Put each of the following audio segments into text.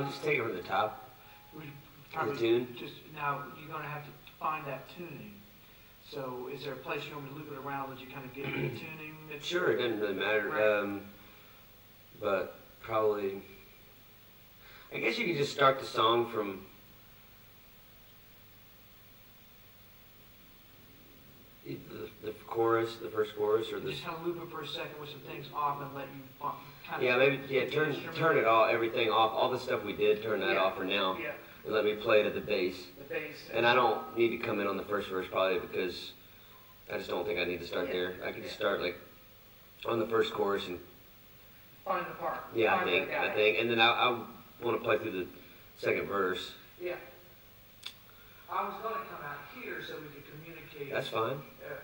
Just take it from the top. The tune. Just now, you're going to have to find that tuning. So, is there a place you want me to loop it around that you kind of get the tuning? Sure, it doesn't really matter. Right. But probably, I guess you could just start the song from. The chorus, the first chorus, or the. Just kind of loop it for a second with some things off and let you kind of. Yeah, maybe. Yeah, turn it all, everything off, all the stuff we did. Turn that off for now. Yeah. And let me play it at the bass. The bass. And I don't need to come in on the first verse probably because I just don't think I need to start there. I can just start like on the first chorus and. Find the part. Yeah, I think, and then I want to play through the second verse. Yeah. I was going to come out here so we could communicate. That's fine.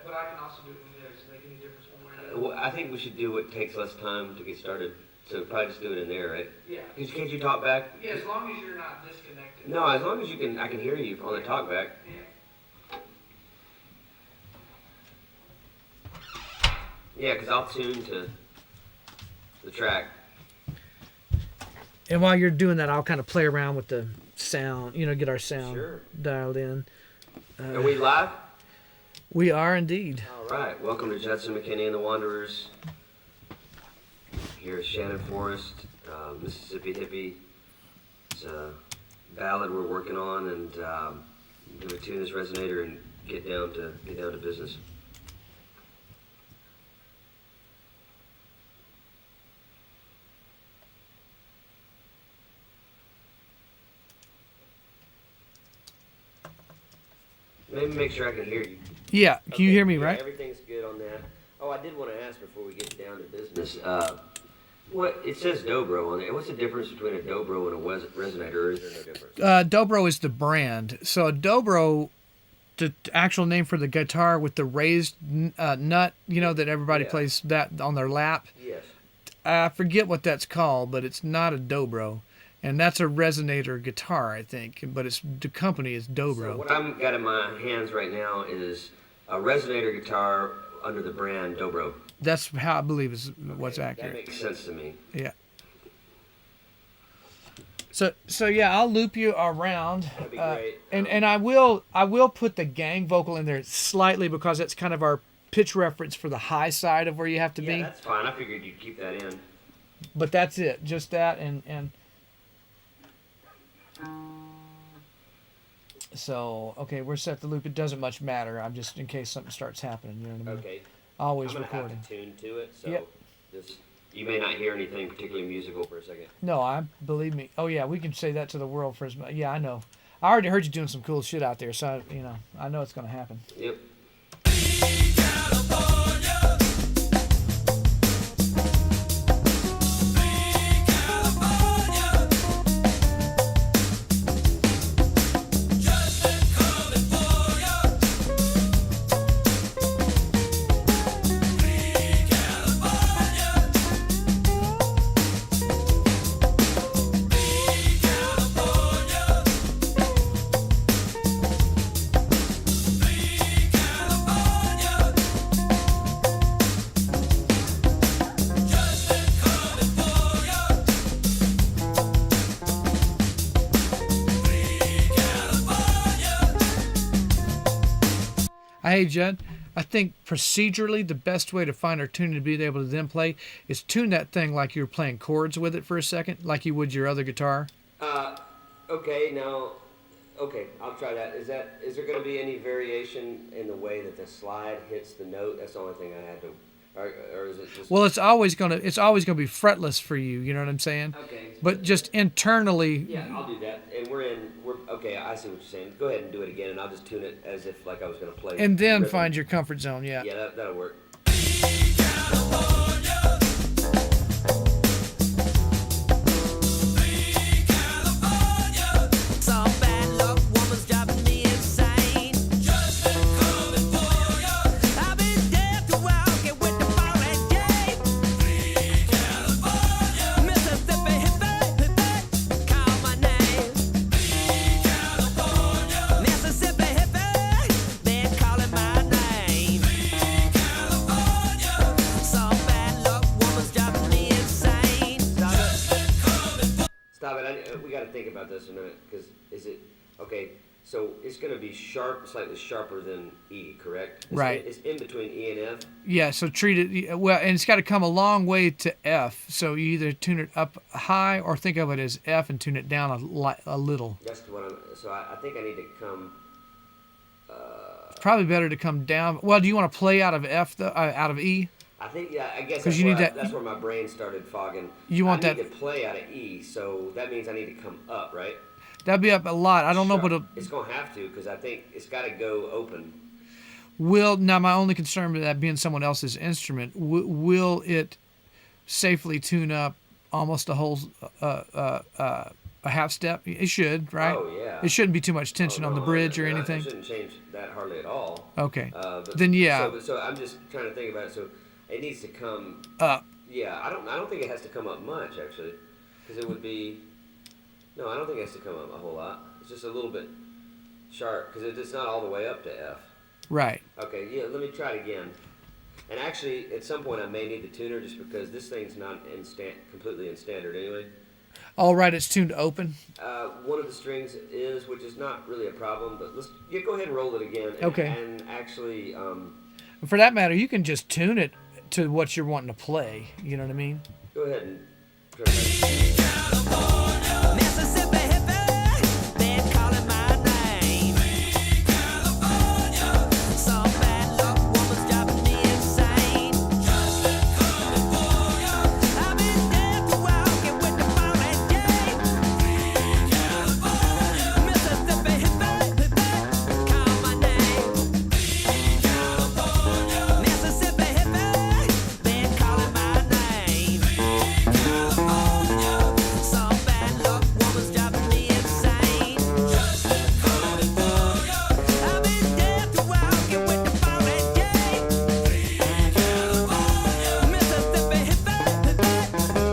But I can also do it from there. Does it make any difference one way or the other? Well, I think we should do what takes less time to get started. So probably just do it in there, right? Yeah. Can't you talk back? Yeah, as long as you're not disconnected. No, as long as you can, I can hear you on the talk back. Yeah. Yeah, because I'll tune to the track. And while you're doing that, I'll kind of play around with the sound, get our sound dialed in. Are we live? We are indeed. All right. Welcome to Judson McKinney and the Wanderers. Here at Shannon Forest, Mississippi Hippie. It's a ballad we're working on, and I'm going to tune this resonator and get down to business. Maybe make sure I can hear you. Yeah, can you hear me, right? Everything's good on that. Oh, I did want to ask before we get down to business. What it says Dobro on there. What's the difference between a Dobro and a resonator? Or is there no difference? Dobro is the brand. So a Dobro, the actual name for the guitar with the raised nut, that everybody plays that on their lap. Yes. I forget what that's called, but it's not a Dobro. And that's a resonator guitar, I think. But the company is Dobro. So what I've got in my hands right now is a resonator guitar under the brand Dobro. That's how I believe is what's accurate. That makes sense to me. Yeah. So yeah, I'll loop you around. That'd be great. And I will put the gang vocal in there slightly because that's kind of our pitch reference for the high side of where you have to be. Yeah, that's fine. I figured you'd keep that in. But that's it. Just that and so okay, we're set to loop. It doesn't much matter. I'm just in case something starts happening. You know what I mean? Okay. Always I'm gonna recording. have to tune to it, so just you may not hear anything particularly musical for a second. No, believe me. Oh yeah, we can say that to the world for as much. Yeah, I know. I already heard you doing some cool shit out there, so I know it's gonna happen. Yep. Hey, Judd, I think procedurally the best way to find our tuning to be able to then play is tune that thing like you're playing chords with it for a second, like you would your other guitar. Okay, now, I'll try that. Is there going to be any variation in the way that the slide hits the note? That's the only thing I had to, or is it just? Well, it's always gonna be fretless for you. You know what I'm saying? Okay. But just internally. Yeah, I'll do that. And we're okay. I see what you're saying. Go ahead and do it again, and I'll just tune it as if like I was going to play. And then find your comfort zone. Yeah. Yeah, that'll work. we got to think about this a minute, because is it, okay, so it's going to be sharp, slightly sharper than E, correct? Right. It's in between E and F? Yeah, so treat it well, and it's got to come a long way to F. So you either tune it up high or think of it as F and tune it down a little. That's what so I think I need to come, It's probably better to come down. Well, do you want to play out of F though, out of E? I think, yeah, I guess 'Cause that's, you need that- that's where my brain started fogging. You want I need that- to play out of E, so that means I need to come up, right? That'd be up a lot. I don't know, Sharp. but It's going to have to, because I think it's got to go open. now my only concern with that being someone else's instrument, will it safely tune up almost a whole a half step? It should, right? Oh, yeah. It shouldn't be too much tension Oh, on the no, bridge or it anything. shouldn't change that hardly at all. Okay. But Then yeah. So I'm just trying to think about it. So it needs to come. Up. Yeah, I don't think it has to come up much actually, because it would be. No, I don't think it has to come up a whole lot. It's just a little bit sharp, because it's not all the way up to F. Right. Okay, yeah. Let me try it again. And actually, at some point, I may need the tuner just because this thing's not completely in standard anyway. All right, it's tuned to open. One of the strings is, which is not really a problem, but go ahead and roll it again. And, Okay. And actually, For that matter, you can just tune it to what you're wanting to play. You know what I mean? go ahead and turn that. Mississippi hippie, they're calling my name. Some bad luck woman's driving me insane. I've been dead to walking with the phone and game. Mississippi hippie, call my name. Mississippi hippie, they're calling my name. Some bad luck woman's driving me insane. I've been dead to walking with the phone and game. Mississippi hippie,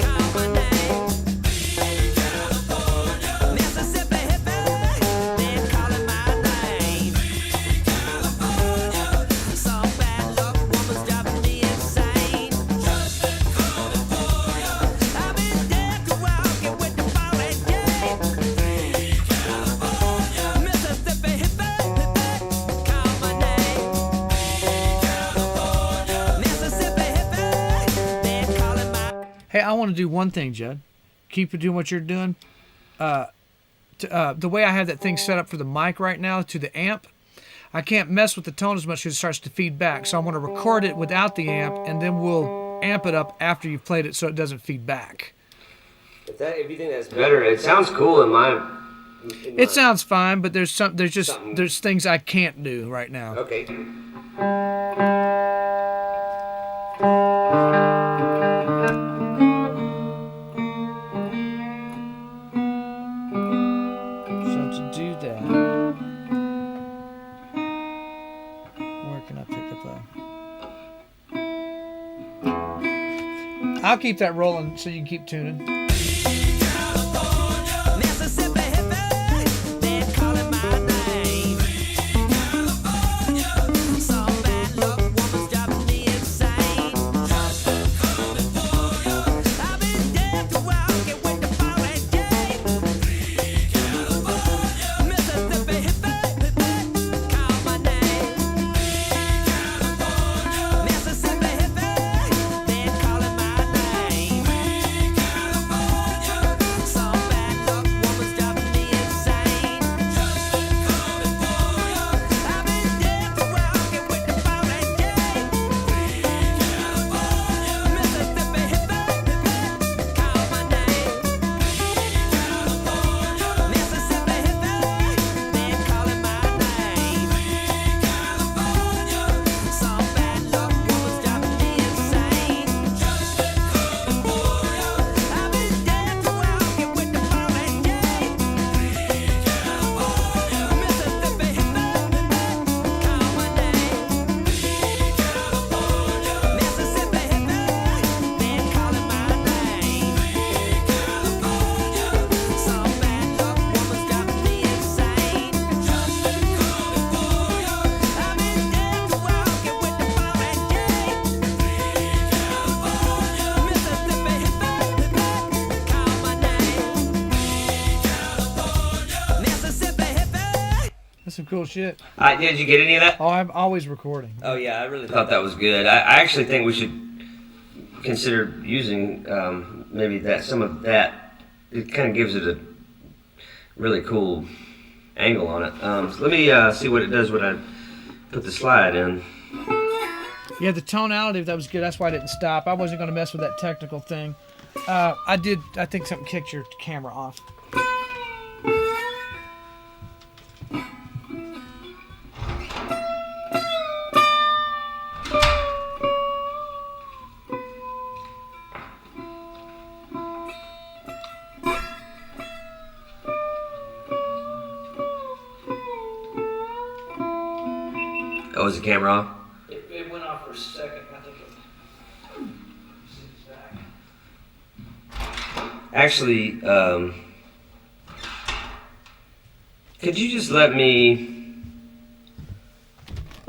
call my name. Mississippi hippie, they're calling my name. Some bad luck woman's driving me insane. I've been dead to walking with the phone and game. Mississippi hippie, call my name. Mississippi hippie, they're calling my. Hey, I want to do one thing, Judd. Keep doing what you're doing. The way I have that thing set up for the mic right now to the amp, I can't mess with the tone as much because it starts to feed back. So I want to record it without the amp, and then we'll amp it up after you've played it so it doesn't feed back. If you think that's better, it sounds cool in my. It sounds fine, but there's Something. there's things I can't do right now. Okay. So to do that, where can I pick up a? I'll keep that rolling so you can keep tuning. Mississippi hippie, they're calling my name. Some bad luck woman's driving me insane. I've been dead to walking with the phone and game. Mississippi hippie, call my name. Mississippi hippie, they're calling my name. That's some cool shit. Did you get any of that? Oh, I'm always recording. Oh yeah, I really thought that was good. I actually think we should consider using maybe some of that. It kind of gives it a really cool angle on it. So let me see what it does when I put the slide in. Yeah, the tonality of that was good. That's why I didn't stop. I wasn't going to mess with that technical thing. I think something kicked your camera off. Oh, is the camera off? It went off for a second. I think it's back. Actually, could you just let me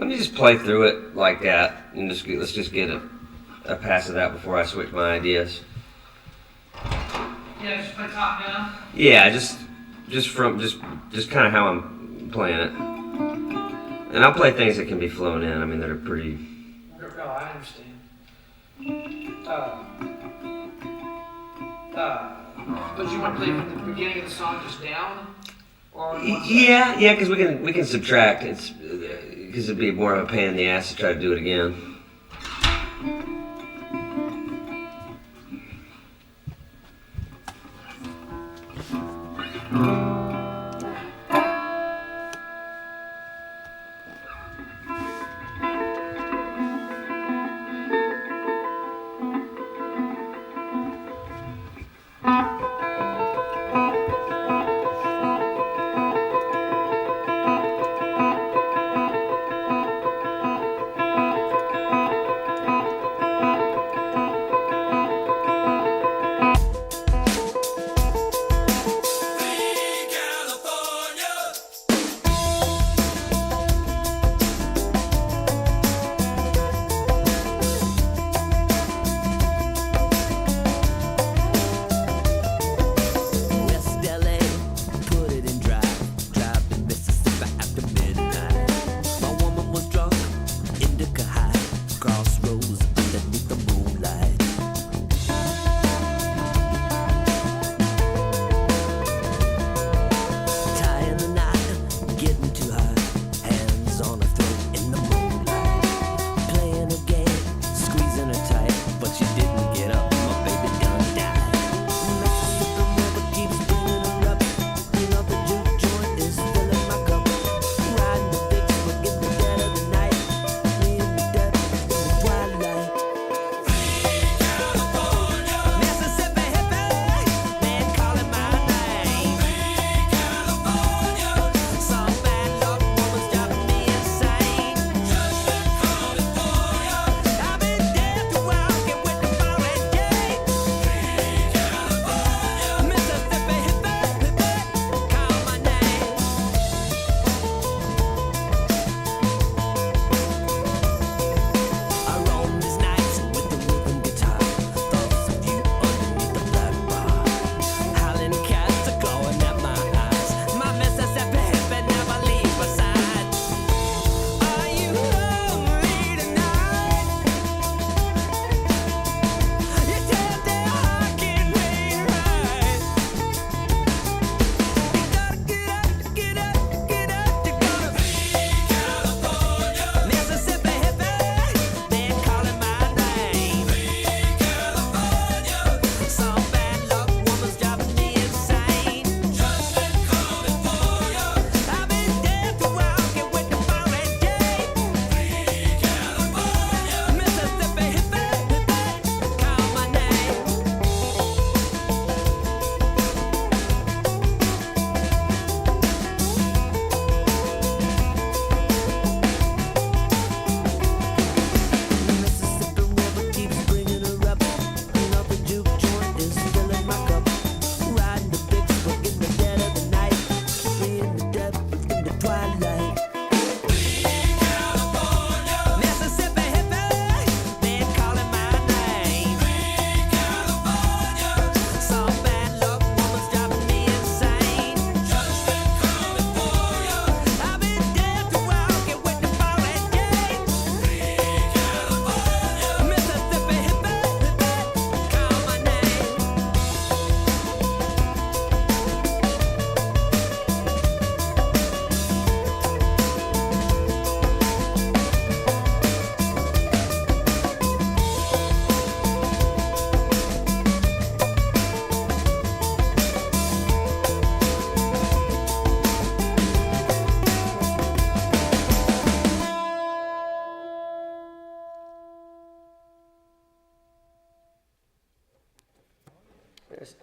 just play through it like that, and let's just get a pass of that before I switch my ideas. Yeah, just play top down. Yeah, just kind of how I'm playing it, and I'll play things that can be flown in. I mean, that are pretty. No, I understand. But you want to play from the beginning of the song just down? Or on one side? Yeah, because we can subtract. It's because it'd be more of a pain in the ass to try to do it again. We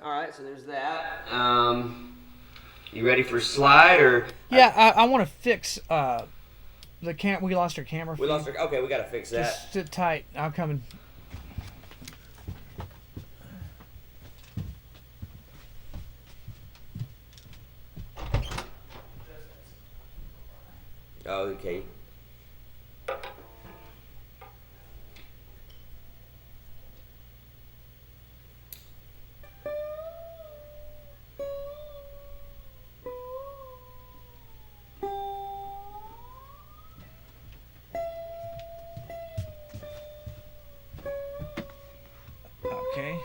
All right, so there's that. You ready for a slide or? Yeah, I want to fix the we lost our camera We feed. lost our. Okay, we gotta fix that. Just sit tight. I'm coming. Oh, okay. Okay.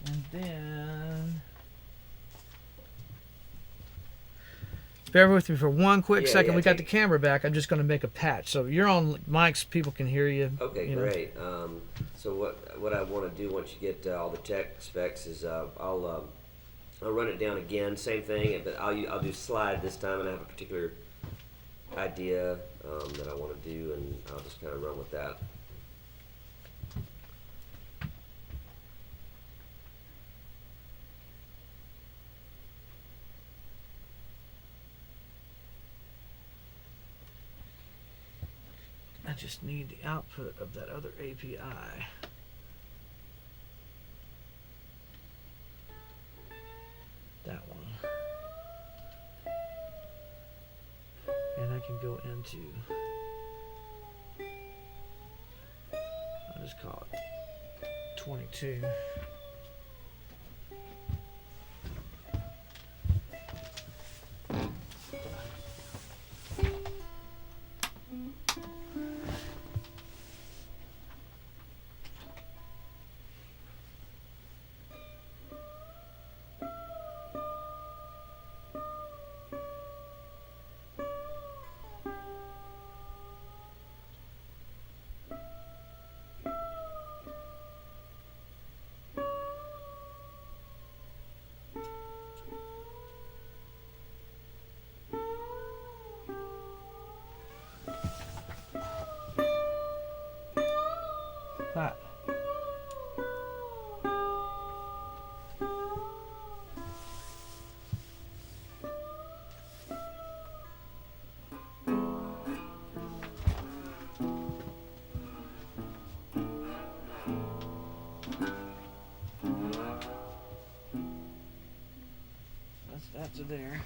And then bear with me for one quick Yeah, second. yeah, We got take the it. camera back. I'm just going to make a patch. So you're on mics. People can hear you. Okay, you know. great. So what I want to do once you get all the tech specs is I'll run it down again, same thing, but I'll do slide this time, and I have a particular idea that I want to do, and I'll just kind of run with that. I just need the output of that other API. That one. And I can go into, I'll just call it 22. That. That's there.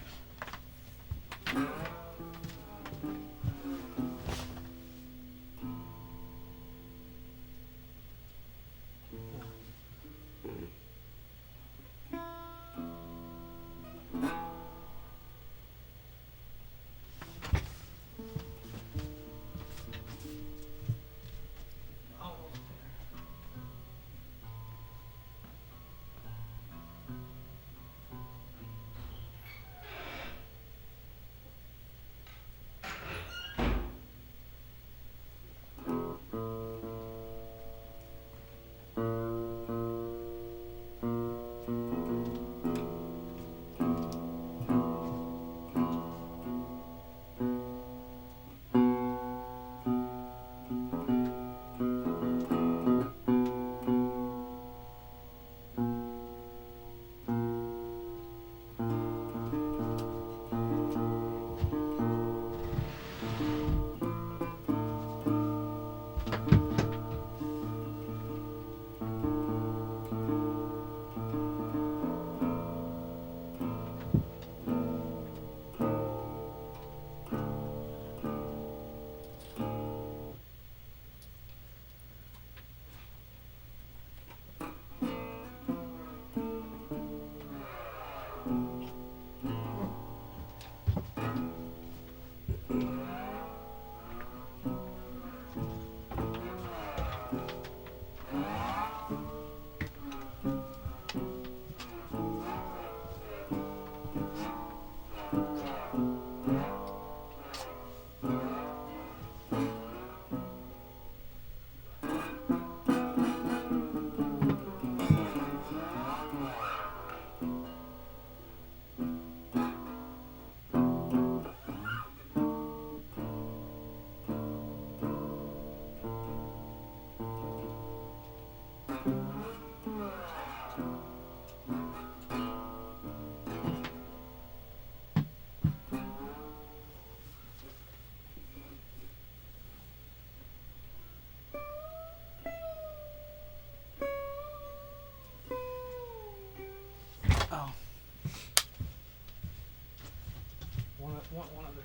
one other.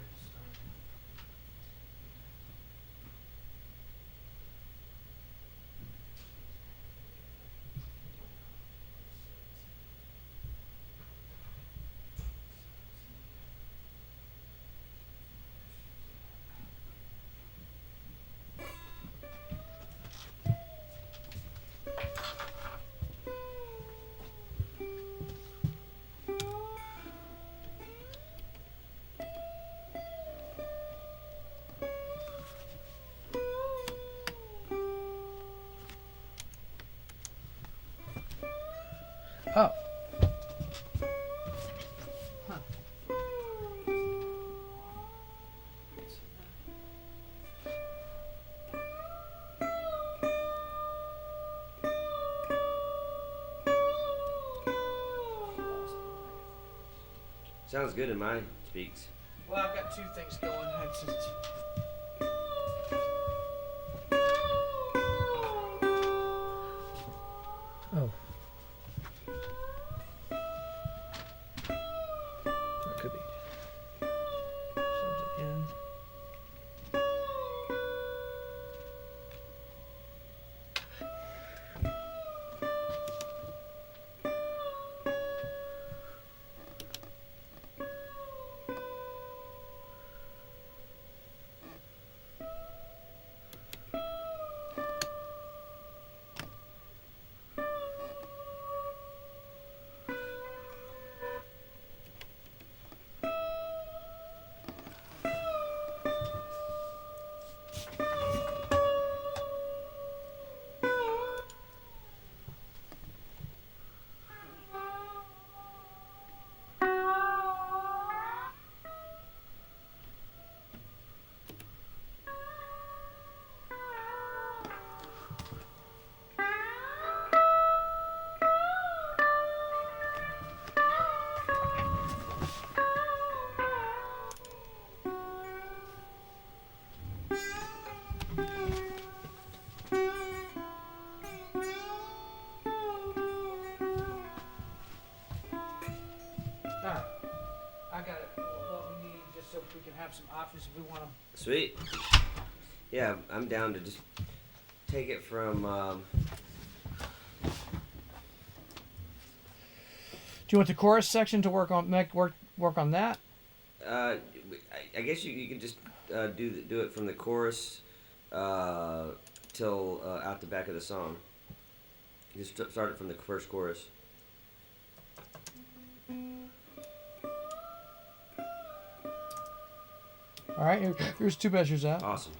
Oh. Huh. Sounds good in my speaks. Well, I've got two things going. Oh. It could be something in. Alright. I got it. What we need just so we can have some options if we want to. Sweet. Yeah, I'm down to just take it from. Do you want the chorus section to work on work on that? I guess you could just do it from the chorus till out the back of the song. Just start it from the first chorus. All right, here's two measures out. Awesome.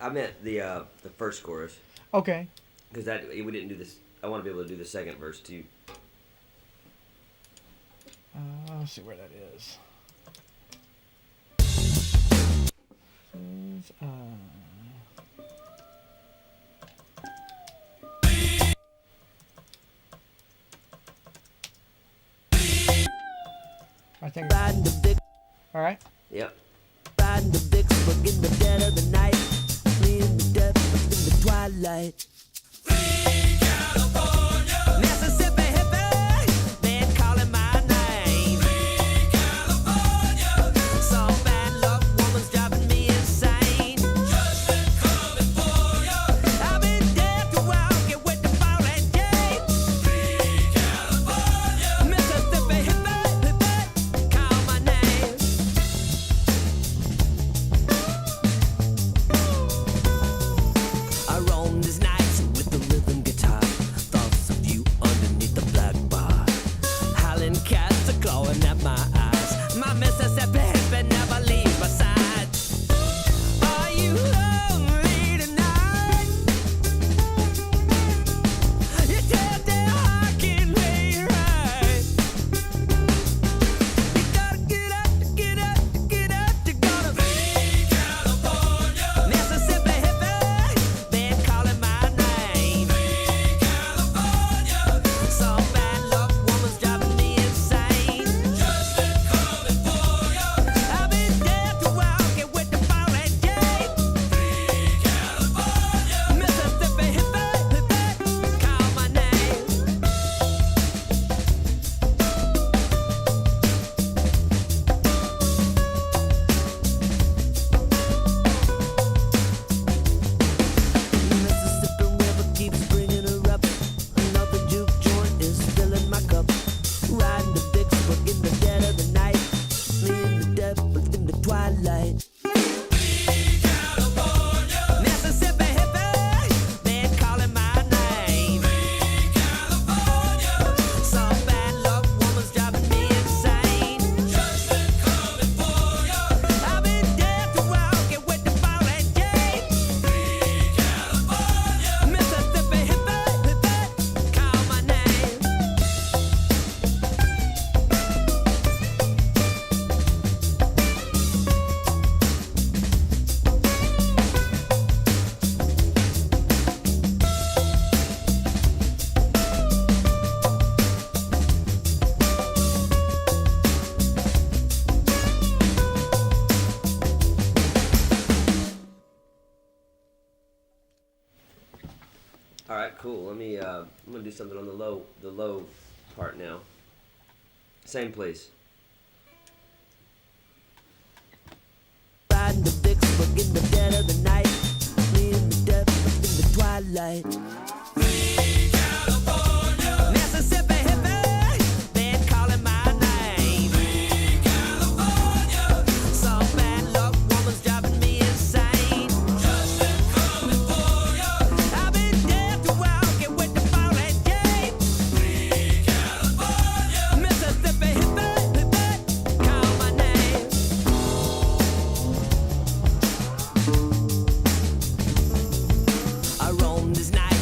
I meant the first chorus Okay. because we didn't do this. I want to be able to do the second verse too. Let's see where that is. I think. Riding the big, All right. Yep. riding the big book in the dead of the night. Me and the devil in the twilight. Mississippi hippie, been calling my name. Some bad luck woman's driving me insane. I've been dead to walking with the ball and chain. Mississippi hippie, call my name. I roam these nights with the rhythm guitar. Thoughts of you underneath the black bar. Howling cats are clawing at my eyes. My Mississippi hippie never leaves my side. Are you lonely tonight? You tell their heart can lay right. You gotta get up, get up, get up. You gotta be California. Mississippi hippie, been calling my name. California. Some bad luck woman's driving me insane. I've been dead to walking with the ball and chain. Mississippi hippie, call my name. Mississippi River keeps bringing her up. Another juke joint is filling my cup. Riding the big book in the dead of the night. Me and the devil in the twilight. Mississippi hippie, been calling my name. Some bad luck woman's driving me insane. I've been dead to walking with the ball and chain. Mississippi hippie, call my name. All right, cool. Let me. I'm gonna do something on the low part now. Same place. Riding the big book in the dead of the night. Me and the devil in the twilight. Mississippi hippie, been calling my name. Some bad luck woman's driving me insane. I've been dead to walking with the ball and chain. Mississippi hippie, call my name. I roam these nights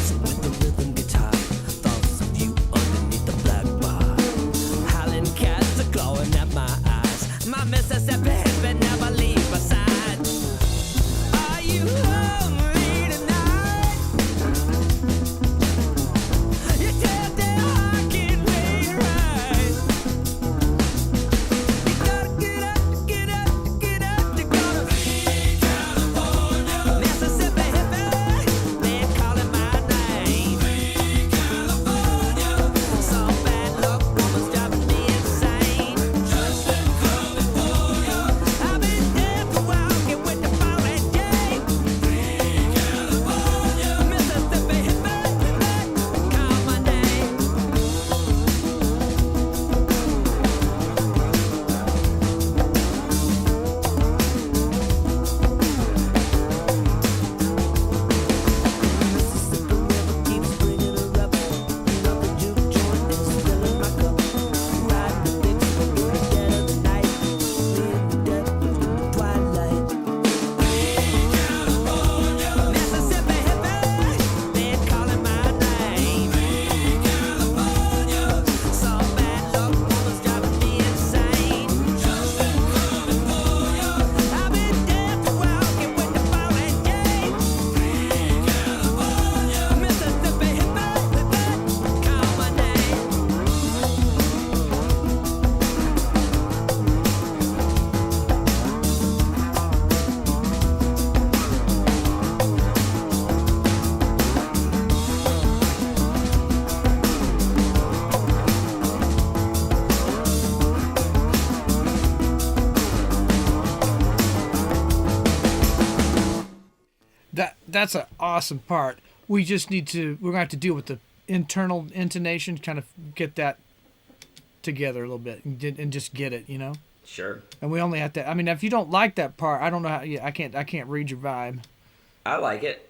That's an awesome part. We just need to. We're gonna have to deal with the internal intonation, kind of get that together a little bit, and just get it, you know. Sure. And we only have to. I mean, if you don't like that part, I don't know how. Yeah, I can't read your vibe. I like it.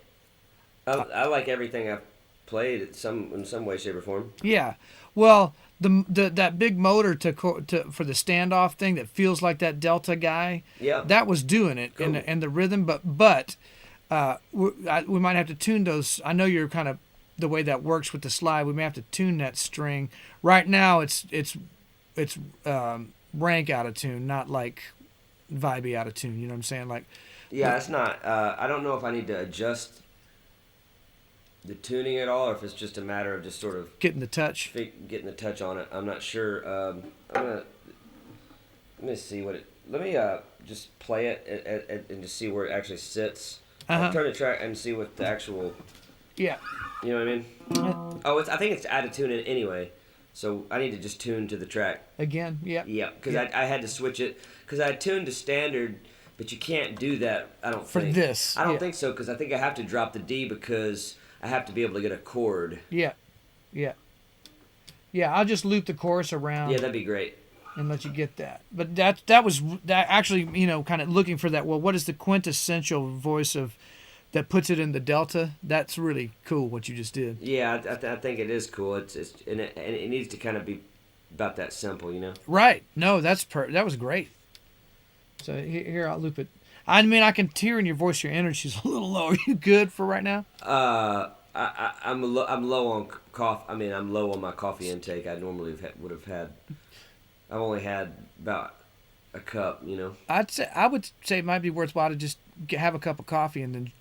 I like everything I've played in some way, shape, or form. Yeah. Well, that big motor for the standoff thing that feels like that Delta guy. Yeah. That was doing it Cool. in the rhythm, but we might have to tune those. I know you're kind of the way that works with the slide. We may have to tune that string. Right now, it's rank out of tune, not like vibey out of tune. You know what I'm saying? Like. Yeah, it's not. I don't know if I need to adjust the tuning at all, or if it's just a matter of just sort of Getting the touch. getting the touch on it. I'm not sure. Let me see what it. Let me just play it and just see where it actually sits. I'll turn the track and see what the actual. Yeah. You know what I mean? Oh, I think it's out of tune anyway, so I need to just tune to the track. Again. Yeah. Yeah, because I had to switch it because I tuned to standard, but you can't do that. I don't For think. this, I don't yeah. think so because I think I have to drop the D because I have to be able to get a chord. Yeah. Yeah. Yeah. I'll just loop the chorus around. Yeah, that'd be great. And let you get that. But that was actually, you know, kind of looking for that. Well, what is the quintessential voice that puts it in the Delta? That's really cool what you just did. Yeah, I think it is cool. It's and it needs to kind of be about that simple, you know. Right. No, that was great. So here I'll loop it. I mean, I can hear in your voice your energy's a little low. Are you good for right now? I'm low on coffee. I mean, I'm low on my coffee intake. I normally would have had. I've only had about a cup, you know. I would say it might be worthwhile to just have a cup of coffee and then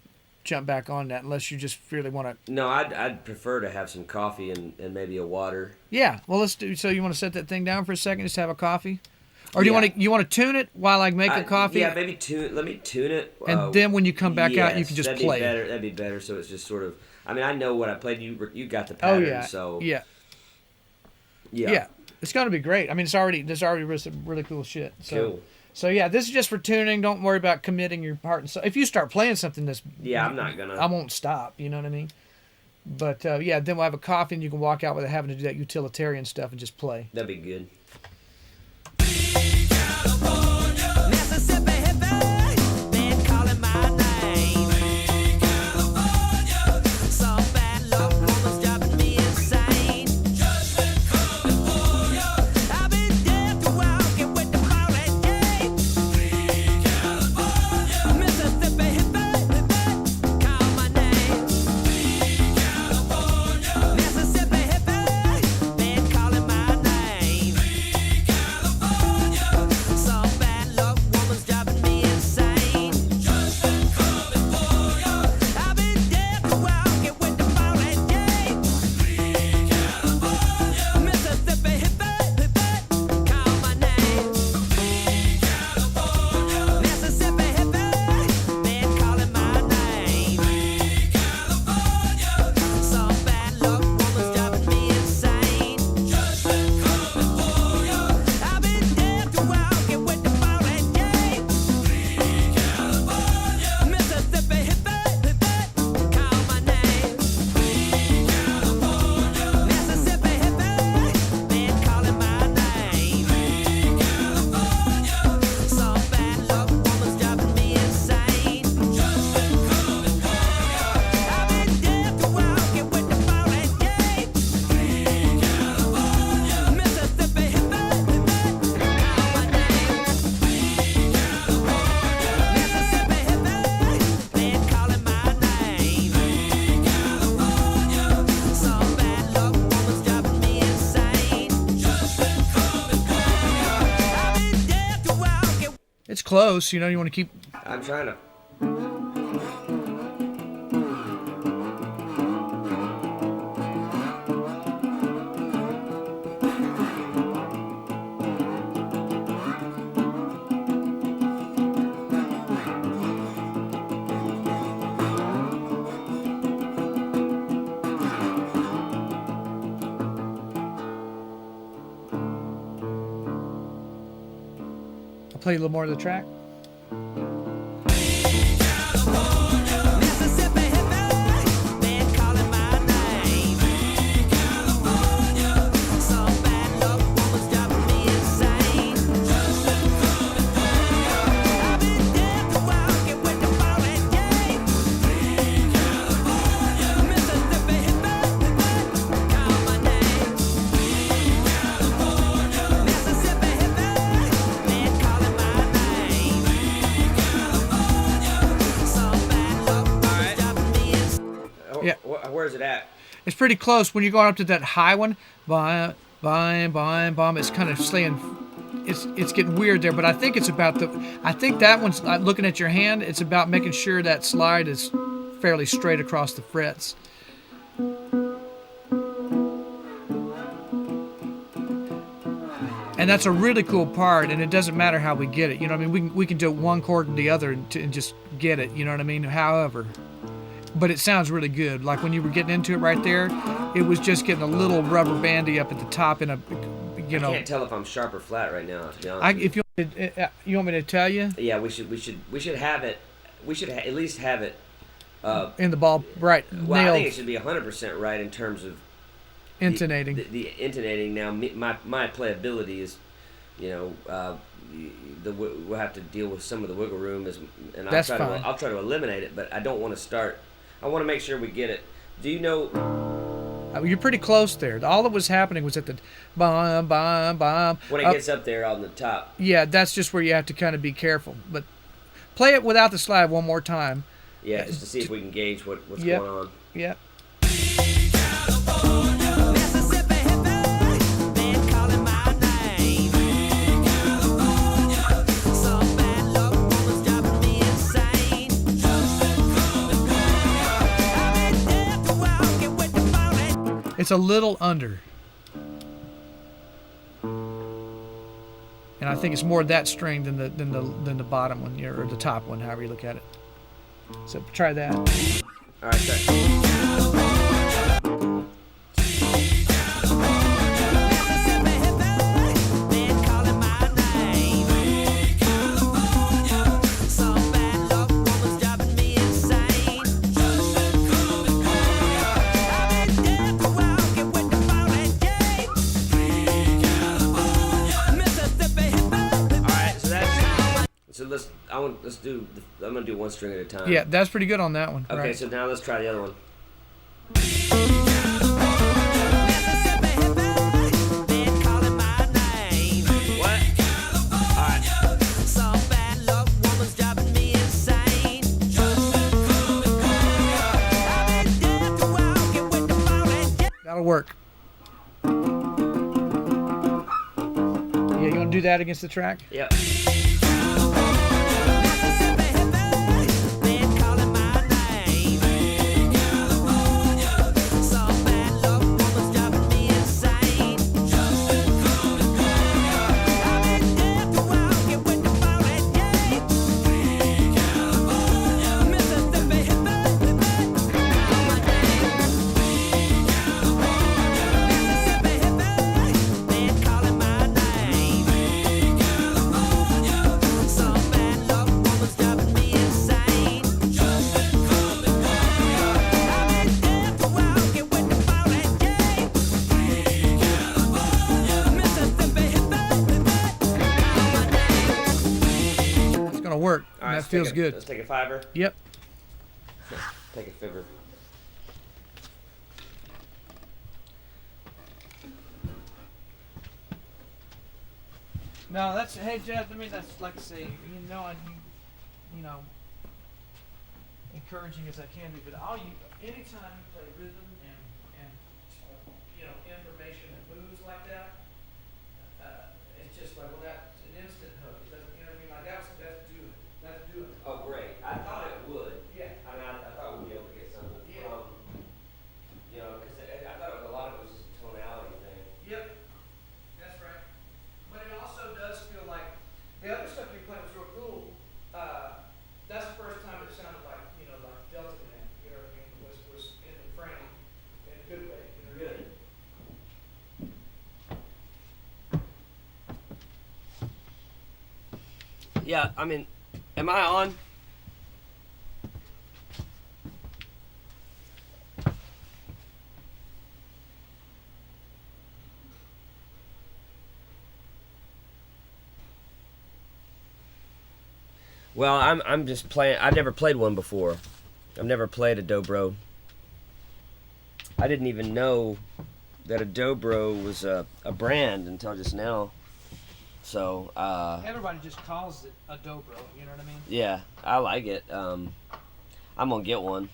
jump back on that, unless you just really want to. No, I'd prefer to have some coffee and maybe a water. Yeah, well, let's do. So you want to set that thing down for a second, just have a coffee, or do you want to tune it while I make a coffee? Yeah, maybe let me tune it, and then when you come back out, you can just play. That'd be better. So it's just sort of. I mean, I know what I played. You got the pattern. Oh yeah. So yeah. It's gonna be great. I mean, there's already some really cool shit. So, cool. So yeah, this is just for tuning. Don't worry about committing your part. And so if you start playing something that's I'm not gonna. I won't stop. You know what I mean? But then we'll have a coffee and you can walk out without having to do that utilitarian stuff and just play. That'd be good. Mississippi hippie, been calling my name. Some bad luck woman's driving me insane. I've been dead to walking with the ball and chain. Mississippi hippie, call my name. Mississippi hippie, been calling my name. Some bad luck woman's driving me insane. I've been dead to walking with the ball and chain. Mississippi hippie, call my name. Mississippi hippie, been calling my name. Some bad luck woman's driving me insane. I've been dead to walking with the ball and chain. Mississippi hippie, call my name. Mississippi hippie, been calling my name. Some bad luck woman's driving me insane. I've been dead to walking with the ball and chain. Mississippi hippie, call my name. Mississippi hippie, been calling my name. Some bad luck woman's driving me insane. I've been dead to walking. It's close. You know, you want to keep. I'm trying to. I'll play a little more of the track. Mississippi where's it at? It's pretty close. When you're going up to that high one, bomb, bomb, bomb, bomb. It's kind of staying. It's getting weird there, but I think it's about the. I think that one's looking at your hand. It's about making sure that slide is fairly straight across the frets. And that's a really cool part, and it doesn't matter how we get it. You know what I mean? We can do one chord and the other and just get it. You know what I mean? However, but it sounds really good. Like when you were getting into it right there, it was just getting a little rubber bandy up at the top in a, you know. I can't tell if I'm sharp or flat right now. To be honest. If you want me to tell you? Yeah, we should have it. We should at least have it. In the ball, right? Well, nailed. I think it should be 100% right in terms of Intonating. The intonating. Now, my playability is, we'll have to deal with some of the wiggle room, and That's fine. I'll try to eliminate it, but I don't want to start. I want to make sure we get it. Do you know? You're pretty close there. All that was happening was at the bomb, bomb, bomb. When it gets up there on the top. Yeah, that's just where you have to kind of be careful. But play it without the slide one more time. Yeah, just to see if we can gauge what's Yep. going on. Yep. Mississippi hippie, been calling my name. Some bad luck woman's driving me insane. I've been dead for walking with the phone. It's a little under. And I think it's more that string than the bottom one or the top one, however you look at it. So try that. All right, try. Mississippi hippie, been calling my name. Some bad luck woman's driving me insane. I've been dead for walking with the phone and Jay. Mississippi hippie. All right, so that's. So I'm gonna do one string at a time. Yeah, that's pretty good on that one. Okay, right. so now let's try the other one. Mississippi hippie, been calling my name. What? All right. Some bad luck woman's driving me insane. I've been dead for walking with the phone and Jay. That'll work. Yeah, you want to do that against the track? Yep. Mississippi hippie, been calling my name. Some bad luck woman's driving me insane. I've been dead for walking with the phone and Jay. Mississippi hippie, Mississippi hippie, been calling my name. Some bad luck woman's driving me insane. I've been dead for walking with the phone and Jay. Mississippi hippie. It's gonna work. All right, That let's feels take good. Let's take a fiver. Yep. Take a fiver. No, that's hey Jed. I mean that's like I say, you know, encouraging as I can be. But anytime you play rhythm and information and moves like that, it's just like well that's an instant hook. It doesn't, you know what I mean? Like that's do it. Oh, great. I thought it would. Yeah. I mean, I thought we'd be able to get something Yeah. from, because I thought a lot of it was just a tonality thing. Yep, that's right. But it also does feel like the other stuff you're playing was real cool. That's the first time it sounded like like Delta Man. You know what I mean? Was in the frame in a good way. You know, Good. Yeah, I mean, am I on? Well, I'm just playing. I've never played one before. I've never played a Dobro. I didn't even know that a Dobro was a brand until just now. So, everybody just calls it a Dobro. You know what I mean? yeah, I like it. I'm gonna get one.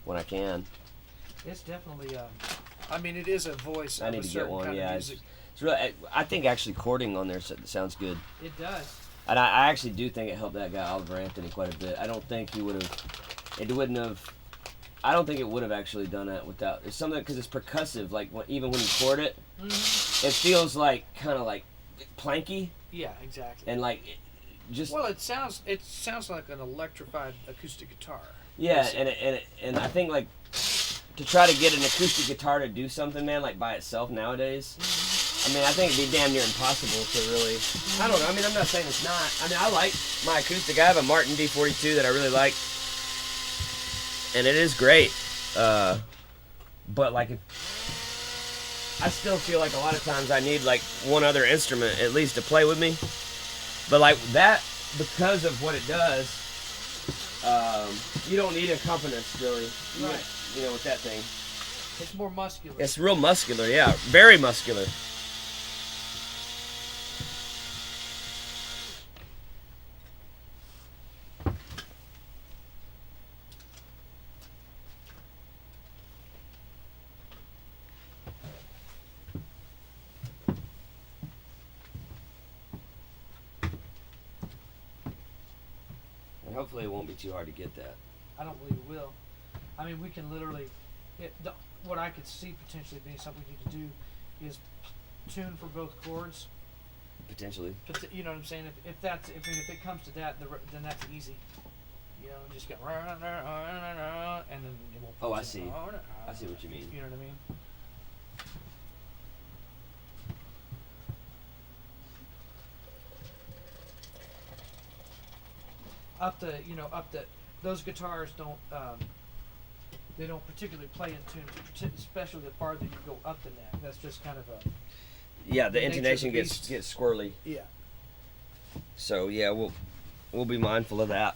when I can. It's definitely. I mean, it is a voice. I of need a to get certain one. kind of Yeah, music. it's really. I think actually chording on there sounds good. It does. And I actually do think it helped that guy Oliver Anthony quite a bit. I don't think he would have. It wouldn't have. I don't think it would have actually done that without. It's something because it's percussive. Like even when you chord it, it feels like kind of like planky Yeah, exactly. and like just. Well, it sounds like an electrified acoustic guitar. Yeah, and I think like to try to get an acoustic guitar to do something, man, like by itself nowadays. I mean, I think it'd be damn near impossible to really. I don't know. I mean, I'm not saying it's not. I mean, I like my acoustic. I have a Martin D42 that I really like, and it is great. But like, I still feel like a lot of times I need like one other instrument at least to play with me. But like that, because of what it does, you don't need an accompanist really. Right. You know, with that thing. It's more muscular. It's real muscular, yeah, very muscular. And hopefully it won't be too hard to get that. I don't believe it will. I mean, we can literally. What I could see potentially being something we need to do is tune for both chords. Potentially. You know what I'm saying? If it comes to that, then that's easy. You know, just go and then it will. Oh, I see. I see what you mean. You know what I mean? Those guitars don't. They don't particularly play in tune, especially the farther you go up the neck. That's just kind of a. Yeah, the nature of the intonation beast. gets squirrely. Yeah. So yeah, we'll be mindful of that.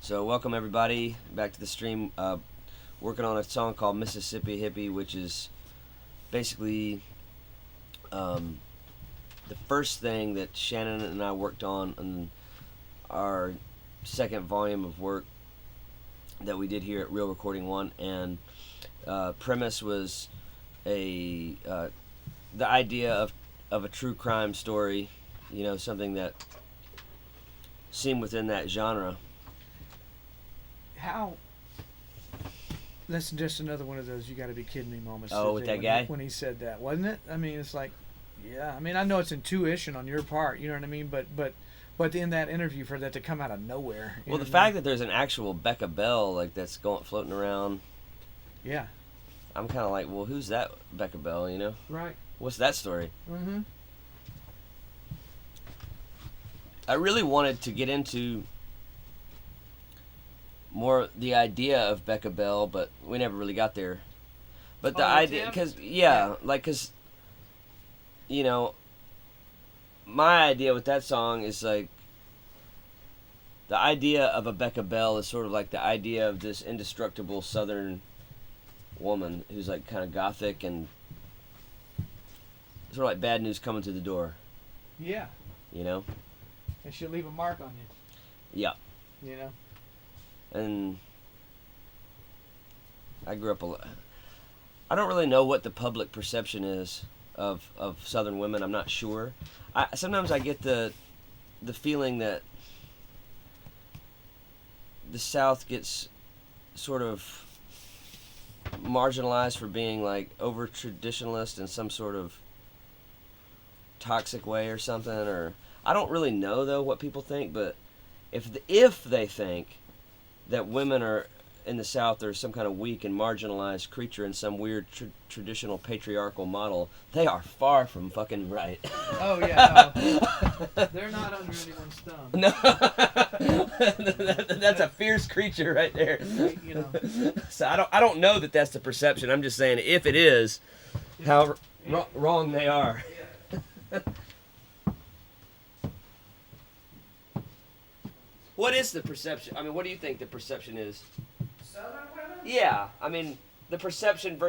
So welcome everybody back to the stream. Working on a song called Mississippi Hippie, which is basically the first thing that Shannon and I worked on our second volume of work that we did here at Real Recording One, and premise was the idea of a true crime story, you know, something that seemed within that genre. How? That's just another one of those "you got to be kidding me" moments. Oh, with that guy? When he said that, wasn't it? I mean, it's like, yeah. I mean, I know it's intuition on your part. You know what I mean? But in that interview, for that to come out of nowhere. Well, the fact that there's an actual Becca Bell like that's floating around. Yeah. I'm kind of like, well, who's that Becca Bell? You know? Right. What's that story? Mm-hmm. I really wanted to get into more the idea of Becca Bell, but we never really got there. But the idea, because because you know, my idea with that song is like the idea of a Becca Bell is sort of like the idea of this indestructible Southern woman who's like kind of gothic and sort of like bad news coming to the door. Yeah. You know. And she'll leave a mark on you. Yeah. You know. And I grew up I don't really know what the public perception is of Southern women. I'm not sure. Sometimes I get the feeling that the South gets sort of marginalized for being like over traditionalist in some sort of toxic way or something. Or I don't really know though what people think, but if they think that women are in the South are some kind of weak and marginalized creature in some weird traditional patriarchal model, they are far from fucking right. Oh yeah, no. They're not under anyone's thumb. No, that's a fierce creature right there. You know. So I don't know that that's the perception. I'm just saying if it is, how wrong they are. What is the perception? I mean, what do you think the perception is? Southern women? Yeah, I mean, the perception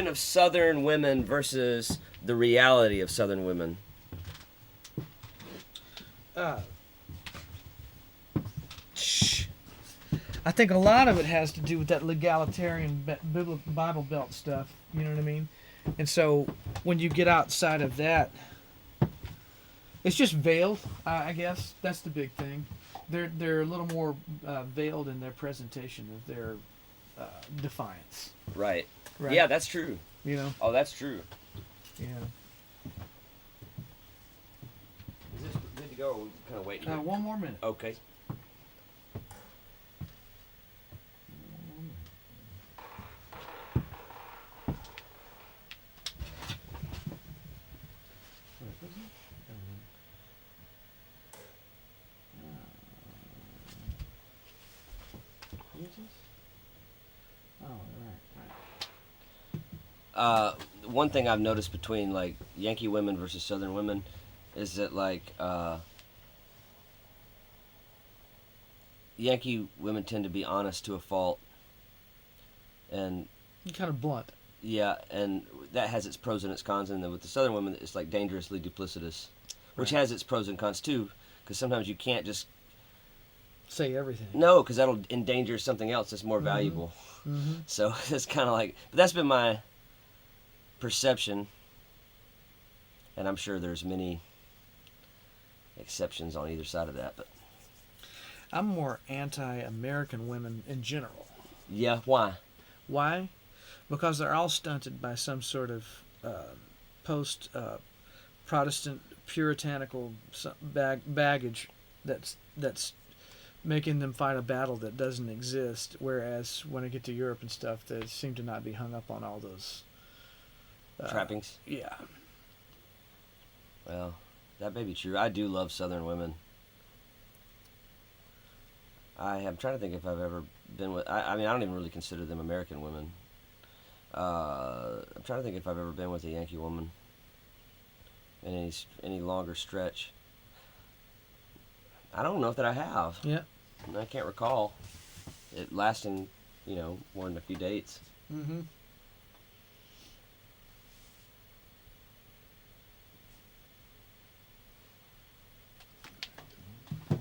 of Southern women versus the reality of Southern women. I think a lot of it has to do with that legalitarian Bible Belt stuff. You know what I mean? And so when you get outside of that, it's just veiled. I guess that's the big thing. They're a little more veiled in their presentation of their defiance. Right. Right. Yeah, that's true. You know. Oh, that's true. Yeah. Is this good to go? Or are we kind of waiting? One more minute. Okay. One thing I've noticed between like Yankee women versus Southern women is that like Yankee women tend to be honest to a fault, and Kind of blunt. yeah, and that has its pros and its cons. And then with the Southern women, it's like dangerously duplicitous, which Right. has its pros and cons too, because sometimes you can't just Say everything. no, because that'll endanger something else that's more valuable. Mm-hmm. So it's kind of like, but that's been my perception, and I'm sure there's many exceptions on either side of that. But I'm more anti-American women in general. yeah, why? Why? Because they're all stunted by some sort of post-Protestant puritanical baggage that's making them fight a battle that doesn't exist. Whereas when I get to Europe and stuff, they seem to not be hung up on all those Trappings? Yeah. Well, that may be true. I do love Southern women. I'm trying to think if I've ever been with. I mean, I don't even really consider them American women. I'm trying to think if I've ever been with a Yankee woman in any longer stretch. I don't know that I have. Yeah. I can't recall it lasting, more than a few dates. Mm-hmm.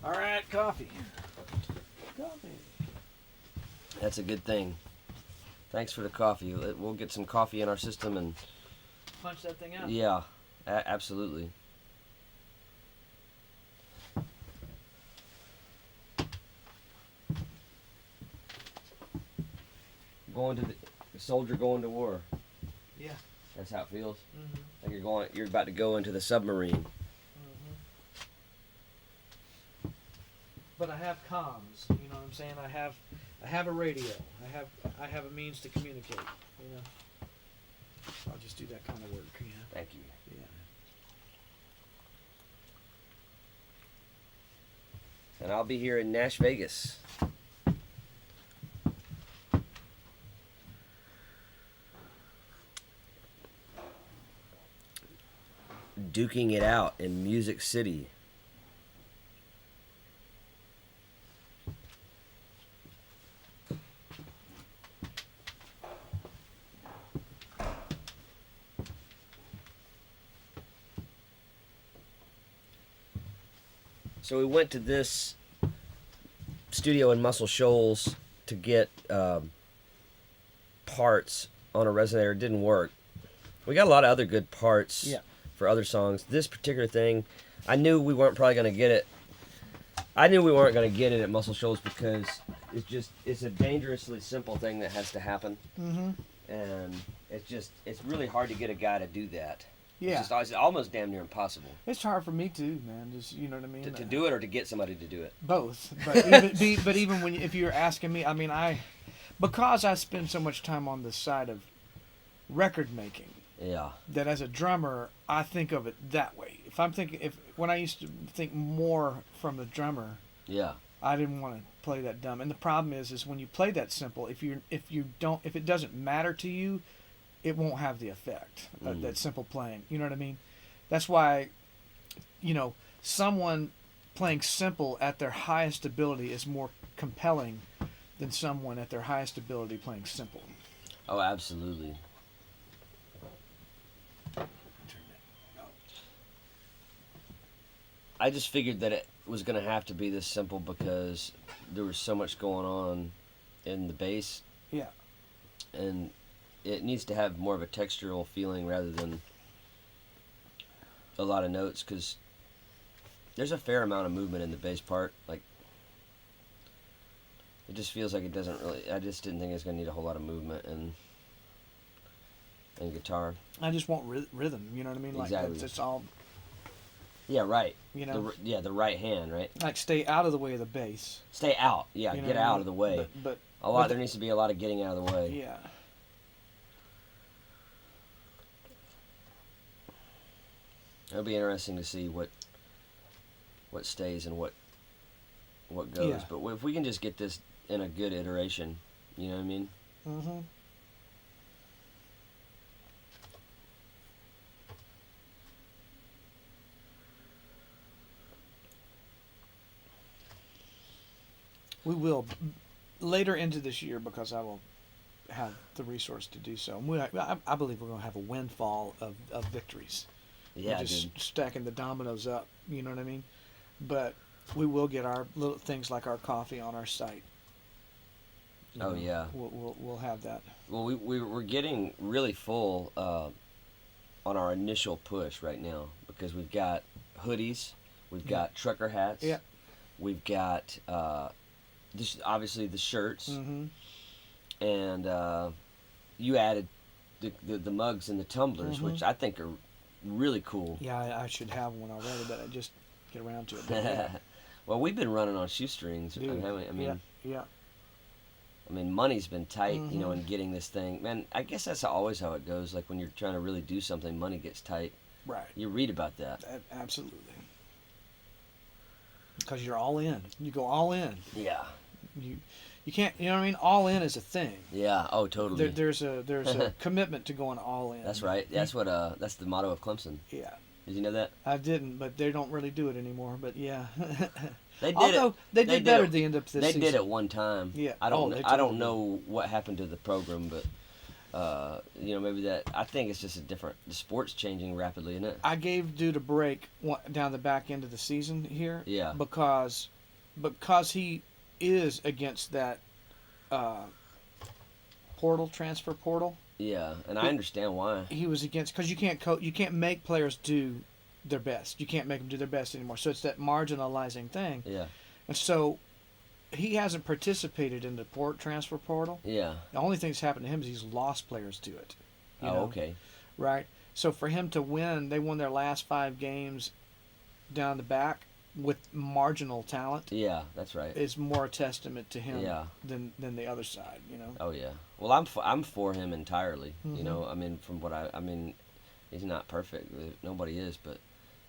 All right, coffee. Coffee. That's a good thing. Thanks for the coffee. We'll get some coffee in our system and Punch that thing out. yeah, absolutely. Soldier going to war. Yeah. That's how it feels. Mm-hmm. Like you're about to go into the submarine. But I have comms. You know what I'm saying? I have a radio. I have a means to communicate. I'll just do that kind of work. Thank you. Yeah. And I'll be here in Nash Vegas. Duking it out in Music City. So we went to this studio in Muscle Shoals to get parts on a resonator. It didn't work. We got a lot of other good parts for other songs. This particular thing, I knew we weren't probably going to get it. I knew we weren't going to get it at Muscle Shoals because it's a dangerously simple thing that has to happen. Mm-hmm. And it's really hard to get a guy to do that. Yeah. It's almost damn near impossible. It's hard for me too, man. Just you know what I mean. To do it or to get somebody to do it. Both, but even if you're asking me, I mean, because I spend so much time on the side of record making. Yeah. That as a drummer, I think of it that way. When I used to think more from the drummer. Yeah. I didn't want to play that dumb, and the problem is when you play that simple, if it doesn't matter to you, it won't have the effect of that simple playing. You know what I mean? That's why, someone playing simple at their highest ability is more compelling than someone at their highest ability playing simple. Oh, absolutely. I just figured that it was going to have to be this simple because there was so much going on in the bass, Yeah. and it needs to have more of a textural feeling rather than a lot of notes, because there's a fair amount of movement in the bass part. Like, it just feels like it doesn't really. I just didn't think it was going to need a whole lot of movement in guitar. I just want rhythm. You know what I mean? Like Exactly. it's all. Yeah, right. You know. The right hand, right? Like stay out of the way of the bass. Stay out. Yeah, You know get what I out mean? of the way. But There needs to be a lot of getting out of the way. yeah. It'll be interesting to see what stays and what goes. Yeah. But if we can just get this in a good iteration, you know what I mean? Mm-hmm. We will later into this year, because I will have the resource to do so. I believe we're going to have a windfall of victories. Yeah, We're just dude. stacking the dominoes up. You know what I mean? But we will get our little things like our coffee on our site. You Oh, know, yeah. We'll have that. Well, we're getting really full on our initial push right now, because we've got hoodies, we've got trucker hats, Yeah. we've got obviously the shirts, Mm-hmm. and you added the mugs and the tumblers, Mhm. which I think are really cool. Yeah, I should have one already, but I just get around to it. But yeah. Well, we've been running on shoestrings. Dude, I mean, yeah. I mean, money's been tight, you know, Mhm. in getting this thing. Man, I guess that's always how it goes. Like when you're trying to really do something, money gets tight. Right. You read about that. Absolutely. Because you're all in. You go all in. Yeah. You can't. You know what I mean? All in is a thing. Yeah. Oh, totally. There's a commitment to going all in. That's right. That's that's the motto of Clemson. Yeah. Did you know that? I didn't, but they don't really do it anymore. But yeah. They did Although it. they did better it. at the end of this They season. did it one time. Yeah. I Oh, don't. they I don't totally know what happened to the program, but you know, maybe that. I think it's just a different. The sport's changing rapidly, isn't it? I gave Dude a break down the back end of the season here. Yeah. Because he is against that transfer portal. Yeah, and I understand why. He was against, because you can't make players do their best. You can't make them do their best anymore. So it's that marginalizing thing. Yeah. And so he hasn't participated in the transfer portal. Yeah. The only thing that's happened to him is he's lost players to it. You know? Okay. Right. So for him to win, they won their last 5 games down the back with marginal talent. Yeah, that's right. Is more a testament to him Yeah. than the other side. You know. Oh yeah. Well, I'm for him entirely. You Mhm. know, I mean, from what I mean, he's not perfect. Nobody is, but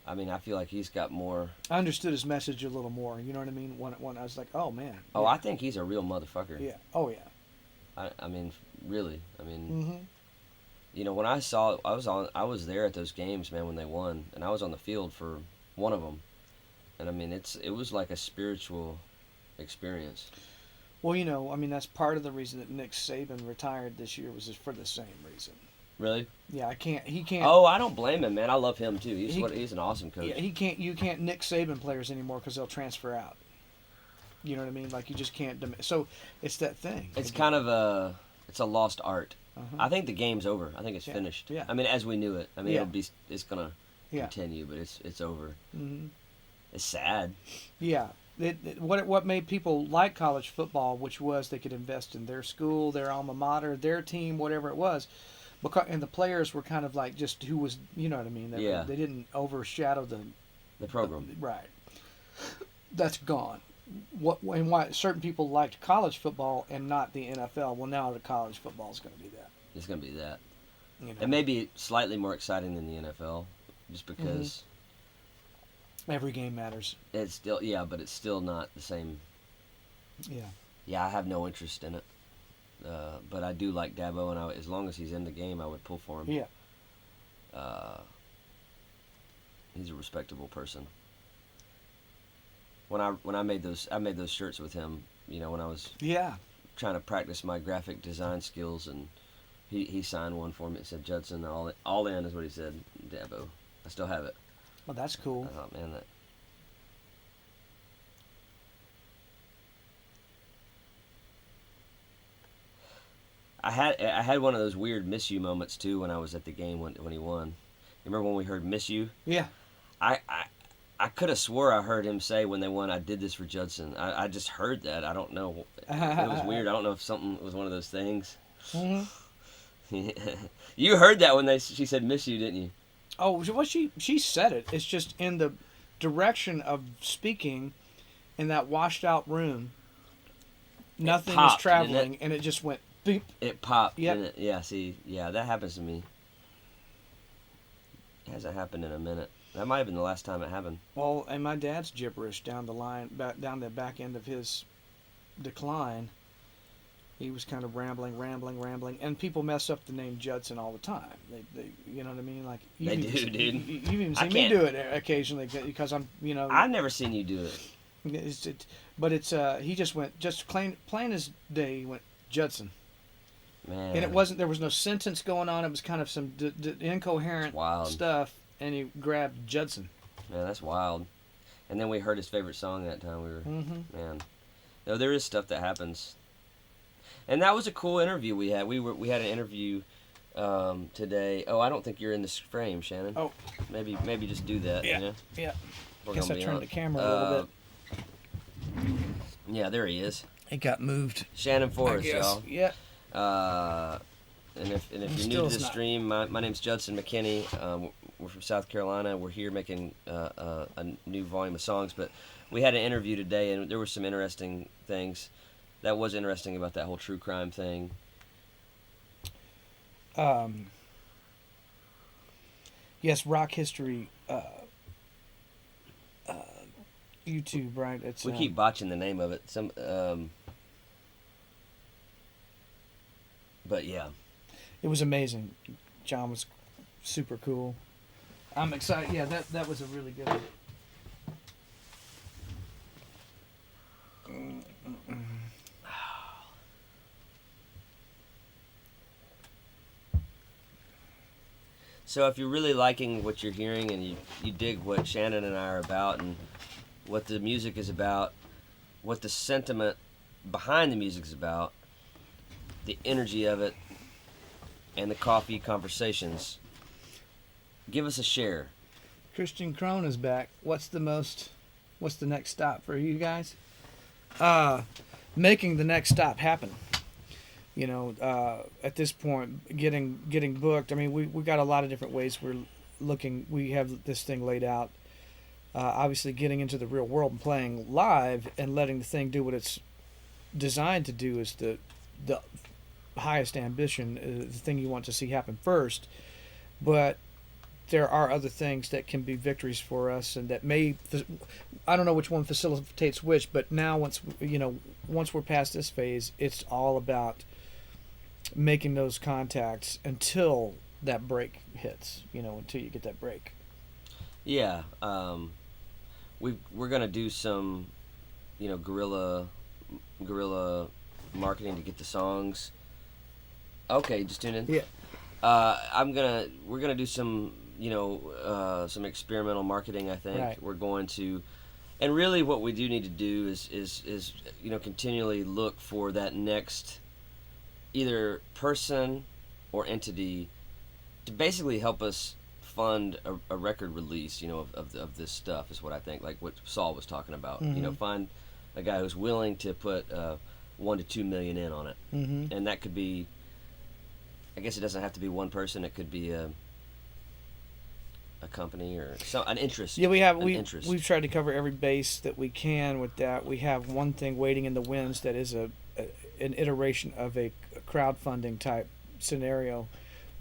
I mean, I feel like he's got more. I understood his message a little more. You know what I mean? When I was like, oh man. Oh, yeah. I think he's a real motherfucker. Yeah. Oh yeah. I mean, really. I mean, Mm-hmm. you know, when I was there at those games, man, when they won, and I was on the field for one of them, and I mean, it was like a spiritual experience. Well, you know, I mean, that's part of the reason that Nick Saban retired this year was for the same reason. Really? Yeah, he can't. Oh, I don't blame him, man. I love him too. He- He's an awesome coach. Yeah, you can't Nick Saban players anymore because they'll transfer out. You know what I mean? Like you just can't. So it's that thing. It's kind of it's a lost art. Uh-huh. I think the game's over. I think it's Yeah, finished. yeah. I mean, as we knew it. I mean, Yeah. it's gonna Yeah. continue, but it's over. Hmm. It's sad. Yeah. What made people like college football, which was they could invest in their school, their alma mater, their team, whatever it was, and the players were kind of like just who was, you know what I mean? Yeah. They didn't overshadow The program. right. That's gone. And why certain people liked college football and not the NFL? Well, now the college football is going to be that. It's gonna be that. You know? It may be slightly more exciting than the NFL, just Mm-hmm. because Every game matters. it's still but it's still not the same. Yeah. Yeah, I have no interest in it, but I do like Dabo, and as long as he's in the game, I would pull for him. Yeah. He's a respectable person. when I made those shirts with him. You know, when I was Yeah. trying to practice my graphic design skills, and he signed one for me. It said Judson all in is what he said. Dabo. I still have it. Well, that's cool. Oh man, that. I had one of those weird "miss you" moments too when I was at the game when he won. You remember when we heard "miss you"? Yeah. I could have swore I heard him say when they won, "I did this for Judson." I just heard that. I don't know. It was weird. I don't know if something was one of those things. Mhm. You heard that when she said "miss you," didn't you? Oh, well, she said it. It's just in the direction of speaking, in that washed out room. Nothing was popped, traveling, didn't and it just went beep. It popped, Yep. didn't it? Yeah, see, that happens to me. It hasn't happened in a minute. That might have been the last time it happened. Well, and my dad's gibberish down the line, down the back end of his decline. He was kind of rambling, and people mess up the name Judson all the time. They you know what I mean? Like They do, dude. You've even I seen me can't- do it occasionally because I'm, I've never seen you do it. But he just went plain as day. He went Judson. Man. And it wasn't. There was no sentence going on. It was kind of some incoherent Wild. stuff, and he grabbed Judson. Man, that's wild. And then we heard his favorite song that time. We were, Mm-hmm. man. No, there is stuff that happens. And that was a cool interview we had. We had an interview today. Oh, I don't think you're in this frame, Shannon. Oh. Maybe just do that. Yeah. You know? Yeah. We're Guess gonna I be turned on. the camera a little bit. Yeah, there he is. It got moved. Shannon I Forrest, guess. y'all. Yeah. And if you're new still to the it's not- stream, my name's Judson McKinney. We're from South Carolina. We're here making a new volume of songs, but we had an interview today, and there were some interesting things. That was interesting about that whole true crime thing. Yes, Rock History. YouTube, right? It's We keep botching the name of it. But yeah, It was amazing. John was super cool. I'm excited. Yeah, that was a really good one. so if you're really liking what you're hearing and you dig what Shannon and I are about and what the music is about, what the sentiment behind the music is about, the energy of it, and the coffee conversations, give us a share. Christian Crone is back. What's the next stop for you guys? Making the next stop happen. You know, at this point, getting booked. I mean, we got a lot of different ways we're looking. We have this thing laid out. Obviously, getting into the real world and playing live and letting the thing do what it's designed to do is the highest ambition, the thing you want to see happen first. But there are other things that can be victories for us, and that may, I don't know which one facilitates which, but now once we're past this phase, it's all about making those contacts until that break hits, until you get that break. Yeah, we're gonna do some, guerrilla marketing to get the songs. Okay, just tune in. Yeah. We're gonna do some, some experimental marketing. I think Right. we're going to, and really what we do need to do is continually look for that next, either person or entity, to basically help us fund a record release, of this stuff is what I think. Like what Saul was talking about. Mhm. Find a guy who's willing to put $1 to $2 million in on it, Mm-hmm. and that could be. I guess it doesn't have to be one person. It could be a company or an interest. Yeah, interest. we've tried to cover every base that we can with that. We have one thing waiting in the wings that is an iteration of a crowdfunding type scenario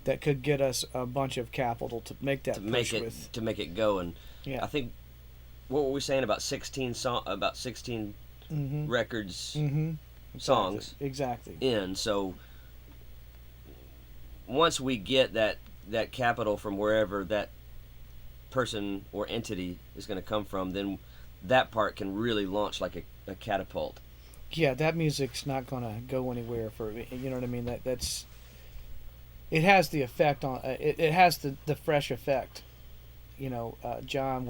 that could get us a bunch of capital to make that push with. To make it go. And Yeah. I think what were we saying about 16 Mm-hmm. records, Mm-hmm. songs Exactly. in. So once we get that capital from wherever that person or entity is going to come from, then that part can really launch like a catapult. Yeah, that music's not gonna go anywhere for, you know what I mean. That's it has the effect on it has the fresh effect. You know, John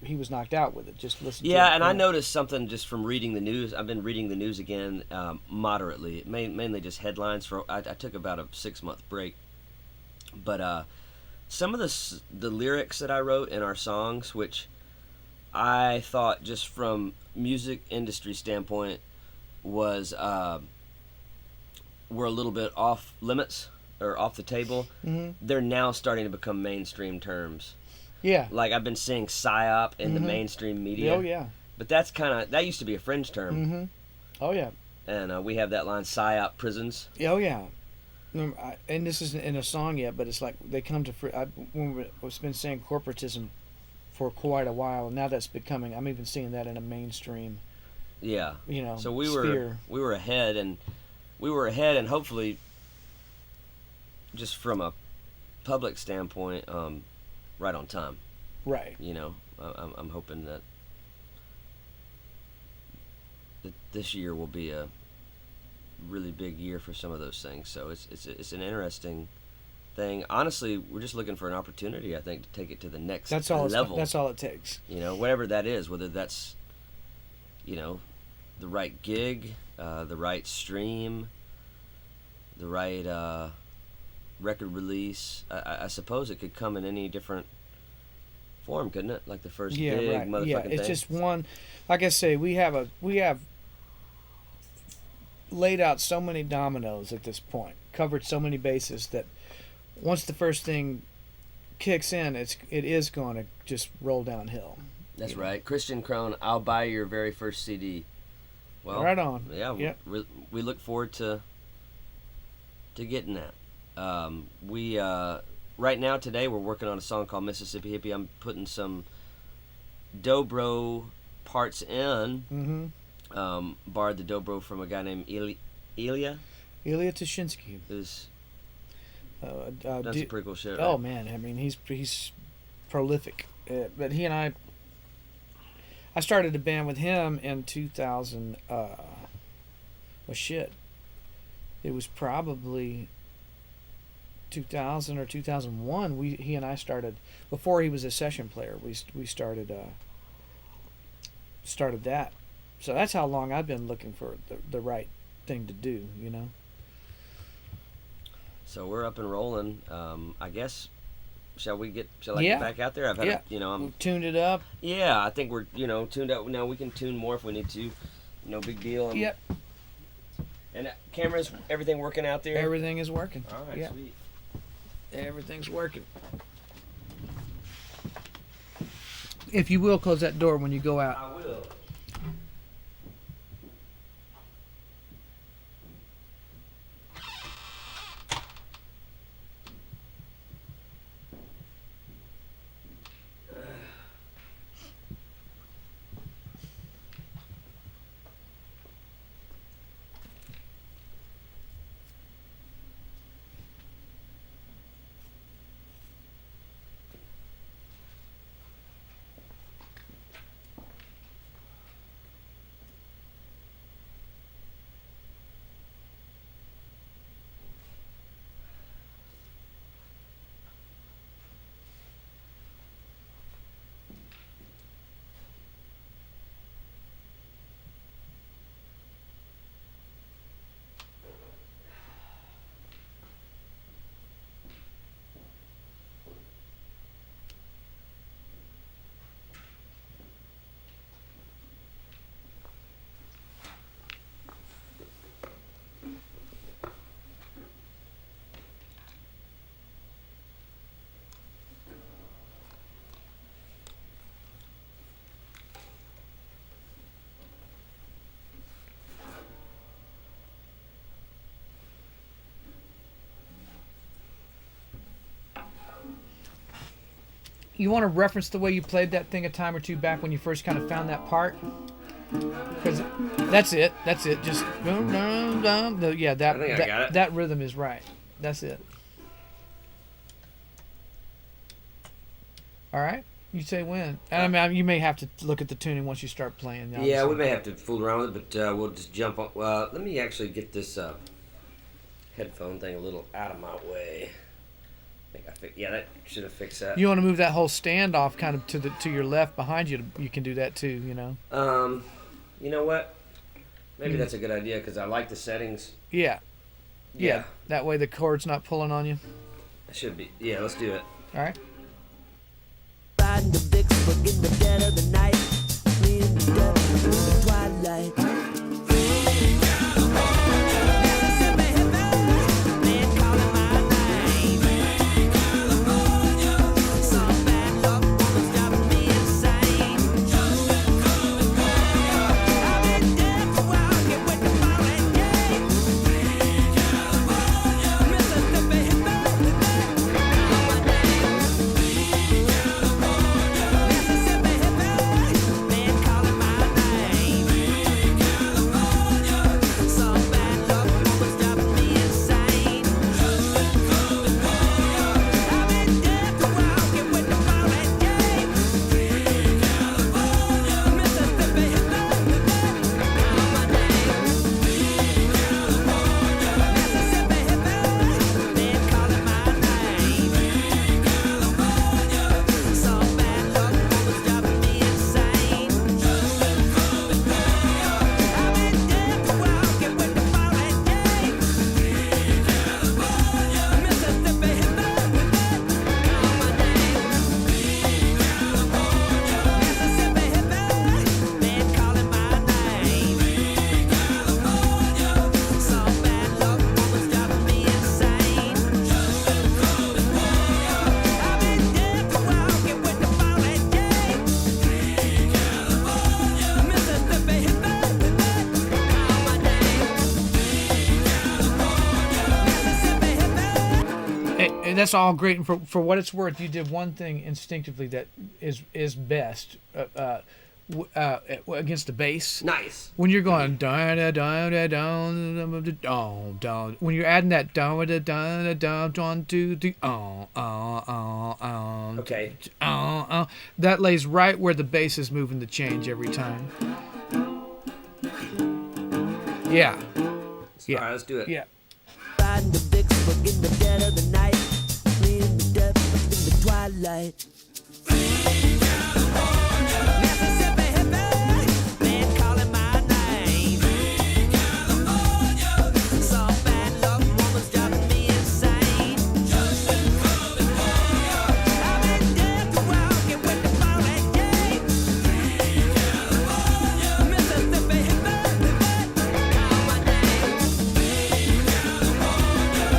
he was knocked out with it. Just listen. Yeah, to it, and I noticed something just from reading the news. I've been reading the news again moderately, mainly just headlines. I took about a 6-month break, but some of the lyrics that I wrote in our songs, which I thought just from music industry standpoint was were a little bit off limits or off the table. Mm-hmm. They're now starting to become mainstream terms. Yeah. Like I've been seeing psyop in the mainstream media. Oh yeah. But that used to be a fringe term. Mm-hmm. Oh yeah. And we have that line, psyop prisons. Oh yeah. And this isn't in a song yet, but it's like they come to. We've been saying corporatism for quite a while, and now that's becoming. I'm even seeing that in a mainstream. Yeah. You know. So we sphere. were ahead, and hopefully, just from a public standpoint, right on time. Right. You know, I'm hoping that this year will be a really big year for some of those things. So it's an interesting thing. Honestly, we're just looking for an opportunity, I think, to take it to the next level. That's all it takes. You know, whatever that is, whether that's, you know, the right gig, the right stream, the right record release. I suppose it could come in any different form, couldn't it? Like the first big motherfucking yeah, thing. it's just one. Like I say, we have laid out so many dominoes at this point, covered so many bases that once the first thing kicks in, it is going to just roll downhill. That's right. Christian Crone, I'll buy your very first CD. Well, right on. Yeah, yep. we look forward to getting that. We right now today we're working on a song called Mississippi Hippie. I'm putting some Dobro parts in. Mm-hmm. Borrowed the Dobro from a guy named Ilya Tushinsky. That's some pretty cool shit. Oh right? man, I mean he's prolific. But he and I started a band with him in 2000. It was probably 2000 or 2001. He and I started before he was a session player. We started that. So that's how long I've been looking for the right thing to do, you know. So we're up and rolling. I guess shall I get back out there? I've had I'm tuned it up. Yeah, I think we're tuned up. Now we can tune more if we need to. No big deal. Yep. And cameras, everything working out there? Everything is working. All right, yep. Sweet. Everything's working. If you will, close that door when you go out. I will. You want to reference the way you played that thing a time or two back when you first kind of found that part? Because that's it. Just dum, dum, dum. I got it. That rhythm is right. That's it. All right. You say when? And I mean, you may have to look at the tuning once you start playing. Yeah, obviously. we may have to fool around with it, but we'll just jump on. Let me actually get this headphone thing a little out of my way. I think yeah, that should have fixed that. You want to move that whole stand off kind of to your left behind you. You can do that too. You know. You know what? Maybe that's a good idea because I like the settings. Yeah. That way the cord's not pulling on you. It should be. Yeah, let's do it. All right. Riding the Vicksburg in the dead of the night. Me in the depth of the twilight. And that's all great. And for what it's worth, you did one thing instinctively that is best against the bass. Nice. When you're going da da da da da da, when you're adding that da da da da da 1 2 3 Okay. that lays right where the bass is moving the change every time. Yeah. All right, let's do it. Yeah. Riding the Vicksburg in the dead of the night. Me in the depth of the twilight. Mississippi hippie, man calling my name. Some bad luck woman's driving me insane. I've been dead to walking with the ball and game. Mississippi hippie, call my name.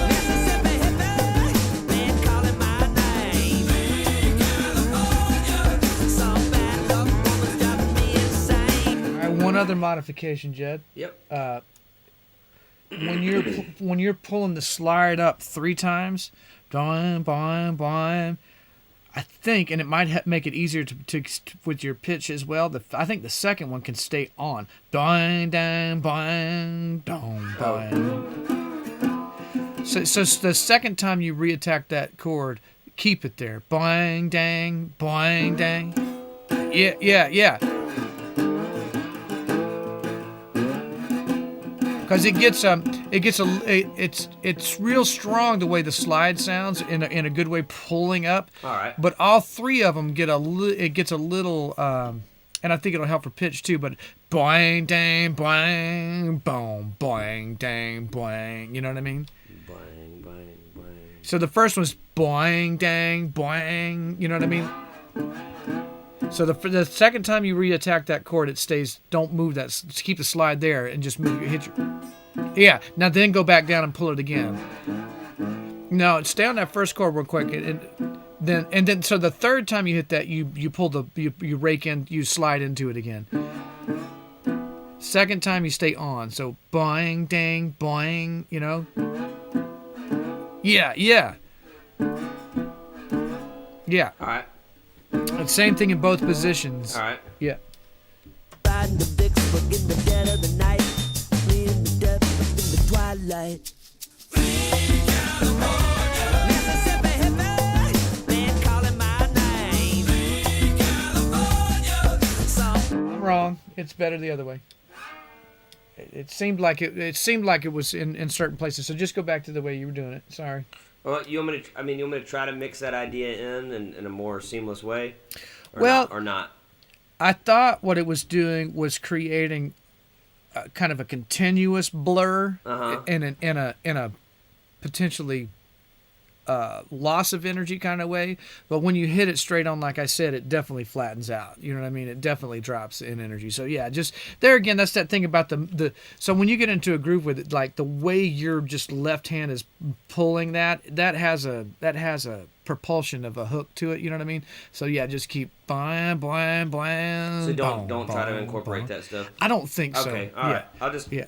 Mississippi hippie, man calling my name. Some bad luck woman's driving me insane. All right. One other modification, Jed. Yep. When you're pulling the slide up 3 times, boing, boing, boing, I think, and it might make it easier to with your pitch as well. I think the second one can stay on. Boing, dang, boing, dong, boing. So the second time you reattack that chord, keep it there. Boing, dang, boing, dang. Yeah. Because it's real strong the way the slide sounds in a good way, pulling up. All right. But all 3 of them gets a little, and I think it'll help for pitch too. But boing dang boing boom boing dang boing. You know what I mean? Boing, boing, boing. So the first one's boing dang boing. You know what I mean? So the second time you reattack that chord, it stays. Don't move that. Just keep the slide there and just move. Hit your. Yeah. Now then go back down and pull it again. No, stay on that first chord real quick, and then so the third time you hit that, you pull you rake in, you slide into it again. Second time you stay on. So boing dang boing. You know. Yeah. All right. And same thing in both positions. All right. Yeah. Riding the Vicksburg in the dead of the night. Me in the depth of the twilight. Mississippi hippie, man calling my name. wrong. It's better the other way. It seemed like it was in certain places. So just go back to the way you were doing it. Sorry. Well, you want me to? I mean, you want me to try to mix that idea in a more seamless way, Well, or not? I thought what it was doing was creating kind of a continuous blur in a potentially loss of energy kind of way. But when you hit it straight on, like I said, it definitely flattens out. You know what I mean? It definitely drops in energy. So yeah, just there again, that's that thing about the so when you get into a groove with it, like the way your just left hand is pulling that has a propulsion of a hook to it. You know what I mean? So yeah, just keep blam blam blam. So don't try to incorporate that stuff. I don't think so. Okay, all right. I'll just yeah.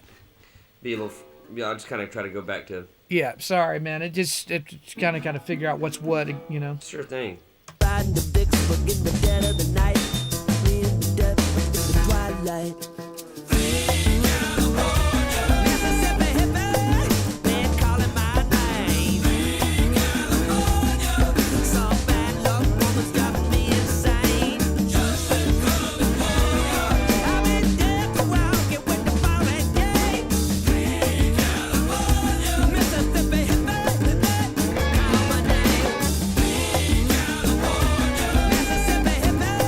be a little. Yeah, I'll just kind of try to go back to. Yeah, sorry, man. It's kind of figure out what's what, you know. Sure thing. Riding the Vicksburg in the dead of the night, in the depth of the twilight. Mississippi hippie, been calling my name. Some bad luck woman's driving me insane. I've been dead for walking with the falling day. Mississippi hippie, call my name. Mississippi hippie,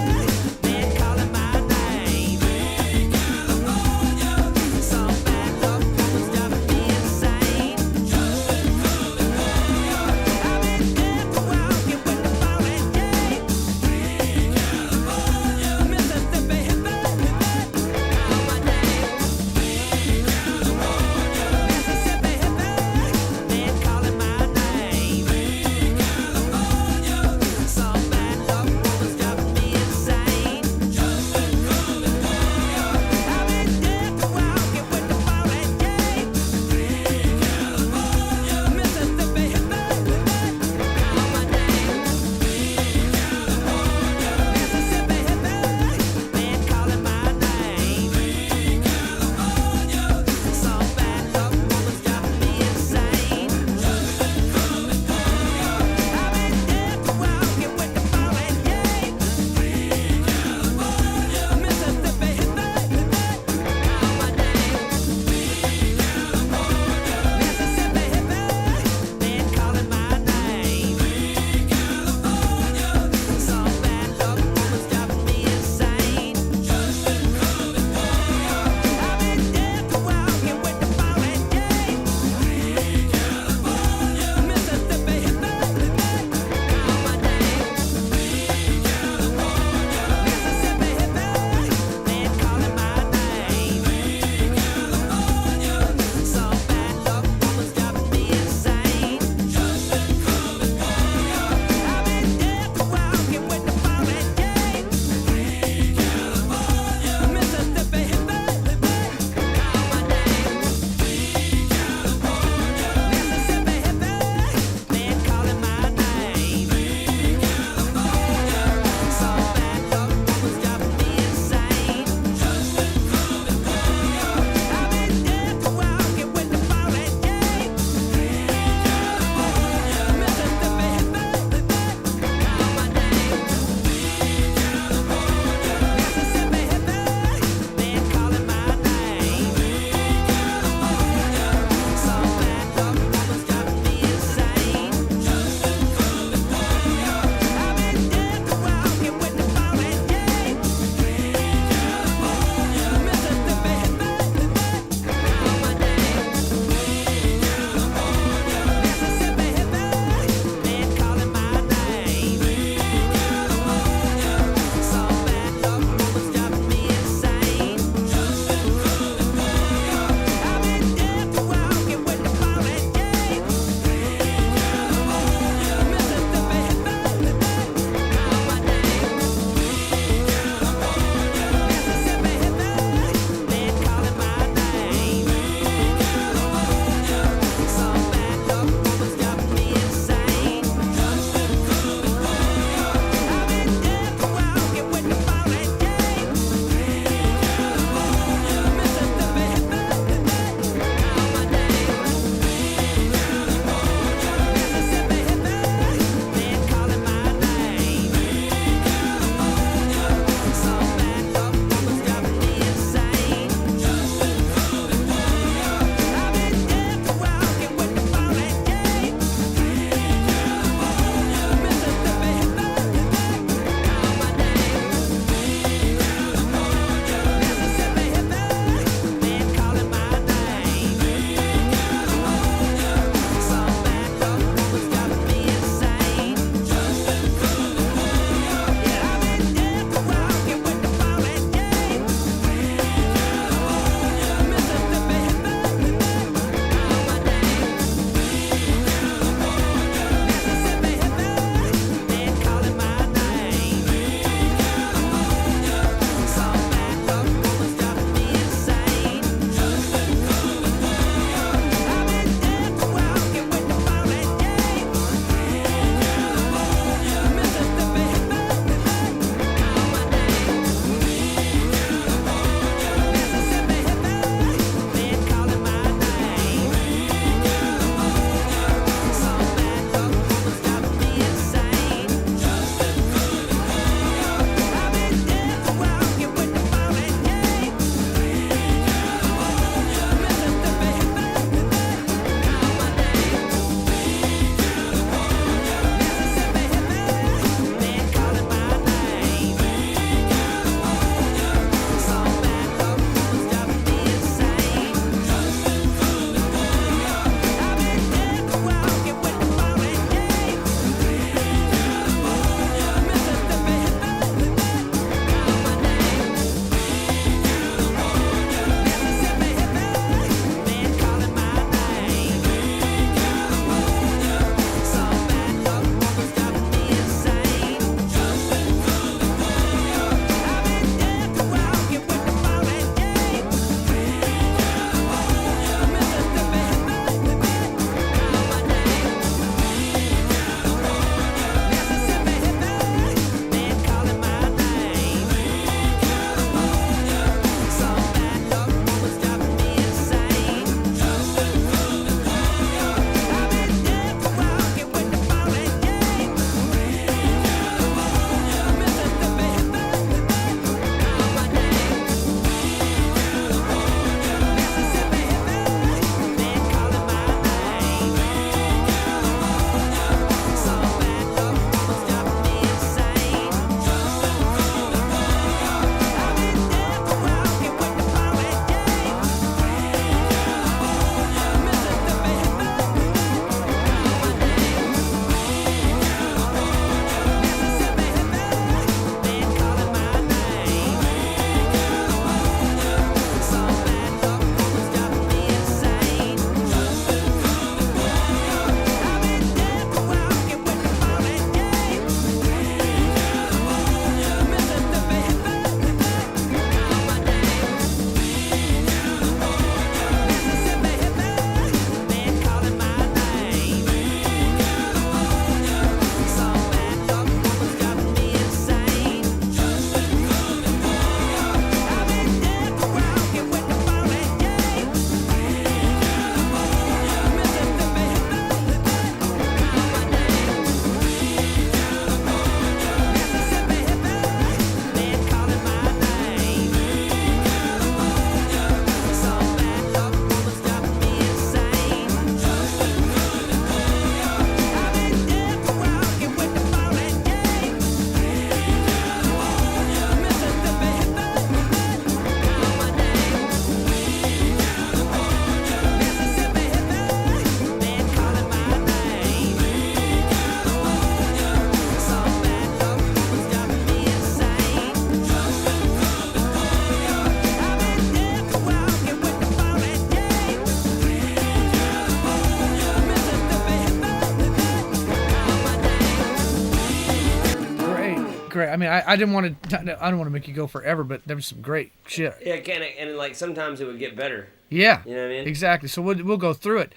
I didn't want to make you go forever, but there was some great shit. Yeah, and like sometimes it would get better. Yeah, You know what I mean? exactly. So we'll go through it.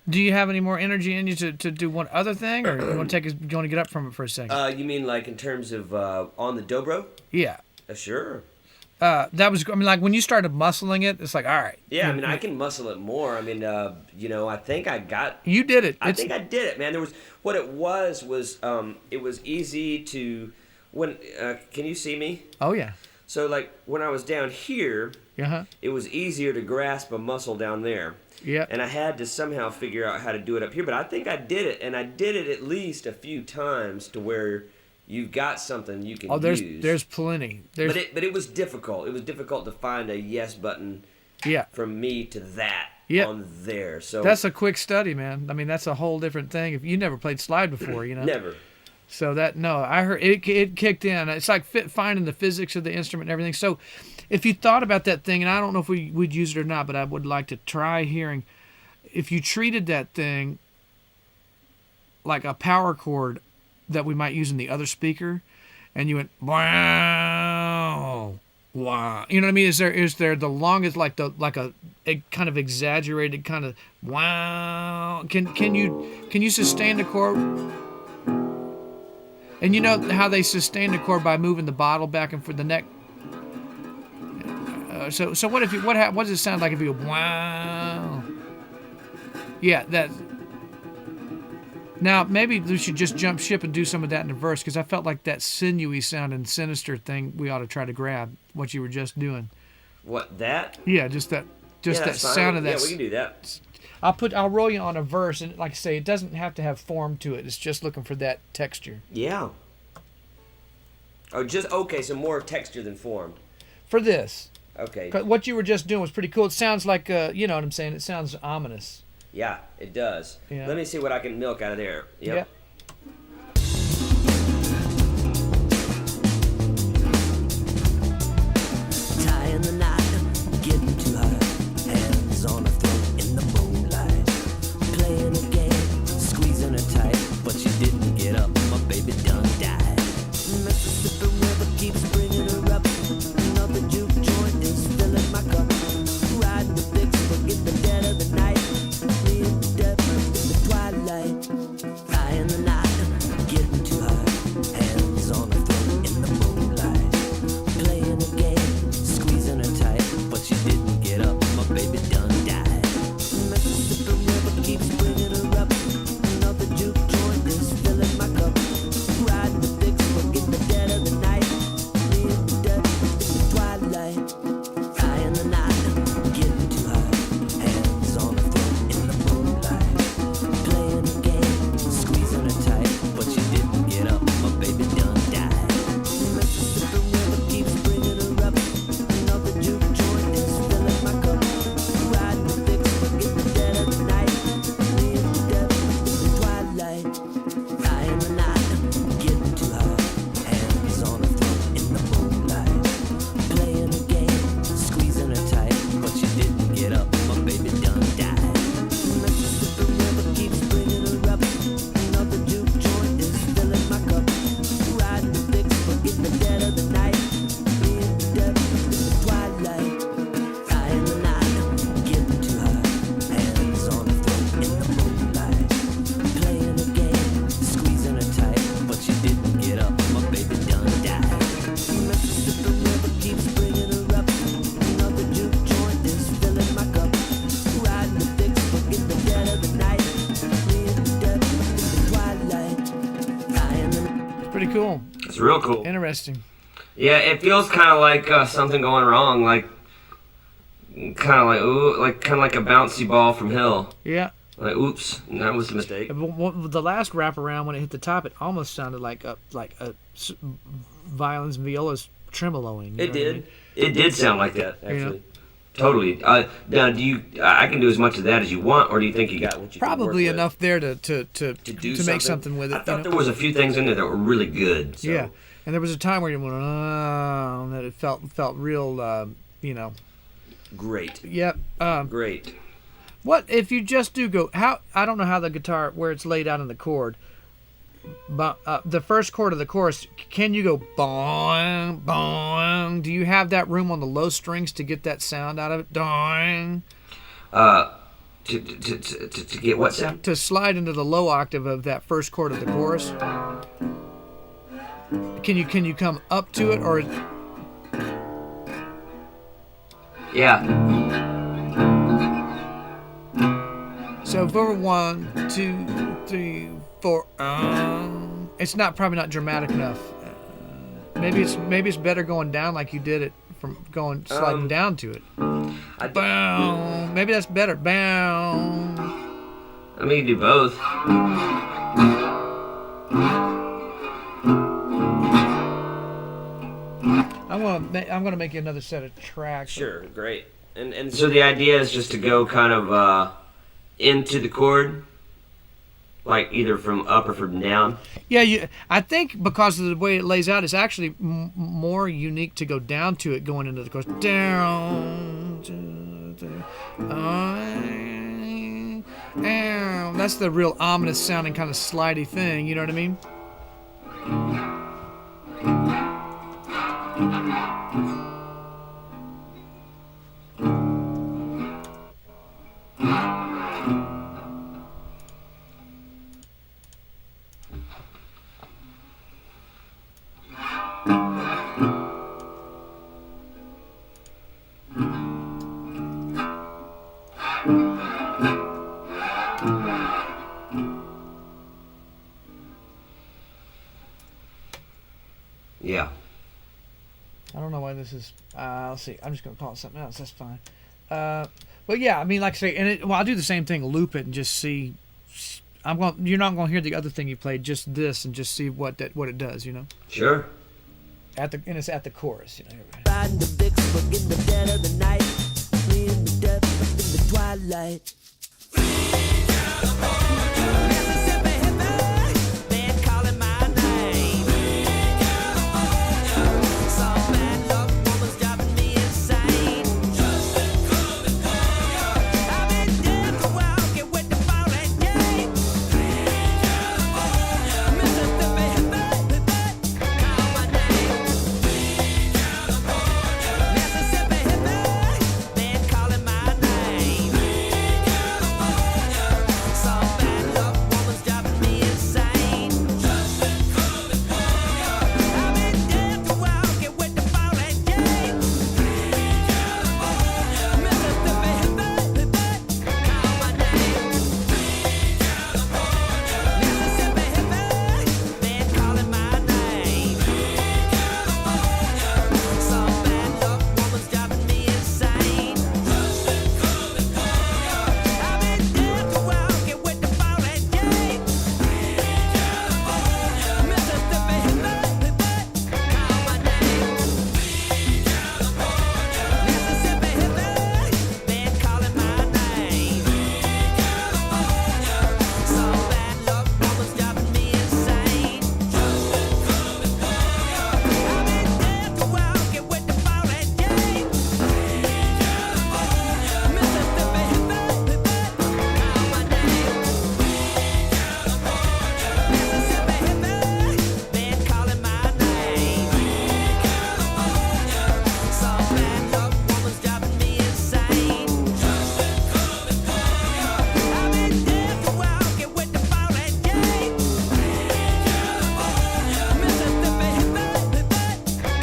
Do you have any more energy in you to do one other thing, or you want to get up from it for a second? You mean like in terms of on the Dobro? Yeah. Sure. That was. I mean, like when you started muscling it, it's like, all right. Yeah, I mean, I can muscle it more. I mean, I think I got. You did it. I think I did it, man. There was what it was it was easy to when. Can you see me? Oh yeah. So like when I was down here, Uh-huh. it was easier to grasp a muscle down there. Yeah. And I had to somehow figure out how to do it up here, but I think I did it, and I did it at least a few times to where you've got something you can use. There's plenty. But it was difficult. It was difficult to find a yes button. Yeah. From me to that on there. So that's a quick study, man. I mean, that's a whole different thing. If you never played slide before, Never. So I heard it kicked in. It's like finding the physics of the instrument and everything. So if you thought about that thing, and I don't know if we'd use it or not, but I would like to try hearing if you treated that thing like a power chord that we might use in the other speaker, and you went wow, wow. You know what I mean? Is there the longest like a kind of exaggerated kind of wow? Can you sustain the chord? And you know how they sustain the chord by moving the bottle back and forth the neck. So what does it sound like if you go wow? Yeah, that. Now maybe we should just jump ship and do some of that in the verse, because I felt like that sinewy sound and sinister thing we ought to try to grab what you were just doing. What, that? Yeah, just that sound of that. Yeah, we can do that. I'll roll you on a verse, and like I say, it doesn't have to have form to it. It's just looking for that texture. Yeah. Oh, so more texture than form. For this. Okay. What you were just doing was pretty cool. It sounds like, you know what I'm saying? It sounds ominous. Yeah, it does. Yeah. Let me see what I can milk out of there. Yep. Yeah. Tying the knot, getting to her, hands on her throat in the moonlight, playing a game, squeezing her tight, but she didn't get up, my baby done died. Mississippi River keeps bringing her up, another juke joint is filling my cup, riding the big forget the dead of the night, me and the devil in the twilight, tying the knot, getting to her, hands on her throat in the moonlight, playing a game, squeezing her tight, but she didn't get up, my baby done died. Mississippi River keeps bringing her up, another juke joint is filling my cup, riding the big forget the dead of the night, me and the devil in the twilight, tying the knot, getting to her, hands on her throat in the moonlight, playing a game, squeezing her tight, but she didn't get up, my baby done died. Mississippi River keeps bringing her up, another juke joint is filling my cup, riding the big forget the dead of the night, me and the devil in the twilight, tying the knot, getting to her, hands on her throat in the moonlight, playing a game, squeezing her tight, but she didn't get up, my baby done died. Mississippi River keeps bringing her up, another juke joint is filling my cup, riding the big forget the dead of the night, me and the devil in the twilight, tying the knot, getting to her, hands on her throat in the moonlight, playing a game, squeezing her tight, but she didn't get up, my baby done died. Mississippi River keeps bringing her up, another juke joint is filling my cup, riding the big forget the dead of the night, me and the devil in the twilight, tying the Pretty cool. It's real cool. Interesting. Yeah, it feels kind of like something going wrong, like kind of like a bouncy ball from hell. Yeah. Like, oops, that was a mistake. The last wraparound, when it hit the top, it almost sounded like a violins and violas tremoloing. It did. It did sound like that, actually. Yeah. Totally. Now, I can do as much of that as you want, or do you think you got what you can work Probably with? enough there to do make something with it. I thought you know? there was a few things in there that were really good. So. Yeah, and there was a time where you went, oh, that it felt real, Great. Yep. Great. What if you just do go? How I don't know how the guitar where it's laid out in the chord. the first chord of the chorus, can you go bong, bong? Do you have that room on the low strings to get that sound out of it? Dong. To get what sound? To slide into the low octave of that first chord of the chorus. Can you come up to it, or Yeah. so for 1, 2, 3, 4, it's probably not dramatic enough. Maybe it's better going down like you did it from sliding down to it. Bow. Maybe that's better. Bow. I mean, you do both. I'm gonna make you another set of tracks. Sure, great. And so the idea is just to go kind of into the chord, like either from up or from down. Yeah, I think because of the way it lays out, it's actually more unique to go down to it going into the chorus. Down. That's the real ominous sounding kind of slidey thing. You know what I mean? Yeah. I don't know why this is. Let's see. I'm just gonna call it something else. That's fine. But yeah, I mean, like I say, I'll do the same thing. Loop it and just see. You're not gonna hear the other thing you played. Just this, and just see what it does. You know. Sure. It's at the chorus. You know. Riding the Vicksburg in the dead of the night, fleeing the death in the twilight. Mississippi hippie, been calling my name. Some bad luck woman's driving me insane. I've been dead for walking with the falling gate. Mississippi hippie, call my name. Mississippi hippie, been calling my name. Some bad luck woman's driving me insane. I've been dead for walking with the falling gate. Mississippi hippie, call my name. Mississippi hippie, been calling my name. Some bad luck woman's driving me insane. I've been dead for walking with the falling gate. Mississippi hippie, call my name. Mississippi hippie, been calling my name. Some bad luck woman's driving me insane. I've been dead for walking with the falling gate. Mississippi hippie, call my name. Mississippi hippie, been calling my name. Some bad luck woman's driving me insane. I've been dead for walking with the falling gate. Mississippi hippie,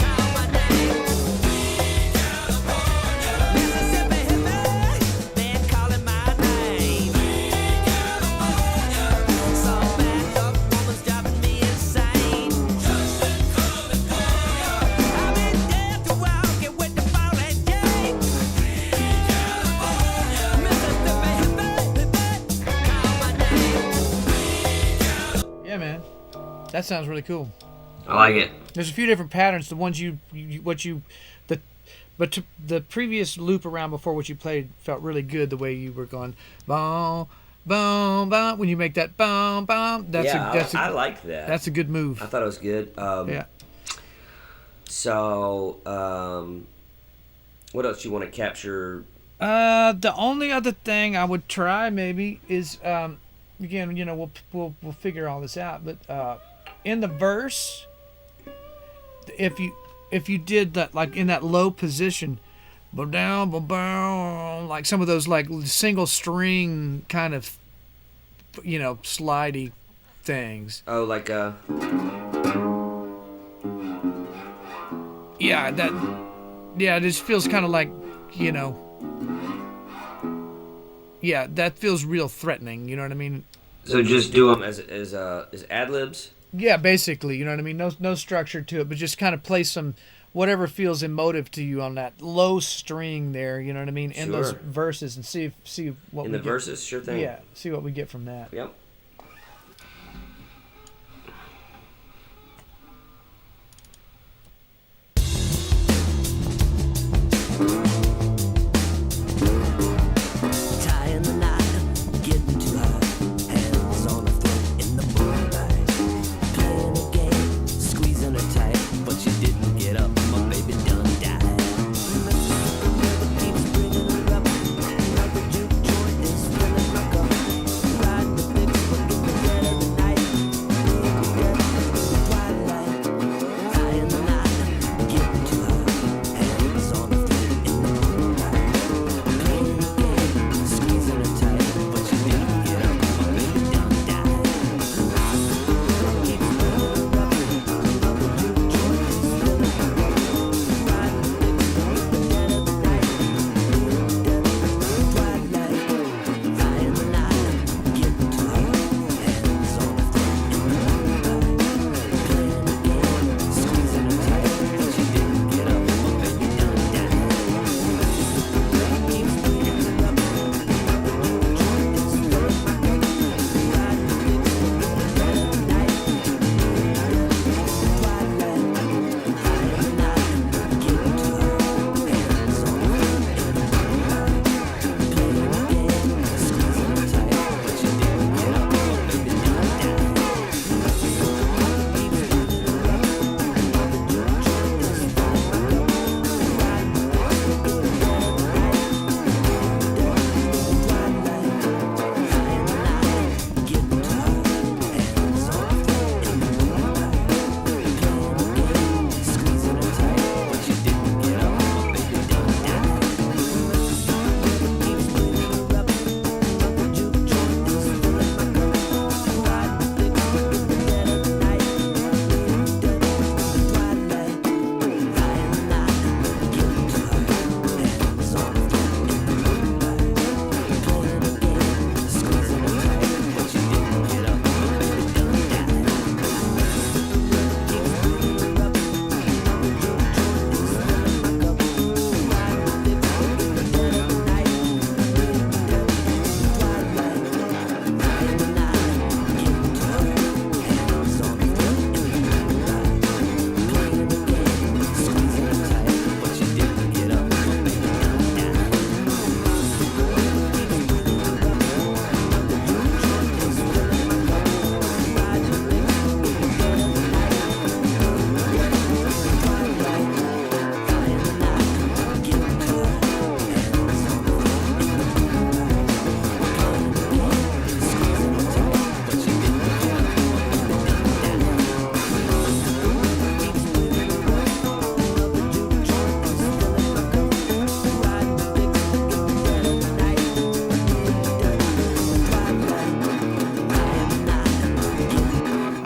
call my name. Mississippi hippie, been calling my name. Some bad luck woman's driving me insane. I've been dead for walking with the falling gate. Mississippi hippie, call my name. Yeah, man. That sounds really cool. I like it. There's a few different patterns. The ones the previous loop around before what you played felt really good. The way you were going, boom, boom, boom. When you make that boom, boom, I like that. That's a good move. I thought it was good. Yeah. So, what else you want to capture? The only other thing I would try maybe is again, we'll figure all this out. But in the verse, if you did that like in that low position, bow down, bow down, like some of those like single string kind of, slidey things. Oh, like Yeah, it just feels kind of like, yeah, that feels real threatening. You know what I mean? so just do them as ad libs. Yeah, basically, you know what I mean? No structure to it, but just kind of play some whatever feels emotive to you on that low string there, you know what I mean? In those Sure. verses and see what In we the get. verses, sure thing. Yeah, see what we get from that. Yep. Tying the knot, getting too high, hands on her throat in the moonlight. Playing a game, squeezing her tight, but she didn't get up, my baby done died. Keeps bringing her up, like a juke joint is filling my cup. Ride the big foot in the dead of the night, dead of the twilight. Tying the knot, getting too high, hands on her throat in the moonlight. Playing a game, squeezing her tight, but she didn't get up, my baby done died. Keeps bringing her up, like a juke joint is filling my cup. Ride the big foot in the dead of the night, dead of the twilight. Tying the knot, getting too high, hands on her throat in the moonlight. Playing a game, squeezing her tight, but she didn't get up, my baby done died. Keeps bringing her up, like a juke joint is filling my cup. Ride the big foot in the dead of the night, dead of the twilight. Tying the knot, getting too high, hands on her throat in the moonlight. Playing a game, squeezing her tight, but she didn't get up, my baby done died. Keeps bringing her up, like a juke joint is filling my cup. Ride the big foot in the dead of the night, dead of the twilight. Tying the knot, getting too high, hands on her throat in the moonlight. Playing a game, squeezing her tight, but she didn't get up, my baby done died. Keeps bringing her up, like a juke joint is filling my cup. Ride the big foot in the dead of the night, dead of the twilight. Tying the knot, getting too high, hands on her throat in the moonlight. Playing a game, squeezing her tight, but she didn't get up, my baby done died.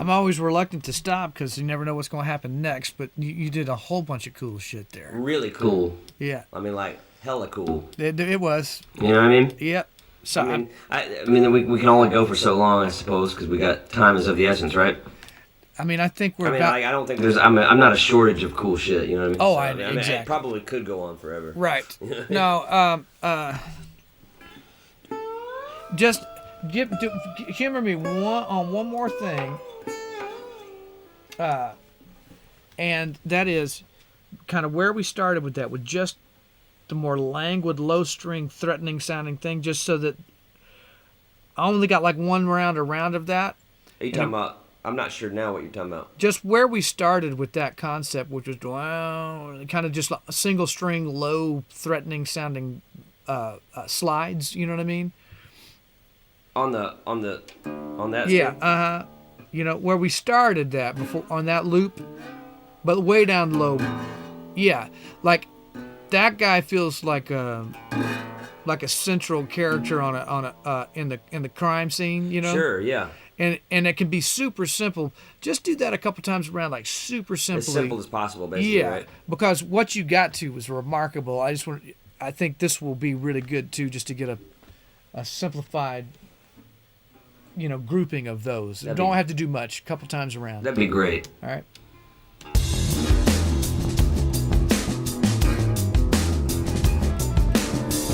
I'm always reluctant to stop because you never know what's going to happen next. But you did a whole bunch of cool shit there. Really cool. Yeah, I mean, like hella cool. it was. You know what I mean? Yep. So I mean, we can only go for so long, I suppose, because we got time is of the essence, right? I think we're I mean, about like, I don't think there's. I'm not a shortage of cool shit. You know what I mean? Oh, So, I- mean, exactly. it probably could go on forever. right. No, just humor me one more thing, and that is kind of where we started with that, with just the more languid, low string, threatening sounding thing, just so that I only got like one round of that. Are you talking about? I'm not sure now what you're talking about. Just where we started with that concept, which was kind of just a single string, low, threatening sounding slides. You know what I mean? On that. Yeah, string? you know, where we started that before on that loop, but way down low. Yeah, like that guy feels like a central character in the crime scene, you know. Sure. Yeah. And it can be super simple. Just do that a couple times around, like super simply. As simple as possible, basically. Yeah, Right? because what you got to was remarkable. I think this will be really good too, just to get a simplified, you know, grouping of those. Don't have to do much. A couple times around. That'd be great. All right.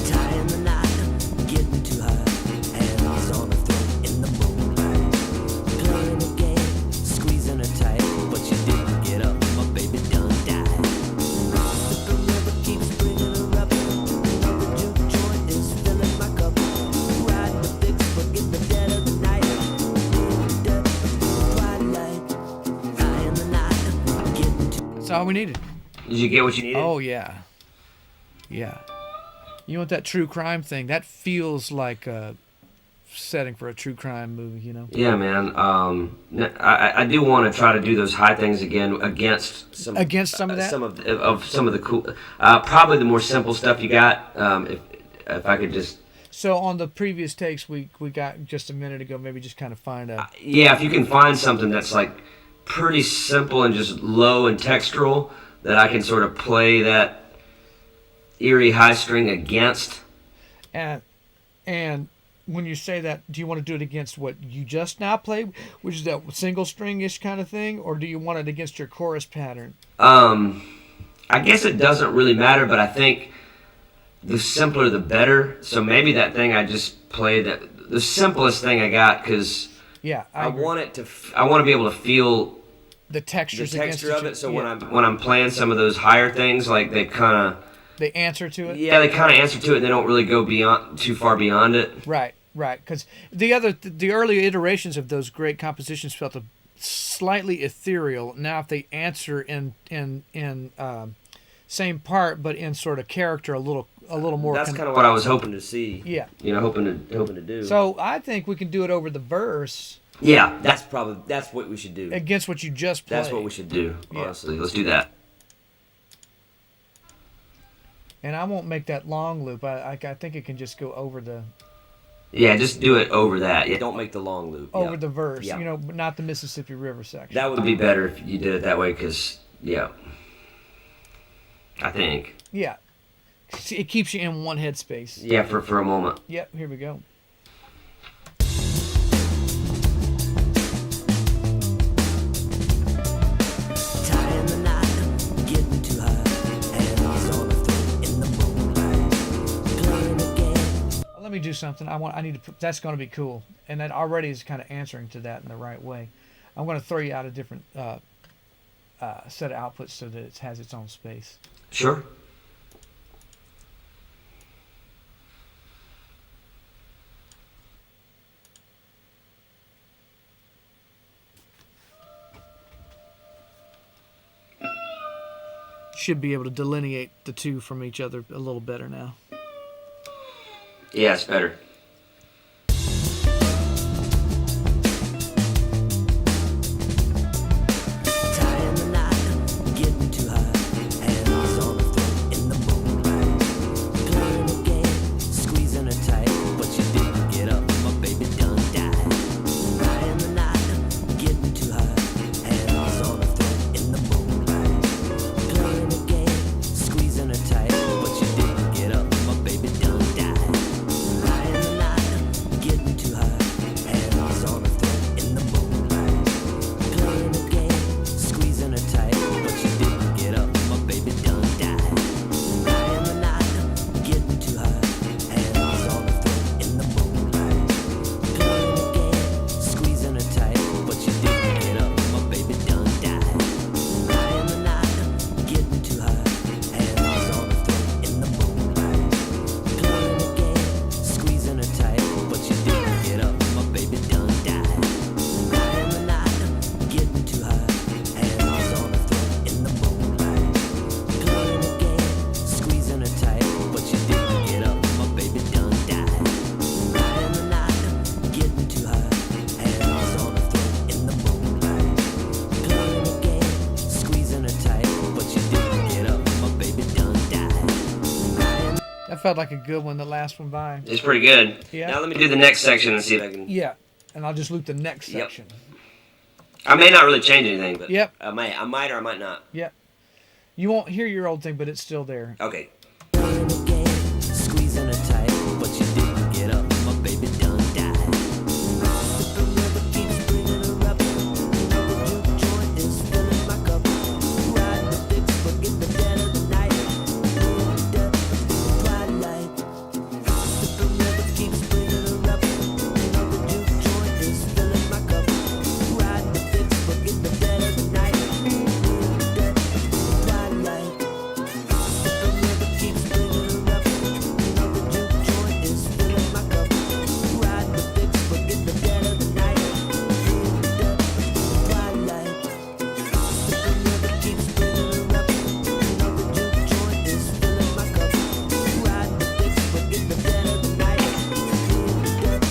Tying the knot, getting to her, hands on her throat in the moonlight. Playing a game, squeezing her tight, but she didn't get up, my baby done died. The river keeps bringing her up, the juke joint is filling my cup. Riding the fix, forget the dead of the night. In the twilight, tying the knot, getting to That's all we needed. Did you get what you needed? Oh yeah, yeah. You want that true crime thing? That feels like a setting for a true crime movie, you know. Yeah, man. I do want to try to do those high things again against some of that. some of the cool, probably the more simple stuff you got. If I could just. So on the previous takes we got just a minute ago, maybe just kind of find out. Yeah, if you can find something that's like pretty simple and just low and textural, that I can sort of play that eerie high string against. And when you say that, do you want to do it against what you just now played, which is that single string-ish kind of thing, or do you want it against your chorus pattern? I guess it doesn't really matter, but I think the simpler the better. So maybe that thing I just played, that the simplest thing I got, because Yeah, I agree. want it to. I want to be able to feel the the textures against texture of each it. So other. when I'm playing some of those higher things, like they kind of. They answer to it. Yeah, they kind of answer to it. And they don't really go too far beyond it. Right. Because the early iterations of those great compositions felt slightly ethereal. Now, if they answer in same part, but in sort of character, a little more. That's kind of what I was hoping to see. Yeah. You know, hoping to do. So I think we can do it over the verse Yeah, that's what we should do. against what you just played. That's what we should do. Yeah. Honestly, let's do that. And I won't make that long loop. I think it can just go over the Yeah, just do it over that. Yeah, don't make the long loop. over Yeah. the verse. Yeah. You know, but not the Mississippi River section. That would be better if you did it that way, because I think. Yeah. It keeps you in one headspace. Yeah, for a moment. Yep. Here we go. tying the knot, getting to her, hands on her throat in the moonlight. Playing a game. Let me do something. I need to put, that's going to be cool. And that already is kind of answering to that in the right way. I'm going to throw you out a different set of outputs so that it has its own space. Sure. Should be able to delineate the two from each other a little better now. Yeah, it's better. Tying the knot, getting to her, hands on her throat in the moonlight. Playing a game, squeezing her tight, but she didn't get up, my baby done died. Tying the knot, getting to her, hands on her throat in the moonlight. Playing a game, squeezing her tight, but she didn't get up, my baby done died. Tying the That felt like a good one. The last one by. It's pretty good. Yeah. Now let me do the next section and see if I can. Yeah, and I'll just loop the next Yep. section. I may not really change anything, but Yep. I might or I might not. Yep. You won't hear your old thing, but it's still there. Okay. Playing a game, squeezing her tight. What you didn't get up, my baby done died. The river keeps bringing her up. Another juke joint is filling my cup. Riding the fix, forget the dead of the night. Death, twilight. The river keeps bringing her up. Another juke joint is filling my cup. Riding the fix, forget the dead of the night. Death, twilight. The river keeps bringing her up. Another juke joint is filling my cup. Riding the fix, forget the dead of the night. Death, twilight. The river keeps bringing her up. Another juke joint is filling my cup. Riding the fix, forget the dead of the night. Death,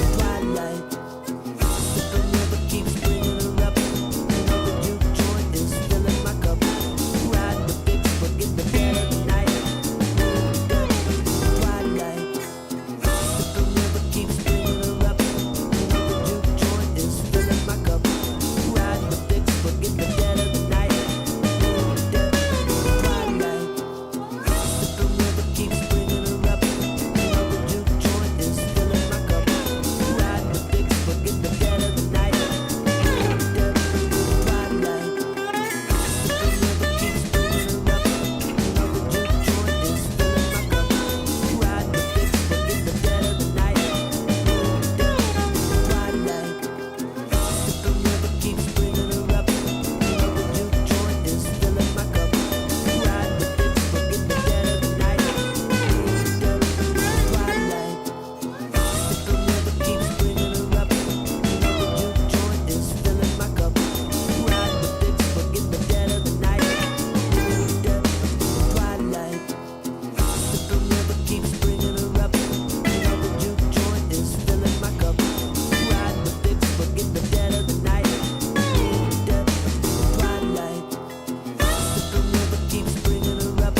twilight. The river keeps bringing her up. Another juke joint is filling my cup. Riding the fix, forget the dead of the night. Death, twilight. The river keeps bringing her up. Another juke joint is filling my cup. Riding the fix, forget the dead of the night. Death, twilight. The river keeps bringing her up. Another juke joint is filling my cup. Riding the fix, forget the dead of the night. Death, twilight. The river keeps bringing her up. Another juke joint is filling my cup. Riding the fix, forget the dead of the night. Death, twilight. The river keeps bringing her up. Another juke joint is filling my cup. Riding the fix, forget the dead of the night. Death, twilight. The river keeps bringing her up. Another juke joint is filling my cup. Riding the fix, forget the dead of the night. Death, twilight. The river keeps bringing her up. Another juke joint is filling my cup. Riding the fix, forget the dead of the night. Death, twilight. The river keeps bringing her up.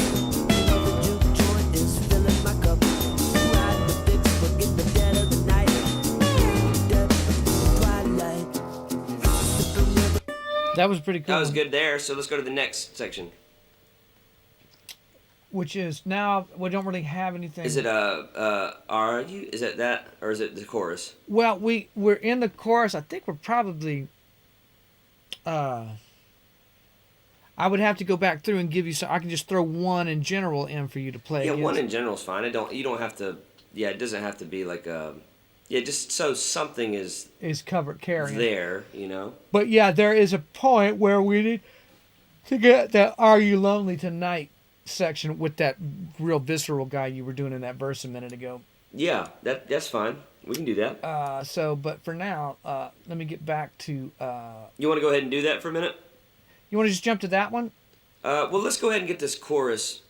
Another juke joint is filling my cup. Riding the fix, forget the dead of the night. Death, twilight. The river. That was pretty cool. That was good there. So let's go to the next section. Which is now we don't really have anything. Is it are you? Is it that or is it the chorus? Well, we're in the chorus. I think we're probably. I would have to go back through and give you some. I can just throw one in general in for you to play. Yeah, against. one in general is fine. You don't have to. Yeah, it doesn't have to be like a. Yeah, just so something is Is covered carrying. there, you know. But yeah, there is a point where we need to get that "Are You Lonely Tonight" section with that real visceral guy you were doing in that verse a minute ago. Yeah, that's fine. We can do that. But for now, let me get back to. You want to go ahead and do that for a minute? You want to just jump to that one? Well, let's go ahead and get this chorus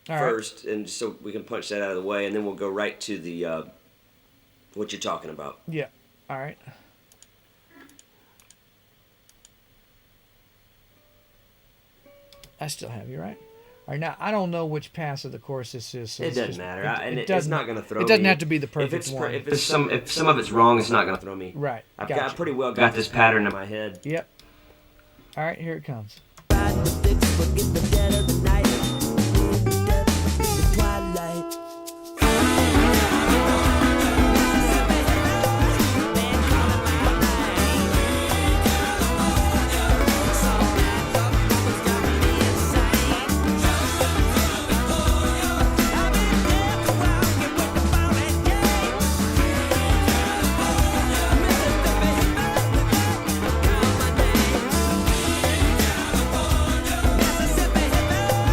All right. first, and so we can punch that out of the way, and then we'll go right to the what you're talking about. Yeah. All right. I still have you, right? All right, now I don't know which pass of the chorus this is. So It it's doesn't just- matter, it it's not going to throw me. It doesn't have to be the If perfect it's one. if some of it's wrong, it's not going to throw me. Right. I've Gotcha. got pretty well got this pattern in my head. Yep. All right, here it comes. Riding the fix, forget the dead of the night. Death, the twilight. Mississippi.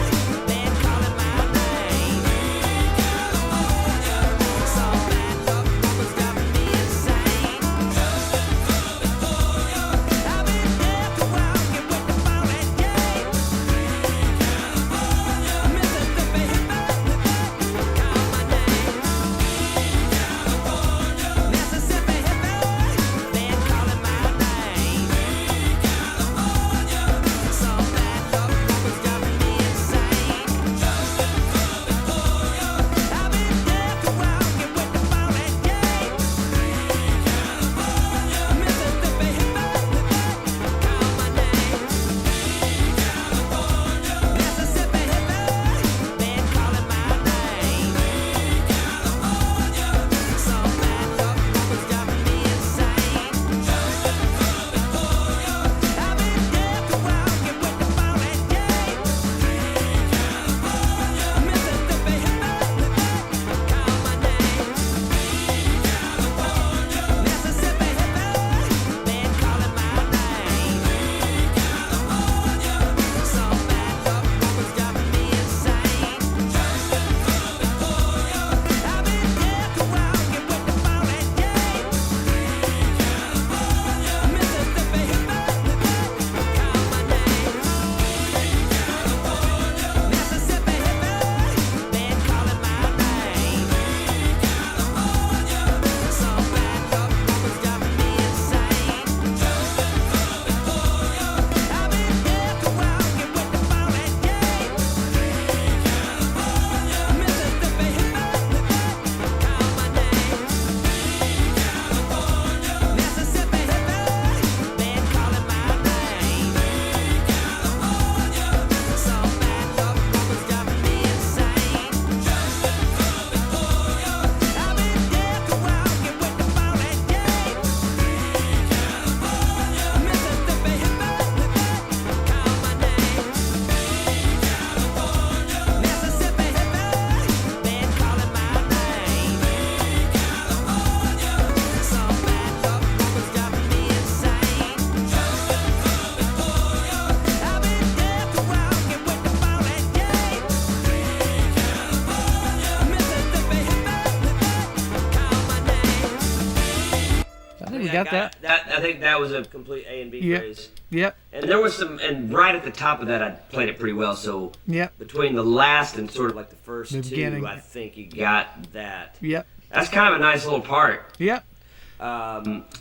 got that. I think that was a complete A and B Yep. phrase. Yep. And there was some, and right at the top of that, I played it pretty well. So Yep. between the last and sort of like the first The two, beginning. I think you got that. Yep. That's kind of a nice little part. Yep.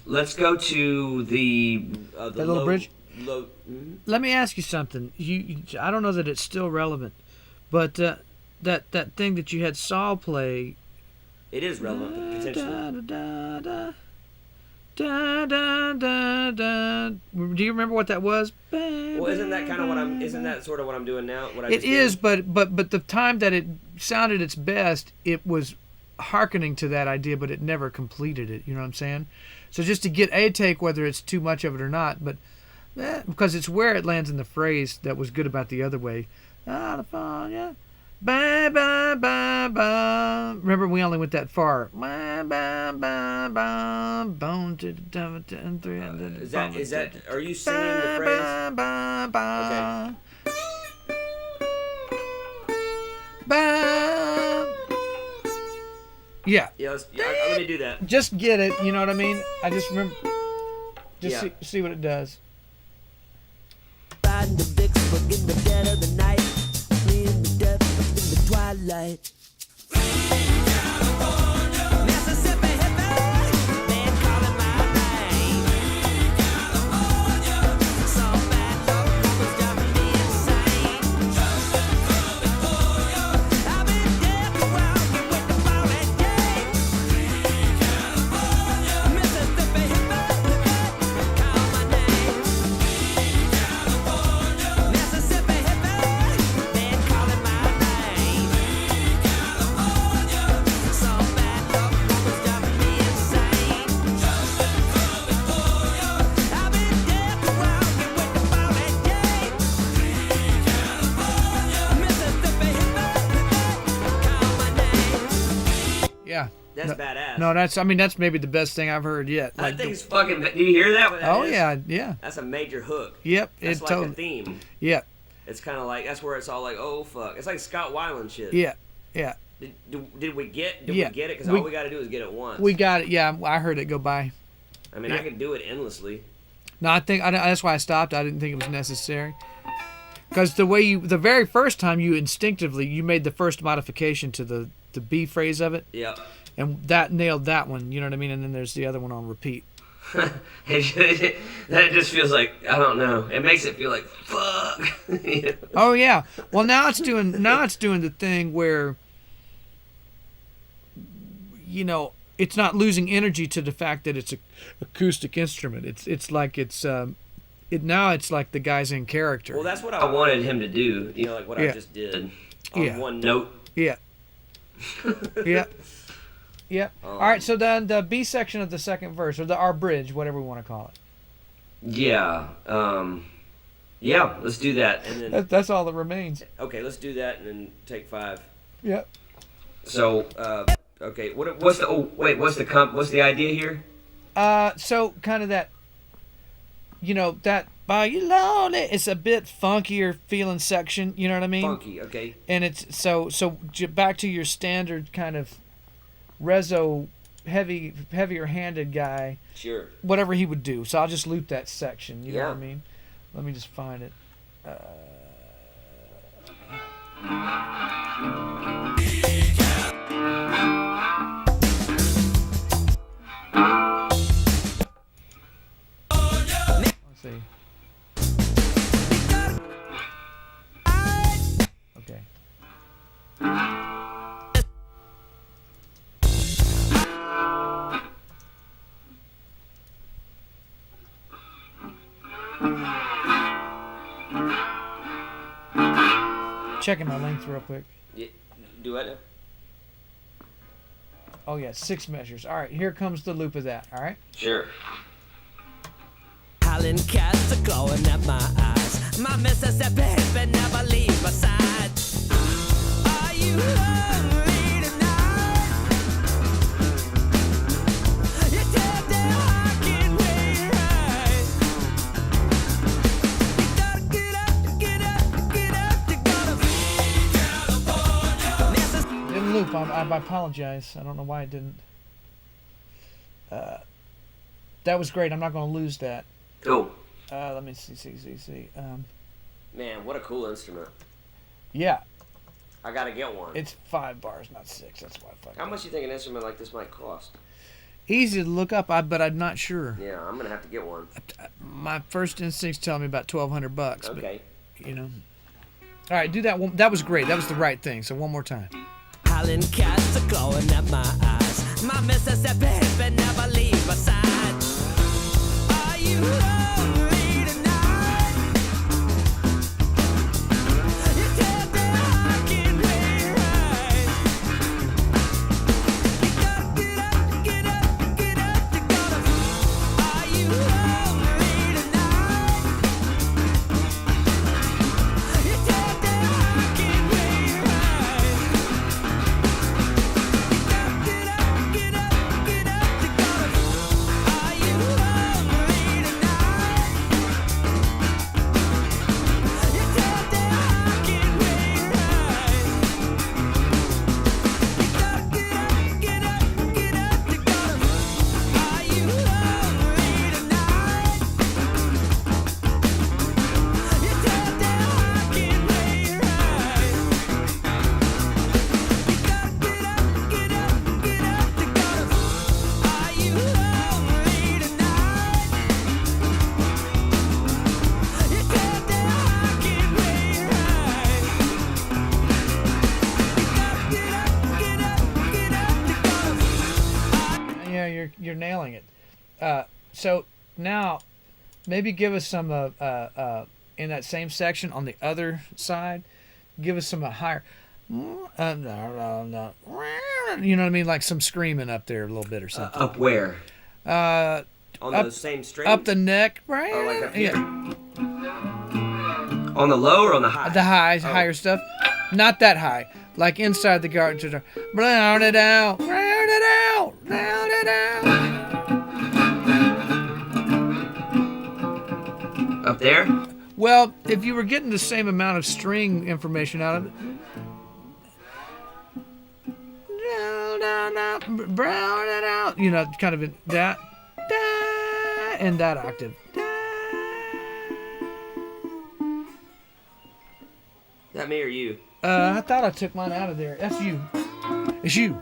Let's go to the little bridge? Mhm. Let me ask you something. I don't know that it's still relevant, but that thing that you had Saul play. It is relevant potentially. Da, da, da, da, da, da. Do you remember what that was? Well, isn't that kind of what I'm? Isn't that sort of what I'm doing now? What I It just is, did? but the time that it sounded its best, it was hearkening to that idea, but it never completed it. You know what I'm saying? So just to get a take, whether it's too much of it or not, but because it's where it lands in the phrase that was good about the other way. California. Ba, ba, ba, ba. Remember, we only went that far. Ba, ba, ba, ba. Bone to the devil, and three. Is that? Are you singing the phrase? Ba, ba, ba. Okay. Ba. Yeah. Yeah. Let me do that. Just get it. You know what I mean? I just remember. Just Yeah. see what it does. Riding the Vicksburg in the dead of the night, fleeing the depth in the twilight. Mississippi hippie, man calling my name. Some bad luck was driving me insane. I've been dead for walking with the ball and chain. Mississippi hippie, call my name. Mississippi hippie, man calling my name. Some bad luck was driving me insane. I've been dead for walking with the ball and chain. Mississippi hippie, call my name. Yeah. That's badass. No, that's maybe the best thing I've heard yet. I think it's fucking. Do you hear that? What that Oh is? yeah. That's a major hook. Yep. That's It like a totally. theme. Yep. It's kind of like that's where it's all like, oh fuck. It's like Scott Weiland shit. Yeah. Yeah. Did we get? Did Yeah. we get it? Because We- all we got to do is get it once. We got it. Yeah, I heard it go by. I mean, I could do it endlessly. No, that's why I stopped. I didn't think it was necessary. Because the very first time you instinctively made the first modification to the B phrase of it, Yeah. and that nailed that one. You know what I mean? And then there's the other one on repeat. That just feels like I don't know. It makes it feel like fuck. You know? Oh yeah. Well, now it's doing the thing where, you know, it's not losing energy to the fact that it's a acoustic instrument. It's like it's like the guy's in character. Well, that's what I wanted him to do. You know, like what I Yeah. just did on Yeah. one note. Yeah. Yeah. Yeah. All right. So then the B section of the second verse, or our bridge, whatever we want to call it. Yeah. Yeah. Let's do that, and then That's all that remains. okay, let's do that, and then take 5. Yep. So, okay. What's the idea here? So kind of that, you know, that by you lonely, it's a bit funkier feeling section. You know what I mean? Funky. Okay. And it's so back to your standard kind of rezo heavier handed guy, Sure. whatever he would do. So I'll just loop that section. You know Yeah. what I mean? Let me just find it. Let's see. Okay. Checking my length real quick. Yeah, do it. Oh yeah, 6 measures. All right, here comes the loop of that. All right. Sure. Howling cats are glowing at my eyes. My Mississippi hippie never leaves my side. Are you lonely tonight? You tell them I can wait right. You gotta get up, get up, get up. You gotta be California. Mississippi. Didn't loop. I apologize. I don't know why it didn't. That was great. I'm not going to lose that. Cool. Let me see. Man, what a cool instrument. Yeah, I gotta get one. it's 5 bars, not 6. That's why I fucked How up. much do you think an instrument like this might cost? Easy to look up, but I'm not sure. Yeah, I'm gonna have to get one. My first instincts tell me about $1,200. Okay. But, you know. All right, do that one. That was great. That was the right thing. So one more time. Howling cats are glowing at my eyes. My Mississippi hippie never leave my side. Are you lonely tonight? You tell me I can wait right. You gotta get up, you gotta. Are you lonely tonight? You tell me I can wait right. Get up, you gotta. Are you lonely tonight? You tell me I can wait right. Get up, you gotta. Are you lonely tonight? You tell me I can wait right. Get up, you gotta. Are you lonely tonight? You tell me I can wait right. Yeah, you're nailing it. So now, maybe give us some in that same section on the other side. Give us some higher. You know what I mean? Like some screaming up there a little bit or something. Up where? Uh, On up- the same string? up the neck, right? Oh, like up here? Yeah, On the low or on the high? the highs, Oh. higher stuff. Not that high. Like inside the garden. Round it out, round it out, round it out. Up there? Well, if you were getting the same amount of string information out of it, brown it out, you know, kind of in that, in that octave. Is that me or you? I thought I took mine out of there. That's you. It's you.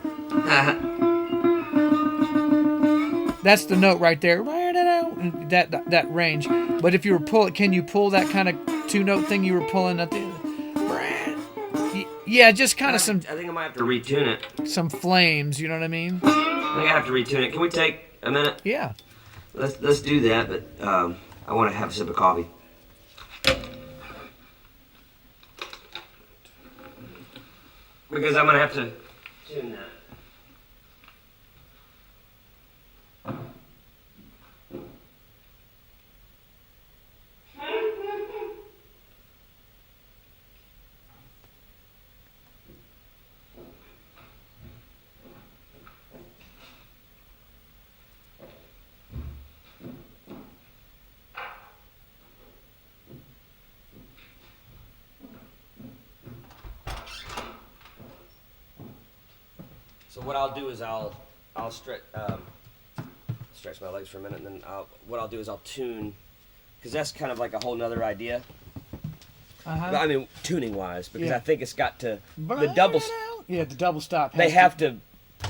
That's the note right there. That range. But if you were can you pull that kind of 2-note thing you were pulling at the end? Yeah, just kind of I think I might have to retune it. some flames. You know what I mean? I think I have to retune it. Can we take a minute? Yeah. Let's do that, but I want to have a sip of coffee. Because I'm gonna have to tune that. So what I'll do is I'll stretch my legs for a minute, and then what I'll do is I'll tune, because that's kind of like a whole nother idea. I mean, tuning wise, because Yeah. I think it's got to the double. Yeah, the double stop. They have to.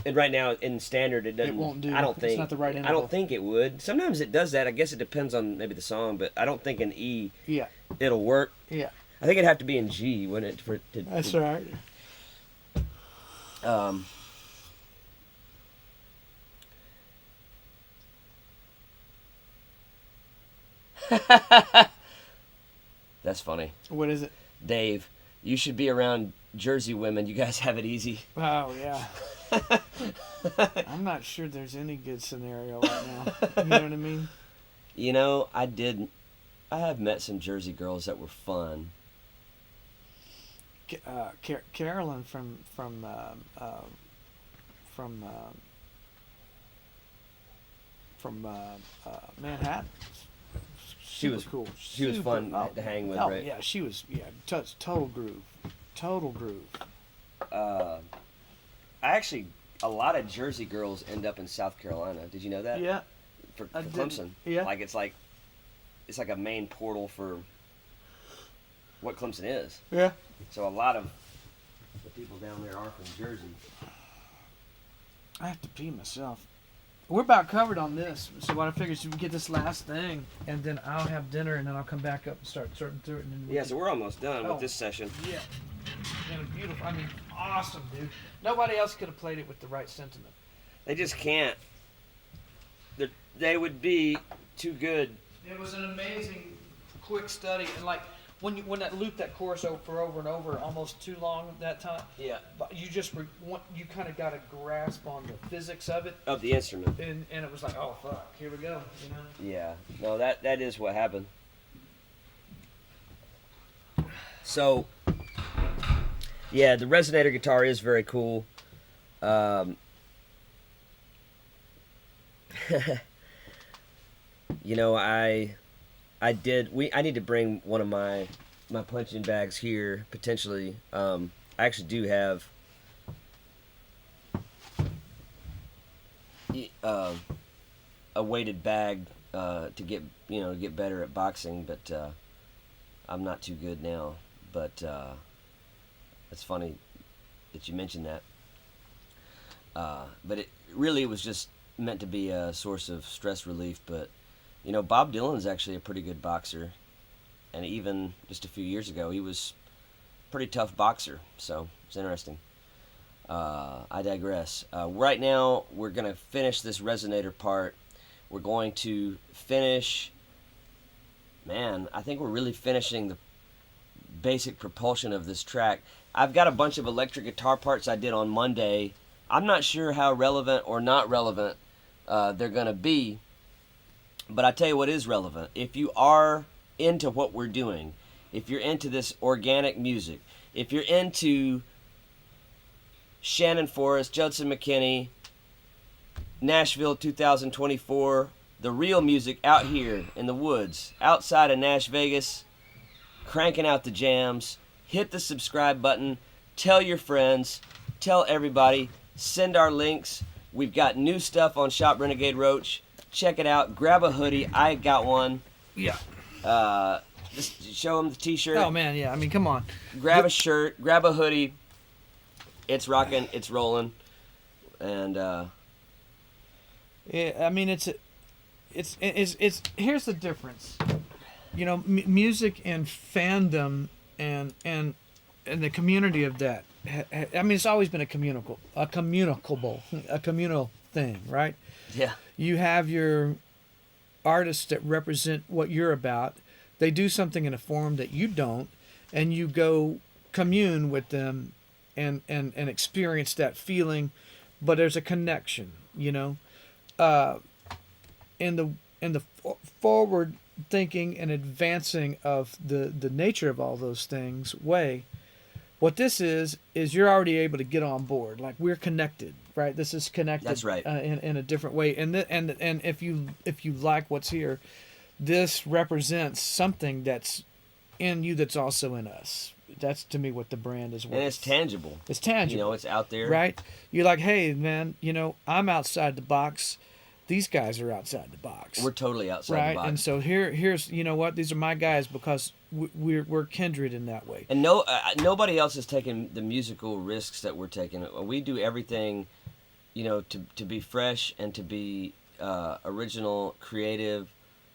And right now in standard it doesn't. won't do. I don't It's think. not the right I interval. don't think it would. Sometimes it does that. I guess it depends on maybe the song, but I don't think in E Yeah. it'll work. Yeah. I think it'd have to be in G, wouldn't it? For it to, That's all right. That's funny. What is it? Dave, you should be around Jersey women. You guys have it easy. Oh yeah. I'm not sure there's any good scenario right now. You know what I mean? You know, I have met some Jersey girls that were fun. Carolyn from Manhattan. She was cool. She was fun to hang with, Oh right? yeah, she was. Yeah, total groove. Total groove. A lot of Jersey girls end up in South Carolina. Did you know that? Yeah. for I didn't. Clemson. Yeah. Like it's like a main portal for what Clemson is. Yeah. So a lot of the people down there are from Jersey. I have to pee myself. We're about covered on this, so what I figured is we get this last thing, and then I'll have dinner, and then I'll come back up and start sorting through it. And then Yeah, so we're almost done Oh. with this session. yeah, and a beautiful. I mean, awesome, dude. Nobody else could have played it with the right sentiment. They just can't. They would be too good. It was an amazing, quick study, and like when that looped that chorus over and over, almost too long that time. Yeah. But you just you kind of got a grasp on the physics of it, Of the instrument. and it was like, oh fuck, here we go, you know. Yeah. No, that is what happened. So, yeah, the resonator guitar is very cool. You know, I need to bring one of my punching bags here potentially. I actually do have a weighted bag to get better at boxing, but I'm not too good now. But it's funny that you mentioned that. But it really was just meant to be a source of stress relief. But you know, Bob Dylan's actually a pretty good boxer, and even just a few years ago, he was a pretty tough boxer. So it's interesting. I digress. Right now, we're gonna finish this resonator part. We're going to finish. Man, I think we're really finishing the basic propulsion of this track. I've got a bunch of electric guitar parts I did on Monday. I'm not sure how relevant or not relevant they're going to be, but I tell you what is relevant. If you are into what we're doing, if you're into this organic music, if you're into Shannon Forrest, Judson McKinney, Nashville 2024, the real music out here in the woods, outside of Nash Vegas, cranking out the jams, hit the subscribe button, tell your friends, tell everybody, send our links. We've got new stuff on Shop Renegade Roach. Check it out. Grab a hoodie. I got one. Yeah. Just show them the t-shirt. Oh man, yeah. I mean, come on. Grab a shirt. Grab a hoodie. It's rocking. It's rolling. And Yeah, I mean, it's here's the difference. You know, music and fandom and the community of that. I mean, it's always been a communal thing, right? yeah. You have your artists that represent what you're about. They do something in a form that you don't, and you go commune with them and experience that feeling, but there's a connection, you know. In the forward thinking and advancing of the nature of all those things way, what this is you're already able to get on board. Like, we're connected, right? This is connected. That's right. In a different way. And if you like what's here, this represents something that's in you that's also in us. That's, to me, what the brand is worth. And it's tangible. It's tangible. You know, it's out there. Right? You're like, hey, man, you know, I'm outside the box. These guys are outside the box. We're totally outside right? the box. And so here's, you know what? These are my guys because we're kindred in that way. And nobody else is taking the musical risks that we're taking. We do everything, you know, to be fresh and to be original, creative,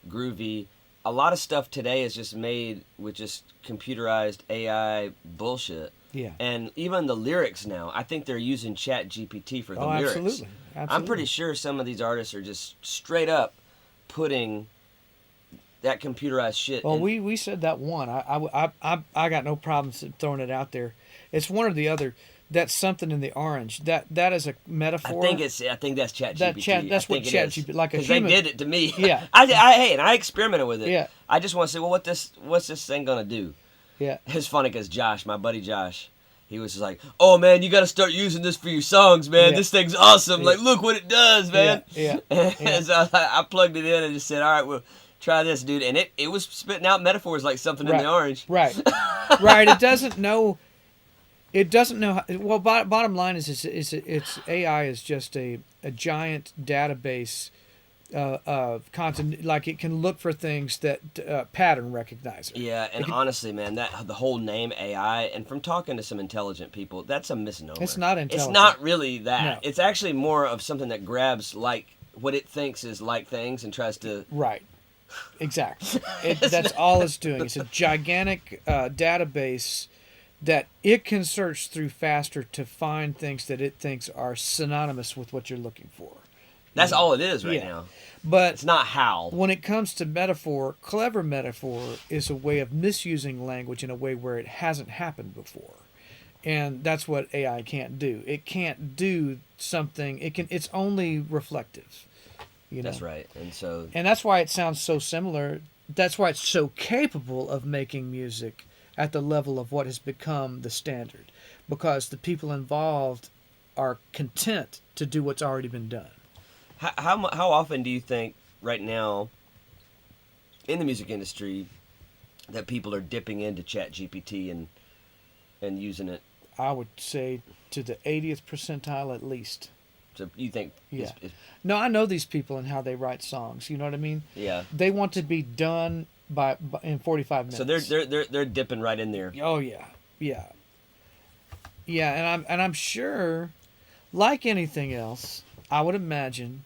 groovy. A lot of stuff today is just made with just computerized AI bullshit. Yeah. And even the lyrics now, I think they're using Chat GPT for the lyrics. Absolutely. I'm pretty sure some of these artists are just straight up putting that computerized shit. Well, we said that one. I got no problem throwing it out there. It's one or the other. That's something in the orange. That is a metaphor. I think that's Chat GPT. That's what Chat GPT, like a because human. they did it to me. Yeah. I experimented with it. Yeah. I just want to say, well, what's this thing gonna do? Yeah. It's funny because Josh, my buddy Josh, he was just like, "Oh man, you got to start using this for your songs, man. Yeah. This thing's awesome. Yeah. Like, look what it does, man." Yeah. And so I plugged it in and just said, "All right, well, try this, dude." And it was spitting out metaphors like something in the orange. Right. Right. It doesn't know. Well, bottom line is it's AI is just a giant database of content. Like it can look for things that pattern recognizer. Yeah, and honestly, man, that the whole name AI, and from talking to some intelligent people, that's a misnomer. It's not It's intelligent. not really that. No. It's actually more of something that grabs like what it thinks is like things and tries to. Right. Exactly. That's all it's doing. It's a gigantic database that it can search through faster to find things that it thinks are synonymous with what you're looking for. That's all it is right Yeah. now. But It's not how. when it comes to metaphor, clever metaphor is a way of misusing language in a way where it hasn't happened before. And that's what AI can't do. It can't do something. It's only reflective. You know? That's right. And so And that's why it sounds so similar. That's why it's so capable of making music at the level of what has become the standard. Because the people involved are content to do what's already been done. how often do you think right now in the music industry that people are dipping into ChatGPT and using it? I would say to the 80th percentile at least. So you think? Yeah. No, I know these people and how they write songs. You know what I mean? Yeah. They want to be done by in 45 minutes. So they're dipping right in there. Oh yeah, yeah, yeah. And I'm sure, like anything else, I would imagine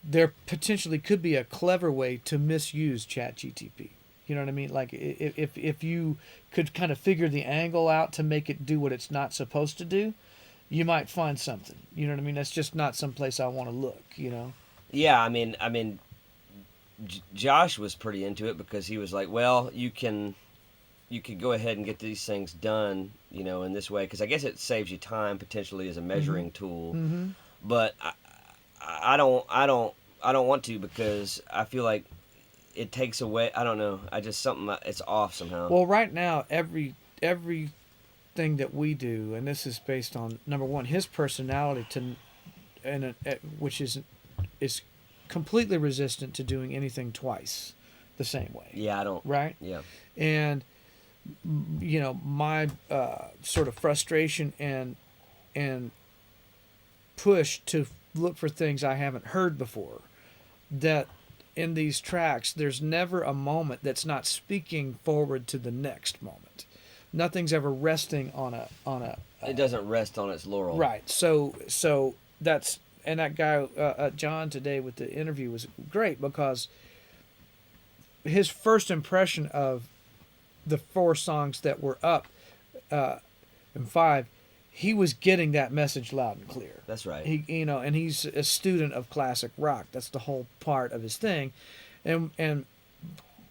there potentially could be a clever way to misuse ChatGPT. You know what I mean? Like if you could kind of figure the angle out to make it do what it's not supposed to do, you might find something. You know what I mean? That's just not someplace I want to look. You know? Yeah, I mean, Josh was pretty into it because he was like, well, you could go ahead and get these things done, in this way, because I guess it saves you time potentially as a measuring tool. Mm-hmm. But I don't want to, because I feel like it takes away. I don't know. It's off somehow. Well, right now, everything that we do, and this is based on number one, his personality which is completely resistant to doing anything twice the same way. Yeah, I don't. Right? Yeah. And my sort of frustration and push to look for things I haven't heard before, that in these tracks there's never a moment that's not speaking forward to the next moment. Nothing's ever resting on a It doesn't rest on its laurel. right. So that's, and that guy John today with the interview was great, because his first impression of the 4 songs that were up and 5, he was getting that message loud and clear. That's right. And he's a student of classic rock. That's the whole part of his thing, and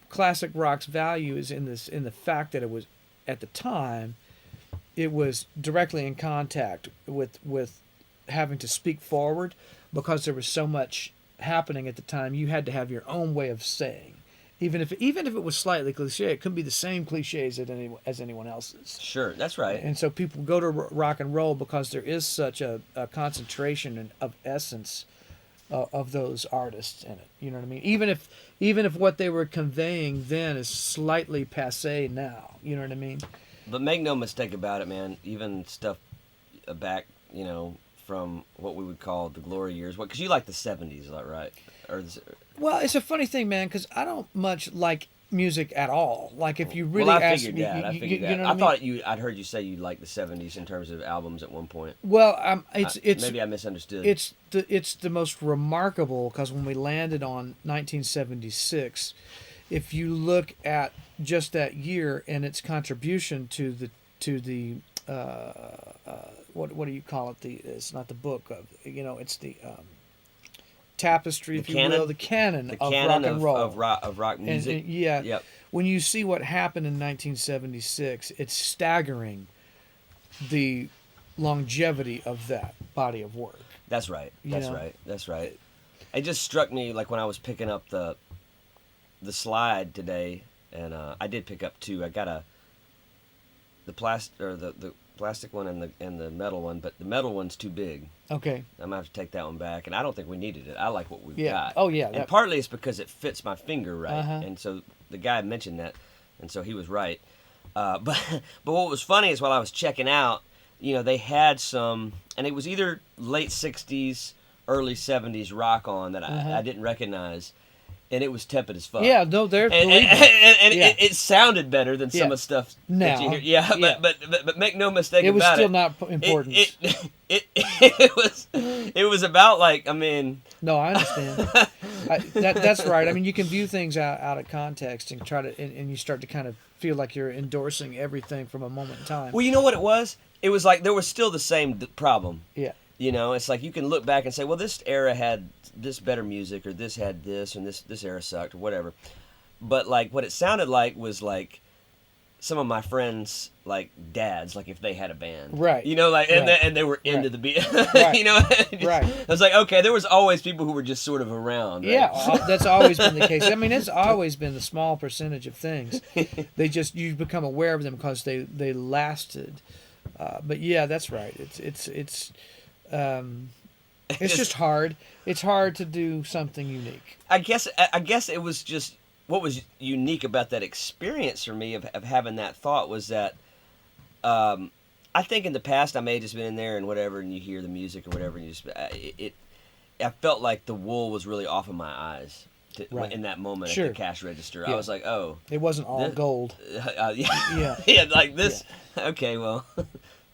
classic rock's value is in the fact that it was, at the time, it was directly in contact with having to speak forward, because there was so much happening at the time. You had to have your own way of saying. Even if it was slightly cliche, it couldn't be the same cliches as anyone else's. Sure, that's right. And so people go to rock and roll because there is such a concentration of essence of those artists in it. You know what I mean? Even if what they were conveying then is slightly passé now. You know what I mean? But make no mistake about it, man. Even stuff back, from what we would call the glory years. Because you like the 70s, is that right? Well, it's a funny thing, man, because I don't much like music at all. Like, if you really well, I ask figured me, that. you know what I mean? thought I'd heard you say you liked the 70s in terms of albums at one point. Well, it's maybe I misunderstood. It's the most remarkable, because when we landed on 1976, if you look at just that year and its contribution to the what do you call it? It's not the book of, it's the tapestry, if you will, the canon of rock and roll, of rock music. And yeah, yep. When you see what happened in 1976, it's staggering, the longevity of that body of work. That's right. That's right. It just struck me, like when I was picking up the slide today, and I did pick up 2. I got the plastic one and the metal one, but the metal one's too big. Okay. I'm gonna have to take that one back, and I don't think we needed it. I like what we've Yeah. got. Oh yeah. And partly it's because it fits my finger right, Uh-huh. and so the guy mentioned that, and so he was right. But what was funny is while I was checking out, they had some, and it was either late '60s early '70s rock on that I didn't recognize, and it was tepid as fuck. Yeah, no, they're and yeah. it sounded better than some Yeah. of the stuff Now, that you hear. Yeah, yeah. But make no mistake it was about still it. not important. It was about like, I mean. No, I understand. That's right. I mean, you can view things out of context and try to, and you start to kind of feel like you're endorsing everything from a moment in time. Well, you know what it was? It was like there was still the same problem. Yeah. You know, it's like you can look back and say, well, this era had this better music, or this had this, and this era sucked, or whatever. But like what it sounded like was like some of my friends, like dads, like if they had a band, Right. You know, like and Right. they were into the beat, Right. you know. Right. I was like, okay, there was always people who were just sort of around. Right? Yeah, that's always been the case. I mean, it's always been the small percentage of things. You become aware of them because they lasted. But yeah, that's right. It's just hard. It's hard to do something unique. I guess it was just what was unique about that experience for me of having that thought was that I think in the past I may have just been in there and whatever, and you hear the music or whatever, and you just I felt like the wool was really off of my eyes Right. in that moment Sure. at the cash register. Yeah. I was like, oh, It wasn't all This- gold. yeah, yeah, like this. Okay, well,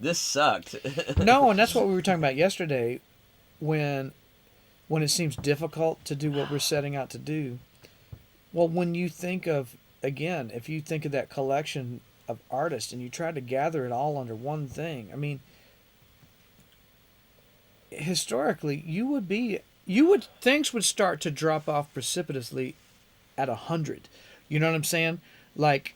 this sucked. No, and that's what we were talking about yesterday, when it seems difficult to do what we're setting out to do. Well, when you think of, again, if you think of that collection of artists and you try to gather it all under one thing, I mean, historically, things would start to drop off precipitously at 100. You know what I'm saying? Like,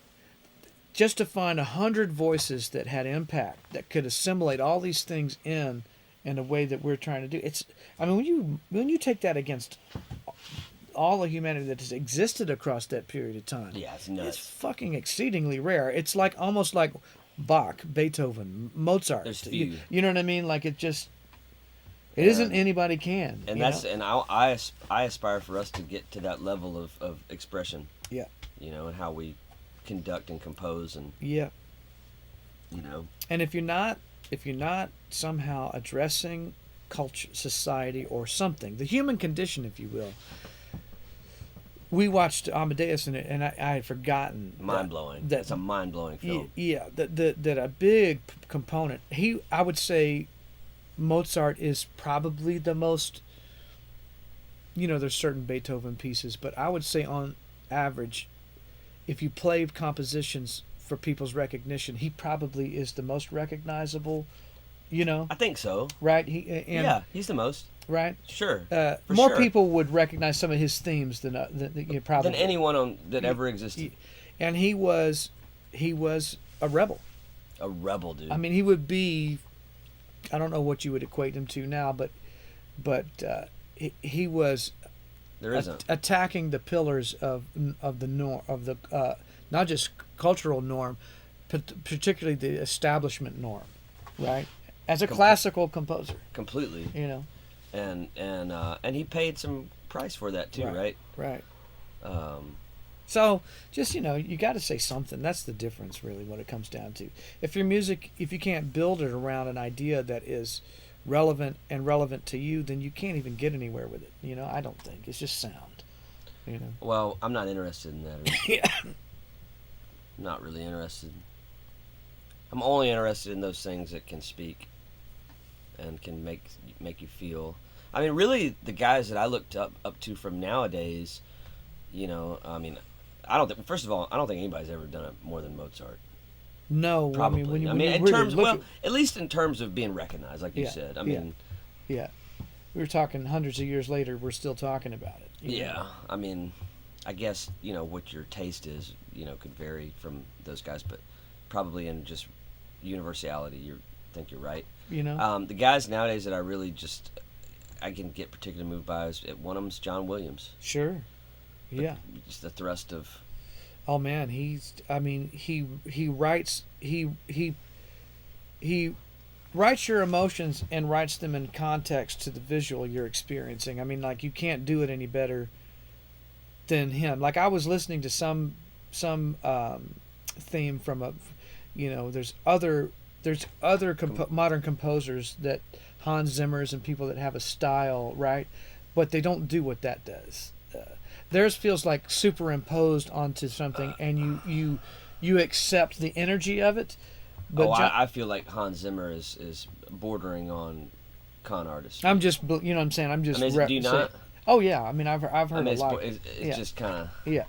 just to find 100 voices that had impact, that could assimilate all these things in a way that we're trying to do. I mean, when you take that against all of humanity that has existed across that period of time, Yeah, it's nuts. it's fucking exceedingly rare. It's like almost like Bach, Beethoven, Mozart. There's few. You know what I mean? Like it isn't anybody can. And you that's know? and I aspire for us to get to that level of expression. Yeah. You know, and how we conduct and compose, and Yeah. you know. And if you're not somehow addressing culture, society, or something, the human condition, if you will. We watched Amadeus and I had forgotten. Mind blowing. That's a mind blowing film. Yeah, that a big component. I would say, Mozart is probably the most. You know, there's certain Beethoven pieces, but I would say on average, if you play compositions for people's recognition, he probably is the most recognizable. You know, I think so. right? Yeah, he's the most. Right. Sure. More sure. people would recognize some of his themes than you probably Than anyone that ever existed. And he was a rebel. A rebel, dude. I mean, he would be. I don't know what you would equate him to now, but he was there isn't. attacking the pillars of the norm of the not just cultural norm, but particularly the establishment norm, right? As a classical composer, Completely. you know. And he paid some price for that too, right? Right. Um, So just, you got to say something. That's the difference, really, what it comes down to. If your music, if you can't build it around an idea that is relevant to you, then you can't even get anywhere with it. I don't think. It's just sound. well, I'm not interested in that. Yeah. I'm not really interested. I'm only interested in those things that can speak and can make you feel. I mean, really, the guys that I looked up to from nowadays, I mean, first of all, I don't think anybody's ever done it more than Mozart. No, Probably. when you in really terms, look well, at least in terms of being recognized, like you Yeah, said. I yeah. mean, yeah, we were talking hundreds of years later. We're still talking about it. yeah. I mean, I guess what your taste is, could vary from those guys, but probably in just universality, I think you're right. The guys nowadays that I really I can get particularly moved by is one of them's John Williams. Sure. Yeah. Just the thrust of. Oh man, he writes he writes your emotions and writes them in context to the visual you're experiencing. I mean, like, you can't do it any better than him. Like, I was listening to some theme from there's other modern composers that Hans Zimmers and people that have a style, right? But they don't do what that does. Theirs feels like superimposed onto something, and you accept the energy of it. But I feel like Hans Zimmer is bordering on con artist. I'm just, you know what I'm saying? I'm just. I mean, do you not? Oh yeah, I mean I've heard I mean, a lot. it's just kind of. Yeah.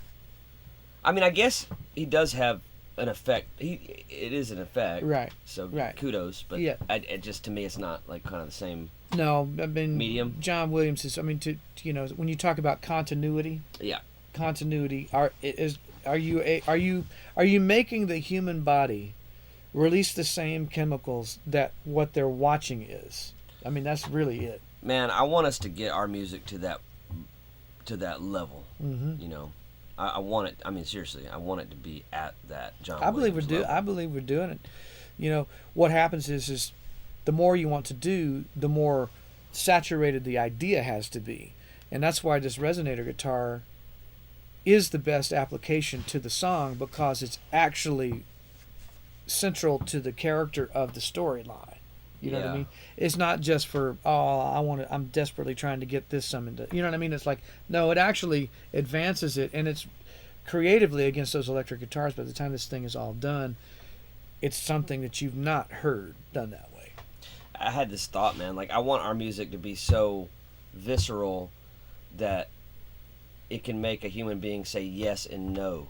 I mean, I guess he does have an effect. It is an effect. Right. So right. kudos, but Yeah. it just to me it's not like kind of the same. No, I mean Medium. John Williams is. I mean, when you talk about continuity. Yeah. Continuity are you making the human body release the same chemicals that what they're watching is? I mean, that's really it. Man, I want us to get our music to that level. Mm-hmm. You know, I want it. I mean, seriously, I want it to be at that John. I believe Williams level. I believe we're doing it. You know, what happens is the more you want to do, the more saturated the idea has to be, and that's why this resonator guitar is the best application to the song, because it's actually central to the character of the storyline. You know what I mean? It's not just for I'm desperately trying to get this some into. You know what I mean? It's like, no, it actually advances it, and it's creatively against those electric guitars. By the time this thing is all done, it's something that you've not heard done that way. I had this thought, man. Like, I want our music to be so visceral that it can make a human being say yes and no.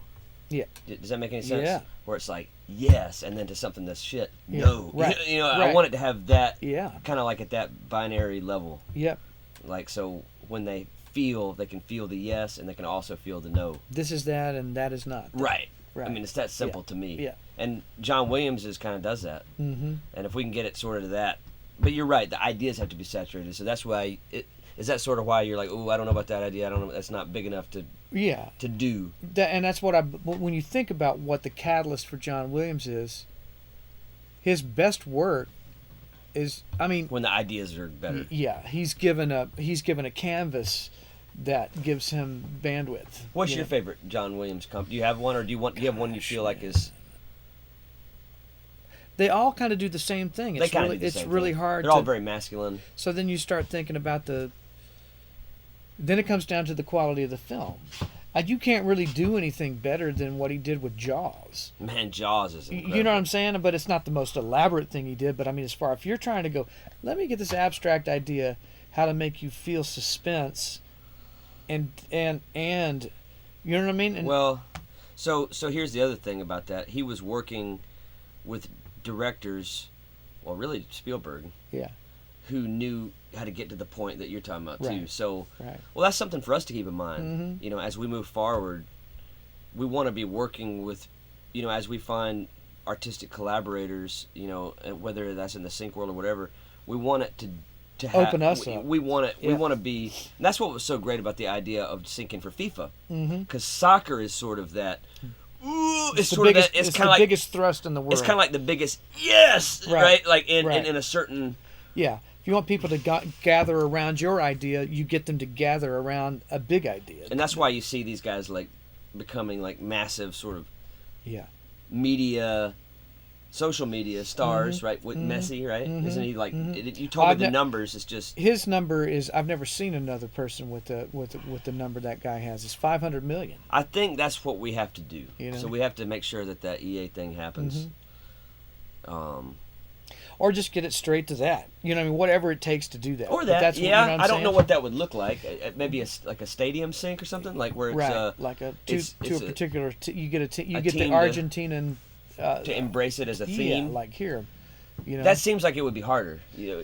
Yeah. Does that make any sense? Yeah. Where it's like yes, and then to something that's shit, Yeah. no. Right. You know, Right. I want it to have that. Yeah. Kind of like at that binary level. Yep. Like, so when they can feel the yes, and they can also feel the no. This is that, and that is not. Right. Right. I mean, it's that simple to me. Yeah. And John Williams kind of does that. Mm-hmm. And if we can get it sort of to that, but you're right, the ideas have to be saturated. So that's why is that sort of why you're like, oh, I don't know about that idea. I don't know. That's not big enough to do. And that's what when you think about what the catalyst for John Williams is, his best work is, I mean, when the ideas are better. Yeah, he's given a canvas that gives him bandwidth. What's your favorite John Williams comp? Do you have one, or do you have one you feel like is? They all kind of do the same thing. It's really hard. They're all very masculine. So then you start thinking about then it comes down to the quality of the film. You can't really do anything better than what he did with Jaws. Man, Jaws is incredible. You know what I'm saying? But it's not the most elaborate thing he did. But I mean, if you're trying to go, let me get this abstract idea, how to make you feel suspense, and you know what I mean? And, well, so here's the other thing about that. He was working with directors, well, really Spielberg. Yeah. Who knew how to get to the point that you're talking about too. Right. So, right. Well, that's something for us to keep in mind. Mm-hmm. You know, as we move forward, we want to be working with, you know, as we find artistic collaborators, you know, whether that's in the sync world or whatever, we want it to have, open us up. We want it. Yeah. We want to be. And that's what was so great about the idea of syncing for FIFA, Mm-hmm. because soccer is sort of that. Ooh, it's the sort biggest, of that. It's the kind of like biggest thrust in the world. It's kind of like the biggest yes, right? Like in a certain. Yeah. If you want people to gather around your idea, you get them to gather around a big idea. And that's why you see these guys like becoming like massive sort of social media stars, Mm-hmm. right? With Messi, right? Mm-hmm. Isn't he like? Mm-hmm. You told me the numbers. It's just his number is. I've never seen another person with the number that guy has. It's 500 million. I think that's what we have to do. You know? So we have to make sure that EA thing happens. Mm-hmm. Or just get it straight to that. You know what I mean? Whatever it takes to do that. Or But that, that's yeah. What, you know I don't saying? know what that would look like. Maybe like a stadium sync or something, like where it's right, like a to a particular. You get a get the Argentinian to embrace it as a theme. Yeah, like here, you know. That seems like it would be harder. You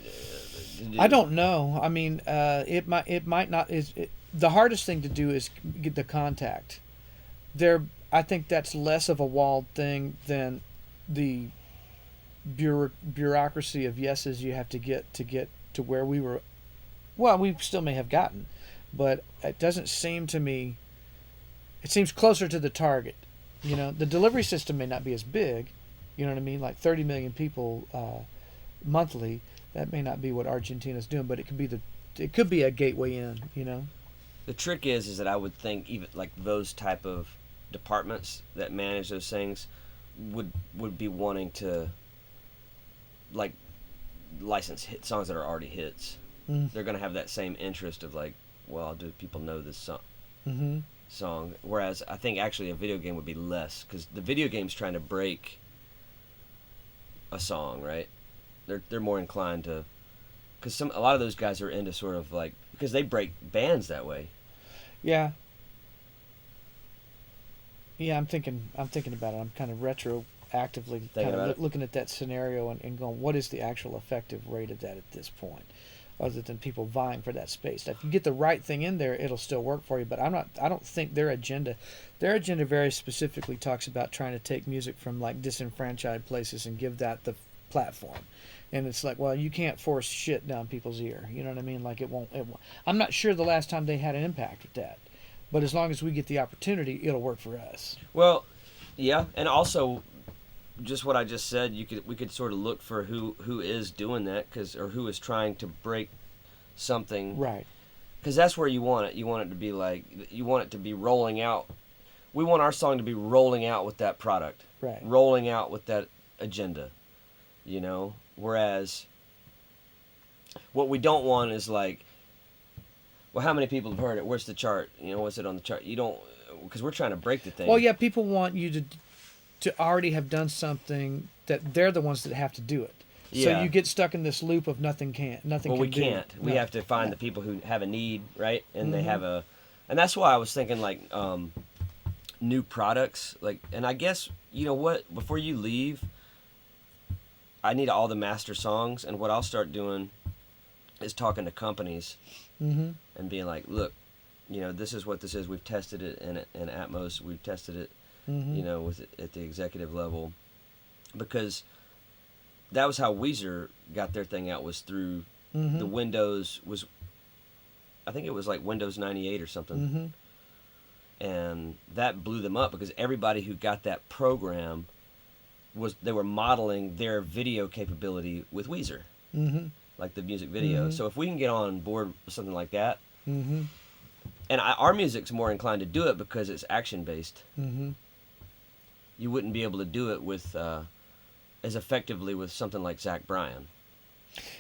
know, I don't know. I mean, it might not. The hardest thing to do is get the contact. I think that's less of a walled thing than the bureaucracy of yeses you have to get to where we were. Well, we still may have gotten, but it doesn't seem to me. It seems closer to the target. You know, the delivery system may not be as big. You know what I mean? Like 30 million people monthly. That may not be what Argentina's doing, but it could be a gateway in. You know. The trick is that I would think even like those type of departments that manage those things would be wanting to like licensed songs that are already hits. They're gonna have that same interest of like, well, do people know this song? Whereas I think actually a video game would be less, because the video game's trying to break a song, right? They're more inclined to, because a lot of those guys are into sort of like, because they break bands that way. Yeah. Yeah, I'm thinking about it. I'm kind of retroactively kind of looking at that scenario and going, what is the actual effective rate of that at this point, other than people vying for that space? Now, if you get the right thing in there, it'll still work for you. But I don't think their agenda very specifically talks about trying to take music from like disenfranchised places and give that the platform. And it's like, well, you can't force shit down people's ear. You know what I mean? Like it won't. I'm not sure the last time they had an impact with that. But as long as we get the opportunity, it'll work for us. Well, yeah, and also, just what I just said, we could sort of look for who is doing that, or who is trying to break something. Right. Because that's where you want it. You want it to be like, you want it to be rolling out. We want our song to be rolling out with that product. Right. Rolling out with that agenda. You know? Whereas, what we don't want is like, well, how many people have heard it? Where's the chart? You know, what's it on the chart? You don't, because we're trying to break the thing. Well, yeah, people want you to already have done something that they're the ones that have to do it. Yeah. So you get stuck in this loop of nothing. Well, we can't. We have to find the people who have a need, right? And they have and that's why I was thinking like new products, like, and I guess, you know what? Before you leave, I need all the master songs, and what I'll start doing is talking to companies. And being like, look, you know, this is what this is. We've tested it in Atmos. We've tested it, you know, at the executive level, because that was how Weezer got their thing out, was through the Windows. I think it was like Windows 98 or something, and that blew them up because everybody who got that program they were modeling their video capability with Weezer. Like the music video. So if we can get on board with something like that, and our music's more inclined to do it because it's action based. You wouldn't be able to do it with as effectively with something like Zach Bryan.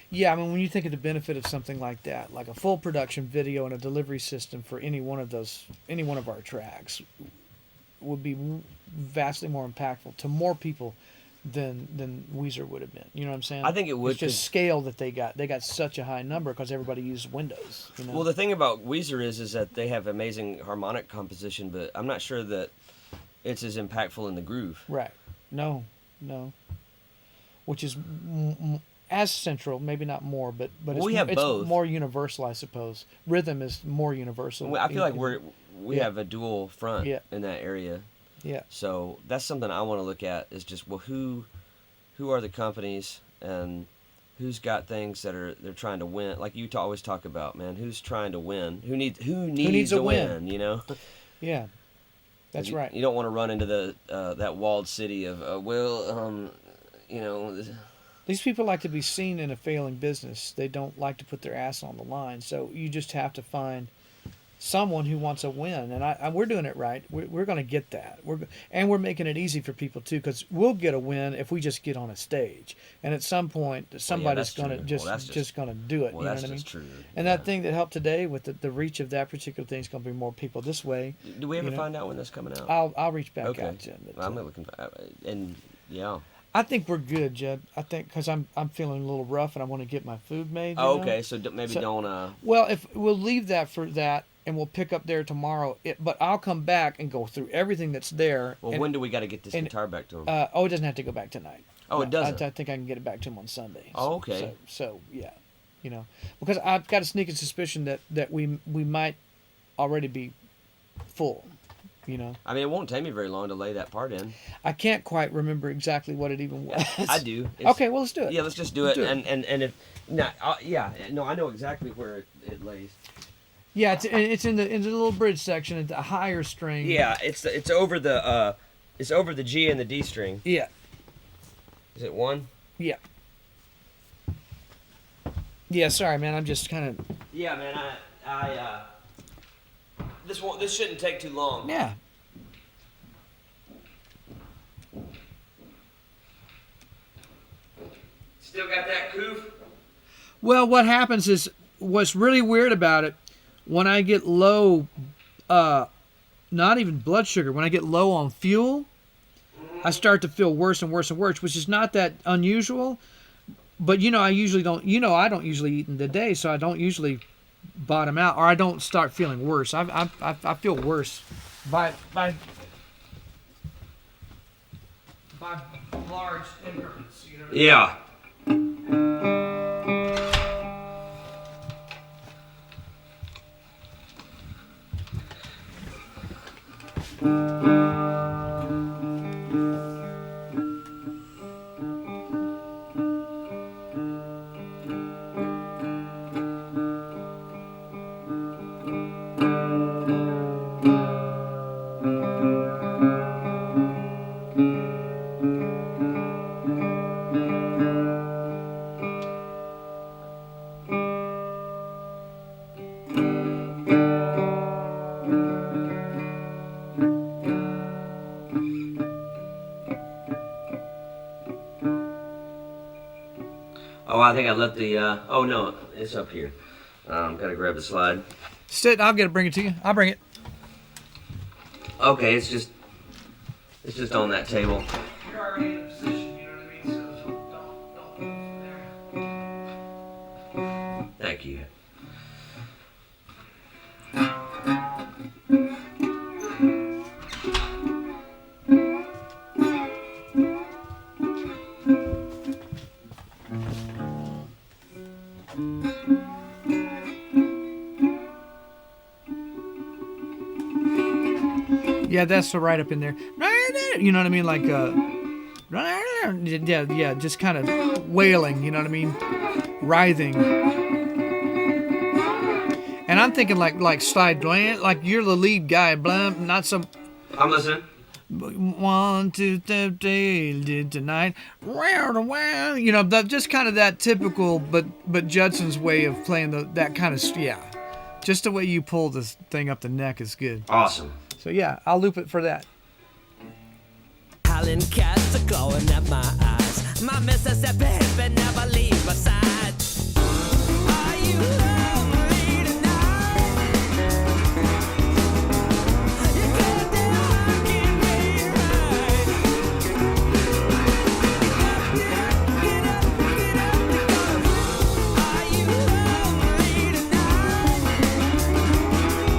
Yeah, I mean, when you think of the benefit of something like that, like a full production video and a delivery system for any one of our tracks, would be vastly more impactful to more people than Weezer would have been. You know what I'm saying? I think it would. It's just scale that they got. They got such a high number because everybody used Windows. You know? Well, the thing about Weezer is that they have amazing harmonic composition, but I'm not sure that it's as impactful in the groove. Right. No. Which is as central, maybe not more, but we have both. More universal, I suppose. Rhythm is more universal. I feel like we have a dual front in that area. Yeah. So that's something I want to look at, is just, well, who are the companies and who's got things that they're trying to win? Like you always talk about, man, who's trying to win? Who needs a win? You know? Yeah. That's right. You don't want to run into that walled city of you know. These people like to be seen in a failing business. They don't like to put their ass on the line. So you just have to find someone who wants a win, and we're doing it right. We're going to get that. We're making it easy for people too, because we'll get a win if we just get on a stage. And at some point, somebody's going to just going to do it. Well, you know that's what I mean? just true. And that thing that helped today with the reach of that particular thing is going to be more people this way. Do we ever find out when that's coming out? I'll reach back out to him. Well, I'm looking, and yeah. I think we're good, Judd. I think because I'm feeling a little rough and I want to get my food made. Oh, okay. So maybe don't. Well, if we'll leave that for that, and we'll pick up there tomorrow. But I'll come back and go through everything that's there. Well, when do we got to get this guitar back to him? It doesn't have to go back tonight. Oh, it doesn't. I think I can get it back to him on Sunday. Oh, okay. So yeah, you know, because I've got a sneaking suspicion that we might already be full. You know. I mean, it won't take me very long to lay that part in. I can't quite remember exactly what it even was. I do. Okay, well, let's do it. Yeah, let's just do it. And if I know exactly where it lays. Yeah, it's in the little bridge section at the higher string. Yeah, it's over the G and the D string. Yeah. Is it one? Yeah. Yeah, sorry, man. I'm just kind of. Yeah, man. This shouldn't take too long. Yeah. Still got that coof? Well, what happens is what's really weird about it when I get low, not even blood sugar. When I get low on fuel, I start to feel worse and worse and worse, which is not that unusual. But I usually don't. I don't usually eat in the day, so I don't usually bottom out, or I don't start feeling worse. I feel worse by large increments. Yeah. Oh, I think I left the. Oh no, it's up here. Gotta grab the slide. Sit. I'll bring it to you. I'll bring it. Okay, it's just on that table. You're already in a position. You know what I mean? So don't move from there. Thank you. Yeah, that's right up in there. You know what I mean? Like, yeah, just kind of wailing. You know what I mean? Writhing. And I'm thinking like slide, like you're the lead guy, blah, not some. I'm listening. 1, 2, 3 tonight. Just kind of that typical, but Judson's way of playing that kind of just the way you pull this thing up the neck is good. Awesome. So yeah, I'll loop it for that. Howling cats are glowing at my eyes. My Mississippi hippie never leaves my side. Are you lonely tonight? You got that rockin' me right. Get up, Are you lonely tonight? You got that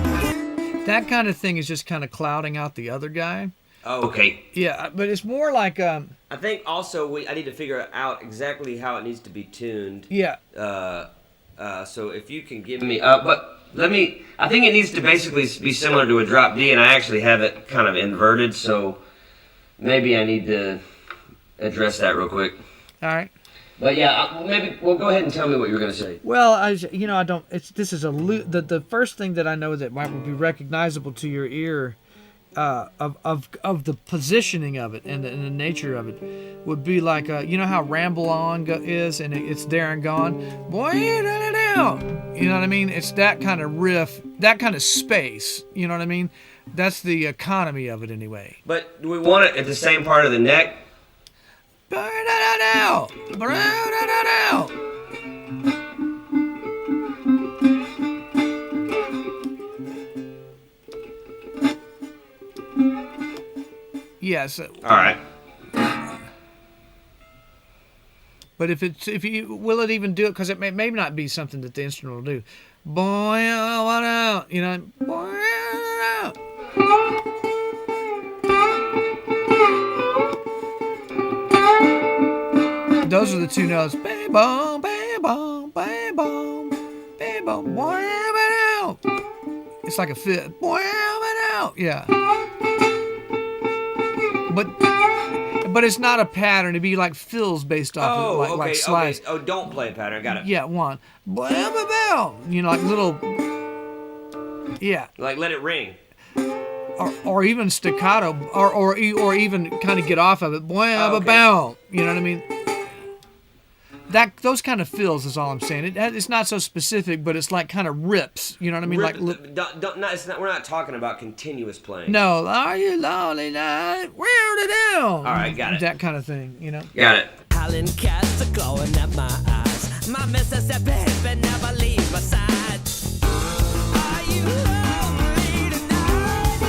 rockin' me That kind of thing is just kind of clouding out the other guy. Oh, okay. Yeah, but it's more like I think also I need to figure out exactly how it needs to be tuned. yeah. So if you can give me but I think it needs to basically be similar to a drop D, and I actually have it kind of inverted, so maybe I need to address that real quick. All right. But yeah, go ahead and tell me what you were going to say. Well, I don't. This is the first thing that I know that would be recognizable to your ear, of the positioning of it and the nature of it, would be like how Ramble On is, and it's there and gone. Boy, you know what I mean? It's that kind of riff, that kind of space. You know what I mean? That's the economy of it anyway. But do we want it at the same part of the neck? Yes. All right. But will it even do it? Because it may not be something that the instrument will do. Boy, what out? Boy, what out? Those are the two notes. Bam, bam, bam, bam, bam, bam, bam, bam, boy, out. It's like a fit. Boy, out. Yeah. But it's not a pattern. It'd be like fills based off of like slides. Okay. Oh, don't play a pattern. Got it. Yeah, one. Like little. Yeah. Like let it ring. or even staccato, or even kind of get off of it. Boy, okay. bow. You know what I mean? Those kind of feels is all I'm saying. It's not so specific, but it's like kind of rips. You know what I mean? We're not talking about continuous playing. No, are you lonely night? Where it down? All right, got it. That kind of thing. You know. Got it. Howling cats are glowing at my eyes. My Mississippi hippie never leaves my side. Are you lonely tonight?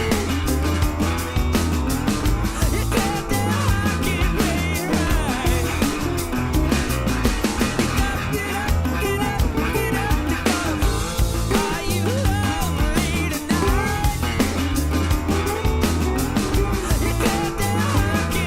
You got that honky right. Get up, get up. Are you lonely tonight? You got that honky right.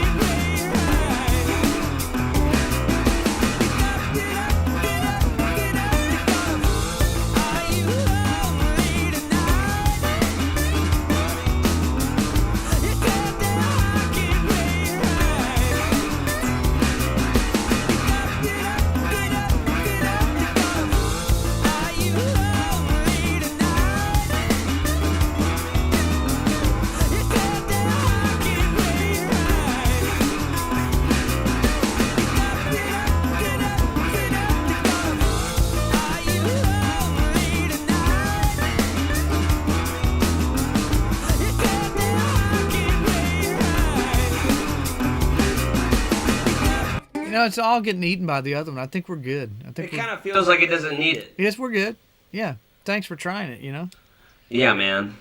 You know, it's all getting eaten by the other one. I think we're good. It kind of feels like it doesn't need it. Yes, we're good. Yeah. Thanks for trying it. You know. Yeah, man.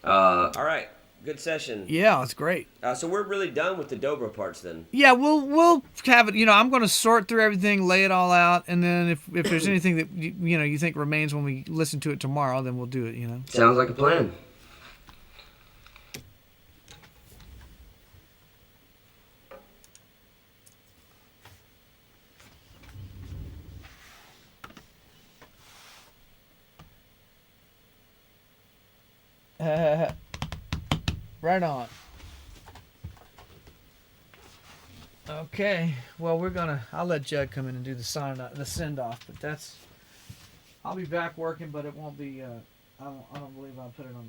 All right. Good session. Yeah, it's great. So we're really done with the Dobro parts then. Yeah, we'll have it. You know, I'm going to sort through everything, lay it all out, and then if there's anything that you think remains when we listen to it tomorrow, then we'll do it. You know. Sounds like a plan. Right on. Okay. Well, I'll let Judd come in and do the send off, but I'll be back working, but it won't be. I don't believe I'll put it on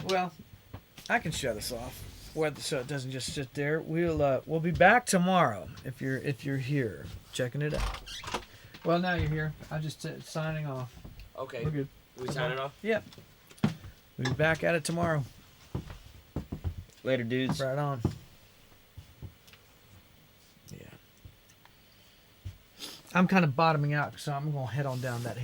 the. Well, I can shut us off. So it doesn't just sit there. We'll be back tomorrow if you're here checking it out. Well, now you're here. I just said signing off. Okay. We're good. We sign it off? Yep. We'll be back at it tomorrow. Later, dudes. Right on. Yeah. I'm kind of bottoming out, so I'm gonna head on down that hill.